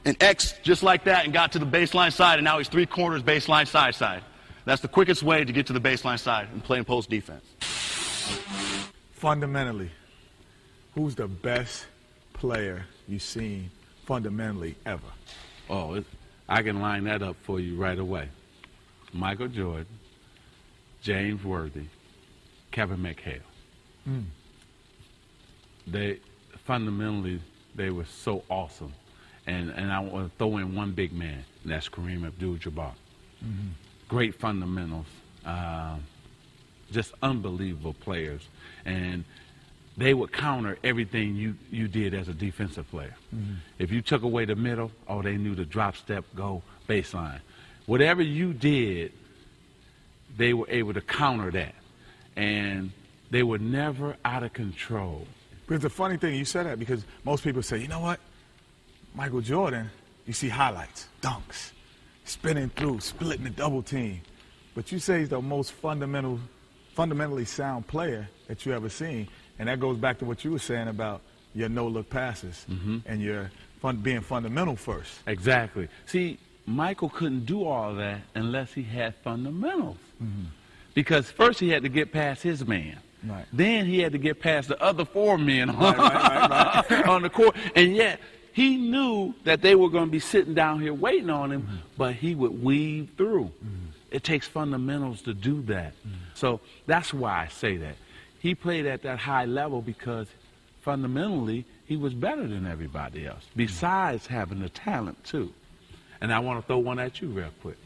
and X just like that and got to the baseline side, and now he's 3 corners baseline side. That's the quickest way to get to the baseline side and play in post defense. Fundamentally, who's the best player you've seen fundamentally ever? Oh, I can line that up for you right away. Michael Jordan, James Worthy, Kevin McHale. They fundamentally, they were so awesome. And I want to throw in one big man, and that's Kareem Abdul-Jabbar. Great fundamentals, just unbelievable players. And they would counter everything you did as a defensive player. If you took away the middle, they knew the drop step, go, baseline. Whatever you did, they were able to counter that. And they were never out of control. Because the funny thing, you said that because most people say, you know what? Michael Jordan, you see highlights, dunks, spinning through, splitting the double team. But you say he's the most fundamentally sound player that you ever seen. And that goes back to what you were saying about your no-look passes and your being fundamental first. Exactly. See, Michael couldn't do all that unless he had fundamentals. Because first he had to get past his man. Right. Then he had to get past the other 4 men on the court. And yet, he knew that they were going to be sitting down here waiting on him, but he would weave through. It takes fundamentals to do that. So that's why I say that. He played at that high level because fundamentally he was better than everybody else, besides having the talent too. And I want to throw one at you real quick.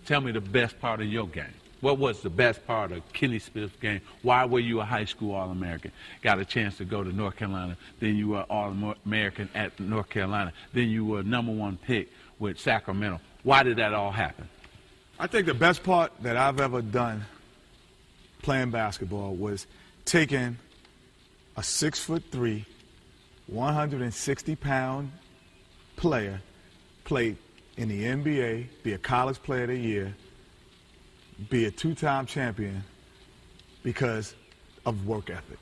Tell me the best part of your game. What was the best part of Kenny Smith's game? Why were you a high school All-American? Got a chance to go to North Carolina. Then you were All-American at North Carolina. Then you were #1 pick with Sacramento. Why did that all happen? I think the best part that I've ever done playing basketball was taking a 6'3", 160-pound player, play in the NBA, be a college player of the year, be a 2-time champion because of work ethic,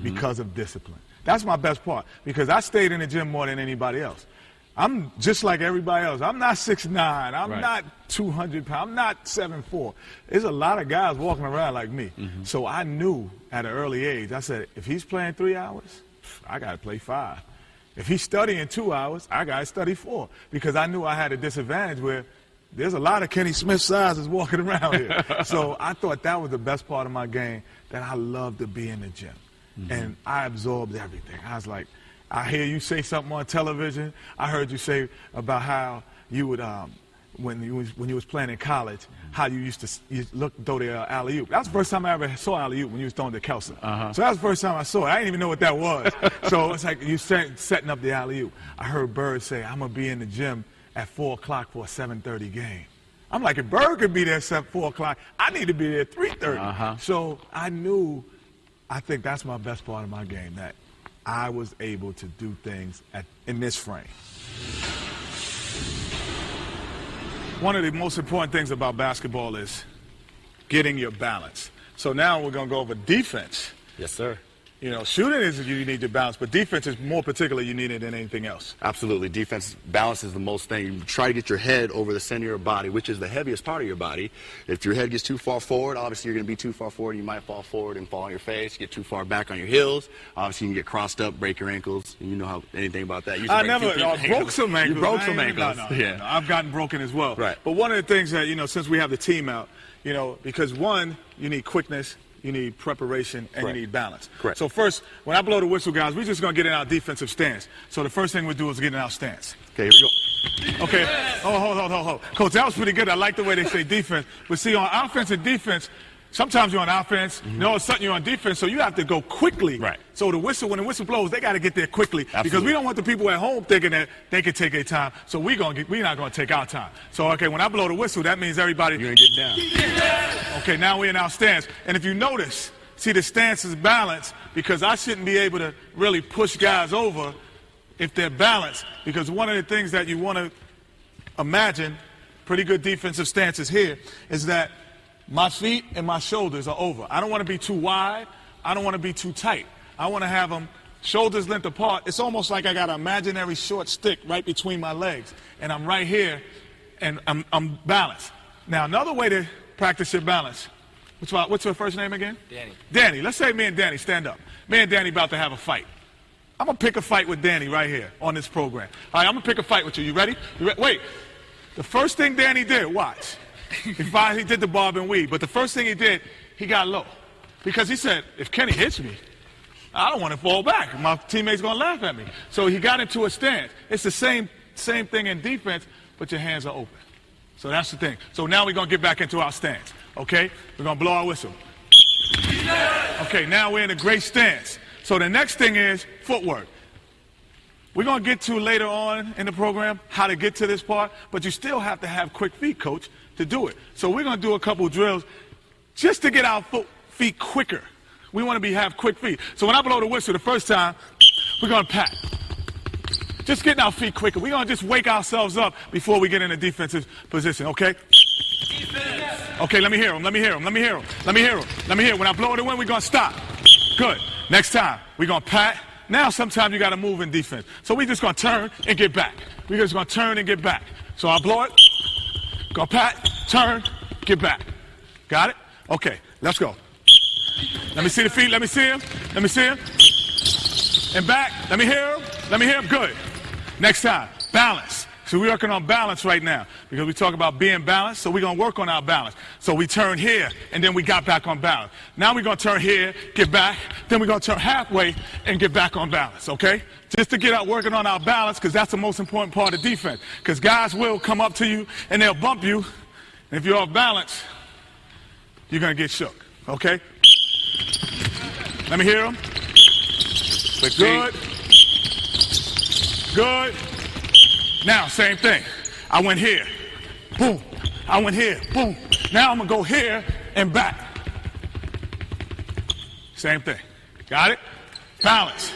because of discipline. That's my best part because I stayed in the gym more than anybody else. I'm just like everybody else. I'm not 6'9". I'm not 200 pounds. I'm not 7'4". There's a lot of guys walking around like me. So I knew at an early age, I said, if he's playing 3 hours, I got to play 5. If he's studying 2 hours, I got to study 4 because I knew I had a disadvantage where there's a lot of Kenny Smith sizes walking around here. So I thought that was the best part of my game, that I loved to be in the gym. And I absorbed everything. I was like, I hear you say something on television. I heard you say about how you would, when you was playing in college, how you used to throw the alley-oop. That's the first time I ever saw alley-oop when you was throwing the Kelso. So that was the first time I saw it. I didn't even know what that was. So it's like you setting up the alley-oop. I heard Bird say, I'm going to be in the gym at 4 o'clock for a 7:30 game. I'm like, if Bird could be there at 4 o'clock, I need to be there at 3:30. So I knew, I think that's my best part of my game, that I was able to do things in this frame. One of the most important things about basketball is getting your balance. So now we're going to go over defense. Yes, sir. shooting is you need to balance, but defense is more particularly you need it than anything else. Absolutely. Defense balance is the most thing. You try to get your head over the center of your body, which is the heaviest part of your body. If your head gets too far forward, obviously you're going to be too far forward. You might fall forward and fall on your face. Get too far back on your heels. Obviously you can get crossed up, break your ankles. And you know anything about that. I never broke some ankles. You broke some ankles. No. I've gotten broken as well. Right. But one of the things that, since we have the team out, because one, you need quickness, you need preparation, and you need balance. Correct. So first, when I blow the whistle, guys, we're just going to get in our defensive stance. So the first thing we do is get in our stance. Okay, here we go. Okay. Oh, hold. Coach, that was pretty good. I like the way they say defense. But see, on offense and defense, sometimes you're on offense, and all of a sudden you're on defense, so you have to go quickly. Right. So when the whistle blows, they got to get there quickly. Absolutely. Because we don't want the people at home thinking that they can take their time. So we're not going to take our time. So, okay, when I blow the whistle, that means everybody. You're going to get down. Okay, now we're in our stance. And if you notice, see, the stance is balanced because I shouldn't be able to really push guys over if they're balanced. Because one of the things that you want to imagine, pretty good defensive stances here, is that my feet and my shoulders are over. I don't want to be too wide. I don't want to be too tight. I want to have them shoulders length apart. It's almost like I got an imaginary short stick right between my legs. And I'm right here, and I'm balanced. Now, another way to practice your balance, what's your first name again? Danny. Danny. Let's say me and Danny stand up. Me and Danny about to have a fight. I'm going to pick a fight with Danny right here on this program. All right, I'm going to pick a fight with you. You ready? Wait. The first thing Danny did, watch. He did the bob and weave, but the first thing he did, he got low. Because he said, if Kenny hits me, I don't want to fall back. My teammates going to laugh at me. So he got into a stance. It's the same thing in defense, but your hands are open. So that's the thing. So now we're going to get back into our stance, okay? We're going to blow our whistle. Okay, now we're in a great stance. So the next thing is footwork. We're going to get to later on in the program how to get to this part, but you still have to have quick feet, coach, to do it. So we're going to do a couple drills just to get our feet quicker. We want to have quick feet. So when I blow the whistle the first time, we're going to pat. Just getting our feet quicker. We're going to just wake ourselves up before we get in a defensive position, okay? Defense. Okay, let me hear him. When I blow it in, we're going to stop. Good. Next time, we're going to pat. Now sometimes you got to move in defense. So we're just going to turn and get back. We're just going to turn and get back. So I blow it. Go pat, turn, get back. Got it? Okay, let's go. Let me see the feet. Let me see him. And back. Let me hear him. Good. Next time, balance. So we're working on balance right now because we talk about being balanced. So we're going to work on our balance. So we turn here, and then we got back on balance. Now we're going to turn here, get back. Then we're going to turn halfway and get back on balance, okay? Just to get out working on our balance because that's the most important part of defense. Because guys will come up to you, and they'll bump you. And if you're off balance, you're going to get shook, okay? Let me hear him. Good. Now, same thing. I went here. Boom. I went here. Boom. Now I'm going to go here and back. Same thing. Got it? Balance.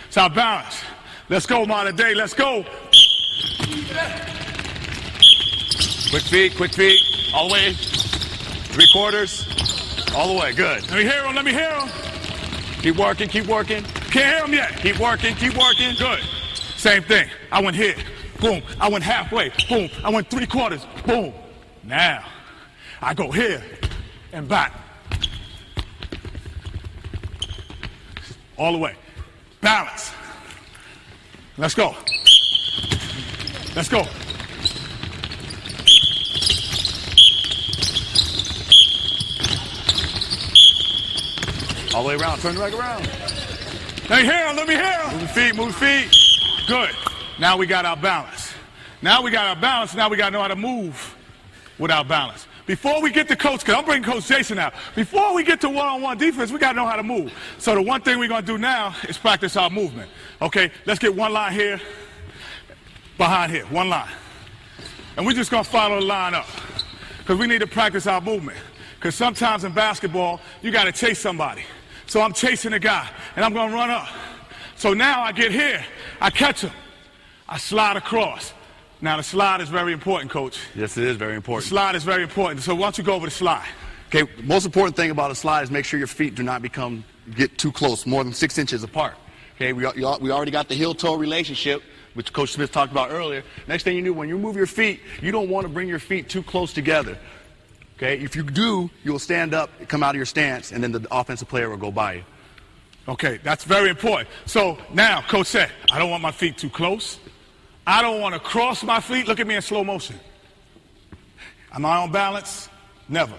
It's our balance. Let's go, modern day. Let's go. Quick feet. All the way. 3/4. All the way. Good. Let me hear him. Keep working. Can't hear him yet. Keep working. Good. Same thing. I went here. Boom. I went halfway. Boom. I went 3/4. Boom. Now, I go here and back. All the way. Balance. Let's go. All the way around. Turn right around. Let me hear him. Move feet. Good. Now we got our balance. Now we got to know how to move with our balance. Before we get to coach, because I'm bringing Coach Jason out. Before we get to one-on-one defense, we got to know how to move. So the one thing we're going to do now is practice our movement. Okay, let's get one line here, behind here, one line. And we're just going to follow the line up because we need to practice our movement. Because sometimes in basketball, you got to chase somebody. So I'm chasing a guy, and I'm going to run up. So now I get here, I catch him, I slide across. Now the slide is very important, Coach. Yes, it is very important. The slide is very important. So why don't you go over the slide? Okay, most important thing about a slide is make sure your feet do not become get too close, more than 6 inches apart. Okay, we already got the heel-toe relationship, which Coach Smith talked about earlier. Next thing you do, when you move your feet, you don't want to bring your feet too close together. Okay, if you do, you'll stand up, come out of your stance, and then the offensive player will go by you. Okay, that's very important. So now, Coach said, I don't want my feet too close. I don't want to cross my feet. Look at me in slow motion. Am I on balance? Never.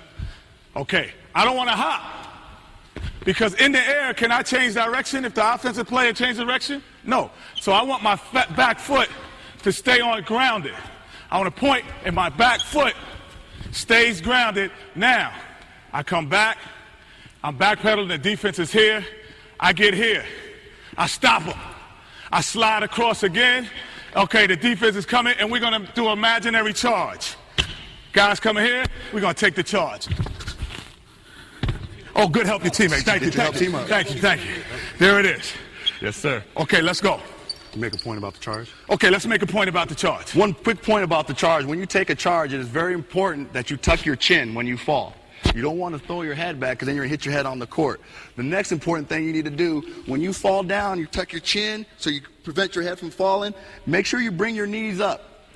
Okay, I don't want to hop. Because in the air, can I change direction if the offensive player changes direction? No. So I want my back foot to stay on grounded. I want to point and my back foot stays grounded. Now, I come back. I'm backpedaling. The defense is here. I get here. I stop them. I slide across again. Okay, the defense is coming, and we're going to do an imaginary charge. Guys coming here, we're going to take the charge. Oh, good help your teammates. Thank you. Thank you. There it is. Yes, sir. Okay, let's go. Make a point about the charge. Okay, let's make a point about the charge. One quick point about the charge. When you take a charge, it is very important that you tuck your chin when you fall. You don't want to throw your head back because then you're going to hit your head on the court. The next important thing you need to do, when you fall down, you tuck your chin so you prevent your head from falling. Make sure you bring your knees up.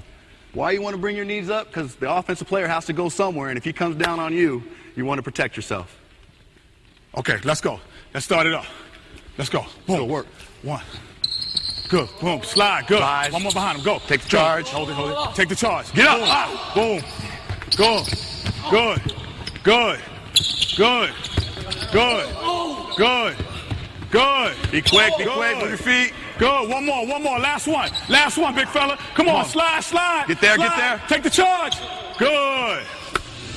Why you want to bring your knees up? Because the offensive player has to go somewhere, and if he comes down on you, you want to protect yourself. Okay, let's go. Let's start it off. Let's go. Boom. Still work. One. Good. Boom. Slide. Good. Slide. One more behind him. Go. Take the charge. Hold it. Take the charge. Get up. Ah. Boom. Go. Good. Good. Good. Good. Good. Good. Be quick. Be quick. Move your feet. Good. One more. Last one, big fella. Come on. Slide. Get there. Slide. Get there. Take the charge. Good.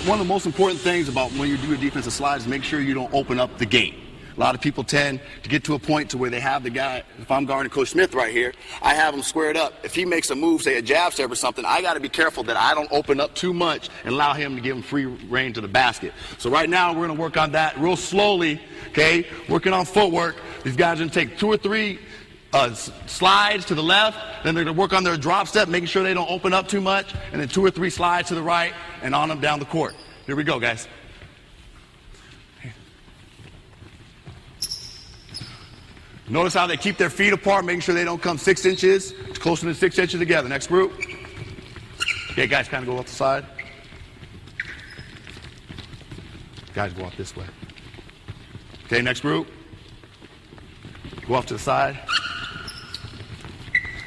One of the most important things about when you do a defensive slide is make sure you don't open up the gate. A lot of people tend to get to a point to where they have the guy, if I'm guarding Coach Smith right here, I have him squared up. If he makes a move, say a jab serve or something, I got to be careful that I don't open up too much and allow him to give him free reign to the basket. So right now we're going to work on that real slowly, okay, working on footwork. These guys are going to take 2 or 3 slides to the left, then they're going to work on their drop step, making sure they don't open up too much, and then 2 or 3 slides to the right and on them down the court. Here we go, guys. Notice how they keep their feet apart, making sure they don't come 6 inches, closer than 6 inches together. Next group. Okay, guys, kind of go off the side. Guys, go off this way. Okay, next group. Go off to the side.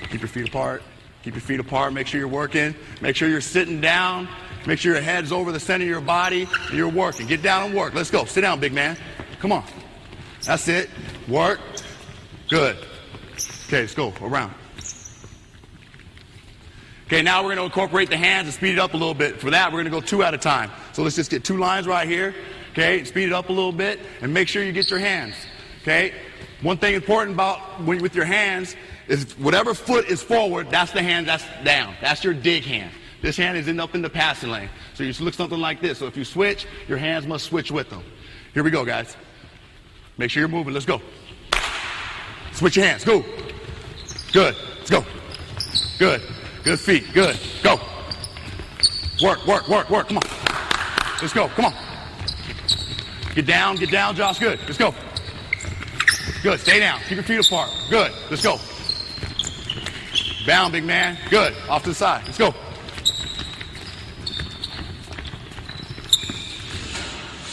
Keep your feet apart. Keep your feet apart. Make sure you're working. Make sure you're sitting down. Make sure your head's over the center of your body and you're working. Get down and work. Let's go. Sit down, big man. Come on. That's it. Work. Good. Okay, let's go. Around. Okay, now we're going to incorporate the hands and speed it up a little bit. For that, we're going to go 2 at a time. So let's just get 2 lines right here. Okay, speed it up a little bit and make sure you get your hands. Okay, one thing important about with your hands is whatever foot is forward, that's the hand that's down. That's your dig hand. This hand is up in the passing lane. So you look something like this. So if you switch, your hands must switch with them. Here we go, guys. Make sure you're moving. Let's go. Switch your hands. Go. Good. Let's go. Good. Good feet. Good. Go. Work. Come on. Let's go. Come on. Get down, Josh. Good. Let's go. Good. Stay down. Keep your feet apart. Good. Let's go. Bound, big man. Good. Off to the side. Let's go.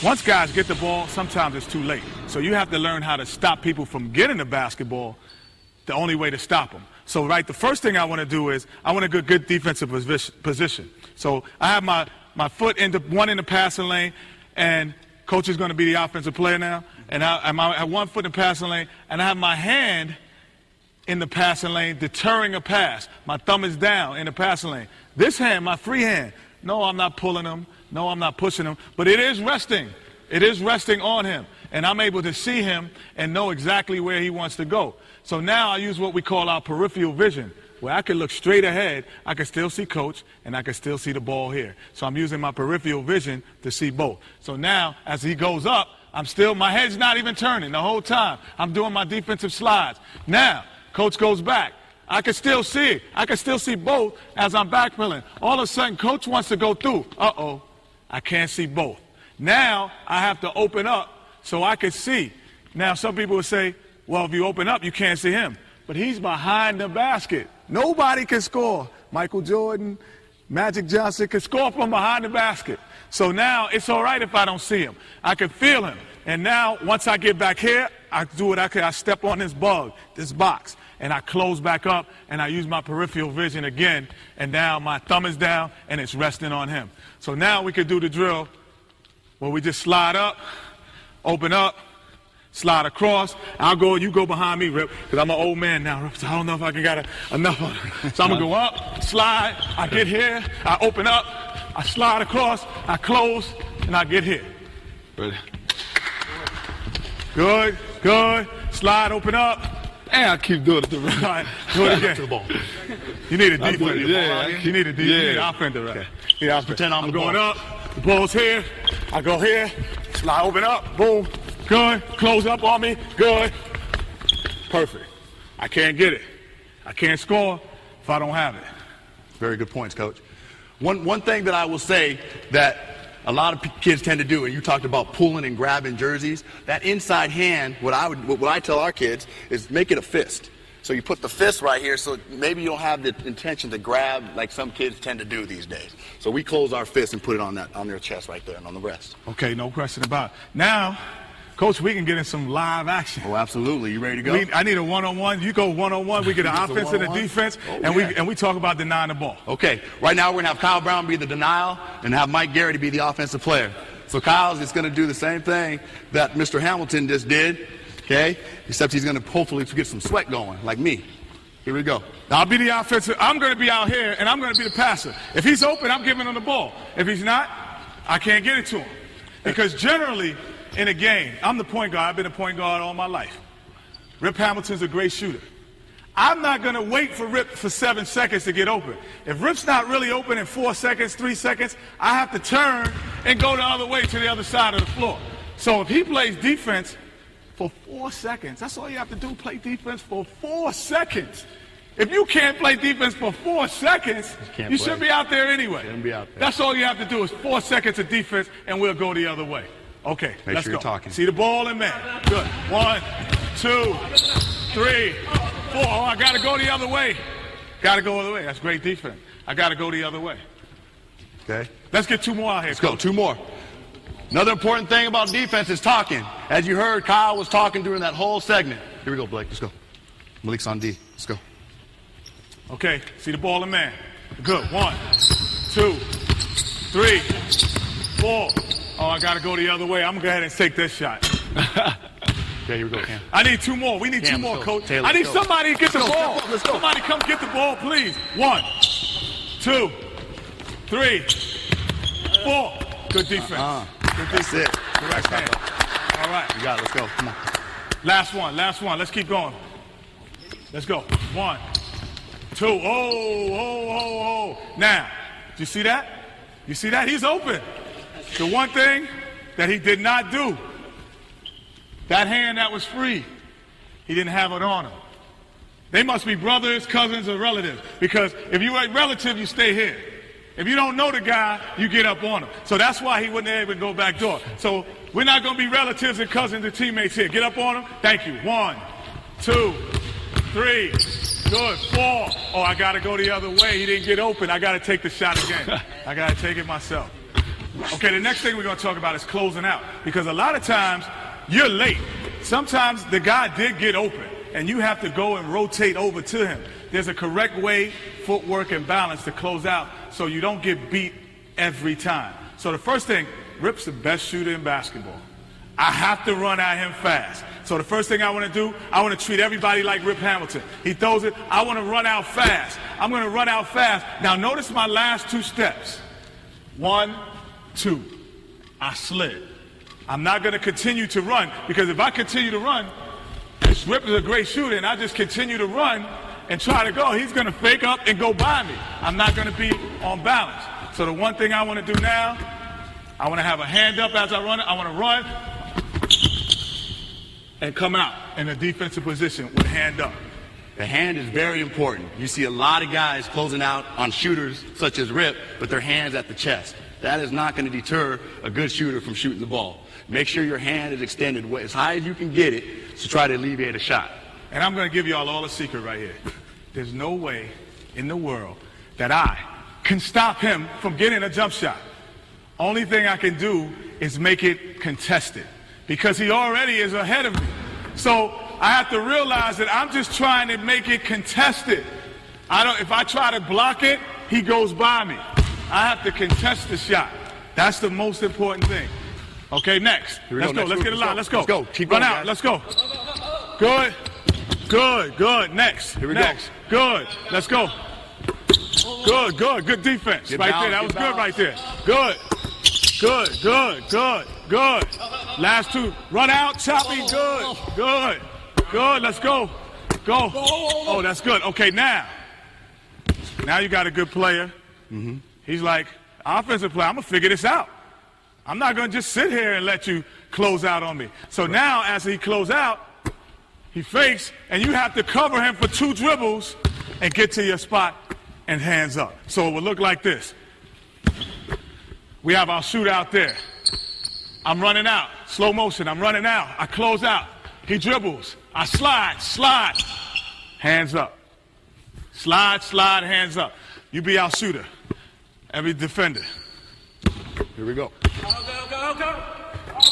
Once guys get the ball, sometimes it's too late. So you have to learn how to stop people from getting the basketball, the only way to stop them. So, right, the first thing I want to do is I want a good defensive position. So I have my foot in one in the passing lane, and coach is going to be the offensive player now. And I have one foot in the passing lane, and I have my hand in the passing lane deterring a pass. My thumb is down in the passing lane. This hand, my free hand, no, I'm not pulling him. No, I'm not pushing him, but it is resting. It is resting on him, and I'm able to see him and know exactly where he wants to go. So now I use what we call our peripheral vision, where I can look straight ahead, I can still see coach, and I can still see the ball here. So I'm using my peripheral vision to see both. So now, as he goes up, my head's not even turning the whole time. I'm doing my defensive slides. Now, coach goes back. I can still see it. I can still see both as I'm backpedaling. All of a sudden, coach wants to go through. Uh-oh. I can't see both. Now I have to open up so I can see. Now, some people would say, well, if you open up, you can't see him. But he's behind the basket. Nobody can score. Michael Jordan, Magic Johnson can score from behind the basket. So now it's all right if I don't see him. I can feel him. And now, once I get back here, I do what I can. I step on this bug, this box, and I close back up, and I use my peripheral vision again, and now my thumb is down, and it's resting on him. So now we could do the drill where we just slide up, open up, slide across. I'll go, you go behind me, Rip, because I'm an old man now, Rip, so I don't know if I can get enough of it. So I'm going to go up, slide, I get here, I open up, I slide across, I close, and I get here. Ready? Good, good. Slide, open up. And I keep doing it. All right, do it again. To the ball. You need a defense. Yeah, you need a defense. You need an offensive, right? Okay. Yeah, pretend I'm the going ball. up. The ball's here. I go here. Slide, open up. Boom. Good. Close up on me. Good. Perfect. I can't get it. I can't score if I don't have it. Very good points, Coach. One thing that I will say that a lot of kids tend to do, and you talked about pulling and grabbing jerseys, that inside hand, what I tell our kids is make it a fist. So you put the fist right here, so maybe you don't have the intention to grab like some kids tend to do these days. So we close our fist and put it on their chest right there and on the breast. Okay, no question about it. Now, Coach, we can get in some live action. Oh, absolutely. You ready to go? I need a one-on-one. You go one-on-one. We get an offense and a defense, and we talk about denying the ball. Okay. Right now we're going to have Kyle Brown be the denial and have Mike Garrity be the offensive player. So Kyle's just going to do the same thing that Mr. Hamilton just did, okay? Except he's going to hopefully get some sweat going, like me. Here we go. I'll be the offensive. I'm going to be out here, and I'm going to be the passer. If he's open, I'm giving him the ball. If he's not, I can't get it to him. Because generally, in a game, I'm the point guard. I've been a point guard all my life. Rip Hamilton's a great shooter. I'm not going to wait for Rip for 7 seconds to get open. If Rip's not really open in 4 seconds, 3 seconds, I have to turn and go the other way to the other side of the floor. So if he plays defense for 4 seconds, that's all you have to do, play defense for 4 seconds. If you can't play defense for 4 seconds, you should be out there anyway. Shouldn't be out there. That's all you have to do is 4 seconds of defense, and we'll go the other way. Okay, Make let's sure go. you're talking. See the ball and man. Good. 1, 2, 3, 4. Oh, I got to go the other way. Got to go the other way. That's great defense. I got to go the other way. Okay. Let's get 2 more out here. Let's go. 2 more. Another important thing about defense is talking. As you heard, Kyle was talking during that whole segment. Here we go, Blake. Let's go. Malik's on D. Let's go. Okay, see the ball and man. Good. 1, 2, 3, 4. Oh, I got to go the other way. I'm going to go ahead and take this shot. Okay, here we go, Cam. I need 2 more. We need Cam, 2 more, let's go. Coach. Taylor, I need let's go. somebody to get the ball. Let's go. Somebody come get the ball, please. 1, 2, 3, 4. Good defense. Good defense. It. Correct hand. All right. You got it. Let's go. Come on. Last one. Let's keep going. Let's go. 1, 2. Oh. Now, do you see that? You see that? He's open. The one thing that he did not do, that hand that was free, he didn't have it on him. They must be brothers, cousins, or relatives. Because if you ain't relative, you stay here. If you don't know the guy, you get up on him. So that's why he wasn't able to go back door. So we're not going to be relatives and cousins and teammates here. Get up on him. Thank you. 1, 2, 3. Good. 4. Oh, I got to go the other way. He didn't get open. I got to take the shot again. I got to take it myself. Okay, the next thing we're going to talk about is closing out. Because a lot of times, you're late. Sometimes the guy did get open, and you have to go and rotate over to him. There's a correct way, footwork, and balance to close out so you don't get beat every time. So the first thing, Rip's the best shooter in basketball. I have to run at him fast. So the first thing I want to do, I want to treat everybody like Rip Hamilton. He throws it, I want to run out fast. I'm going to run out fast. Now notice my last 2 steps. 1, 2. I slid. I'm not going to continue to run, because if I continue to run, this Rip is a great shooter, and I just continue to run and try to go, he's going to fake up and go by me. I'm not going to be on balance. So the one thing I want to do now, I want to have a hand up as I run. I want to run and come out in a defensive position with a hand up. The hand is very important. You see a lot of guys closing out on shooters such as Rip, but their hands at the chest. That is not going to deter a good shooter from shooting the ball. Make sure your hand is extended as high as you can get it to try to alleviate a shot. And I'm going to give y'all all a secret right here. There's no way in the world that I can stop him from getting a jump shot. Only thing I can do is make it contested because he already is ahead of me. So I have to realize that I'm just trying to make it contested. If I try to block it, he goes by me. I have to contest the shot. That's the most important thing. Okay, next. Let's go. Let's get a line. Let's go. Let's go. Keep Run going, out. guys. Let's go. Good. Good. Good. Next. Here we next. Go. Good. Let's go. Good. Good. Good defense. Get right down, there. That get was down. good right there. Good. Good. Good. Good. Good. Last two. Run out. Choppy. Good. Good. Good. Let's go. Go. Oh, that's good. Okay, now you got a good player. Mm-hmm. He's like, offensive player, I'm going to figure this out. I'm not going to just sit here and let you close out on me. So now, as he close out, he fakes, and you have to cover him for 2 dribbles and get to your spot and hands up. So it will look like this. We have our shootout there. I'm running out. Slow motion. I'm running out. I close out. He dribbles. I slide. Hands up. Slide, hands up. You be our shooter. Every defender. Here we go.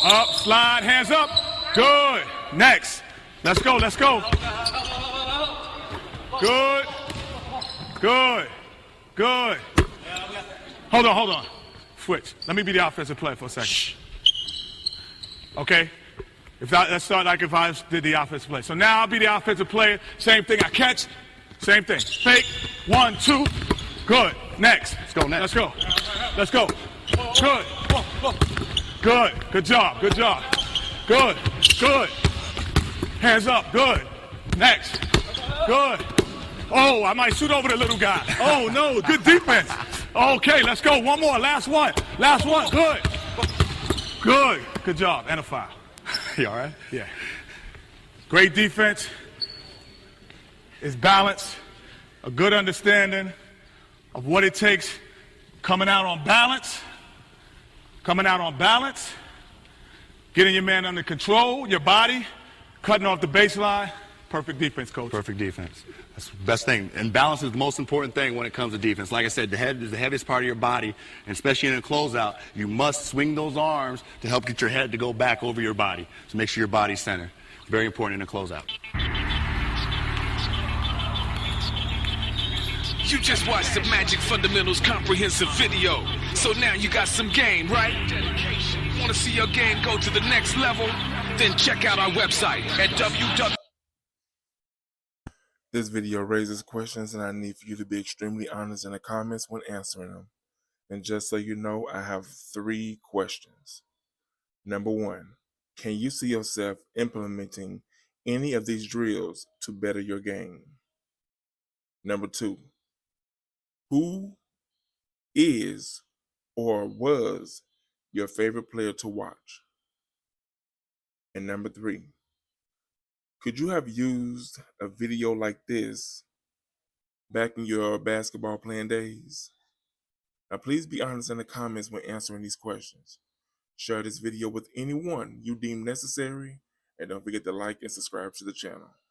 Up, slide, hands up. Good. Next. Let's go. Good. Hold on. Switch. Let me be the offensive player for a second. Okay? Let's start like if I did the offensive play. So now I'll be the offensive player. Same thing. I catch. Same thing. Fake. 1, 2. Good. Next. Let's go next. Let's go. Good. Good job. Good. Hands up. Good. Next. Good. Oh, I might shoot over the little guy. Oh, no. Good defense. Okay, let's go. One more. Last one. Good. Good job. And a foul. You all right? Yeah. Great defense. It's balance. A good understanding of what it takes coming out on balance. Getting your man under control, your body, cutting off the baseline. Perfect defense, coach. Perfect defense. That's the best thing. And balance is the most important thing when it comes to defense. Like I said, the head is the heaviest part of your body, and especially in a closeout, you must swing those arms to help get your head to go back over your body. So make sure your body's centered. Very important in a closeout. You just watched the Magic Fundamentals comprehensive video. So now you got some game, right? Want to see your game go to the next level? Then check out our website at www. This video raises questions, and I need for you to be extremely honest in the comments when answering them. And just so you know, I have 3 questions. Number 1, can you see yourself implementing any of these drills to better your game? Number 2, who is or was your favorite player to watch? And number 3, could you have used a video like this back in your basketball playing days? Now, please be honest in the comments when answering these questions. Share this video with anyone you deem necessary, and don't forget to like and subscribe to the channel.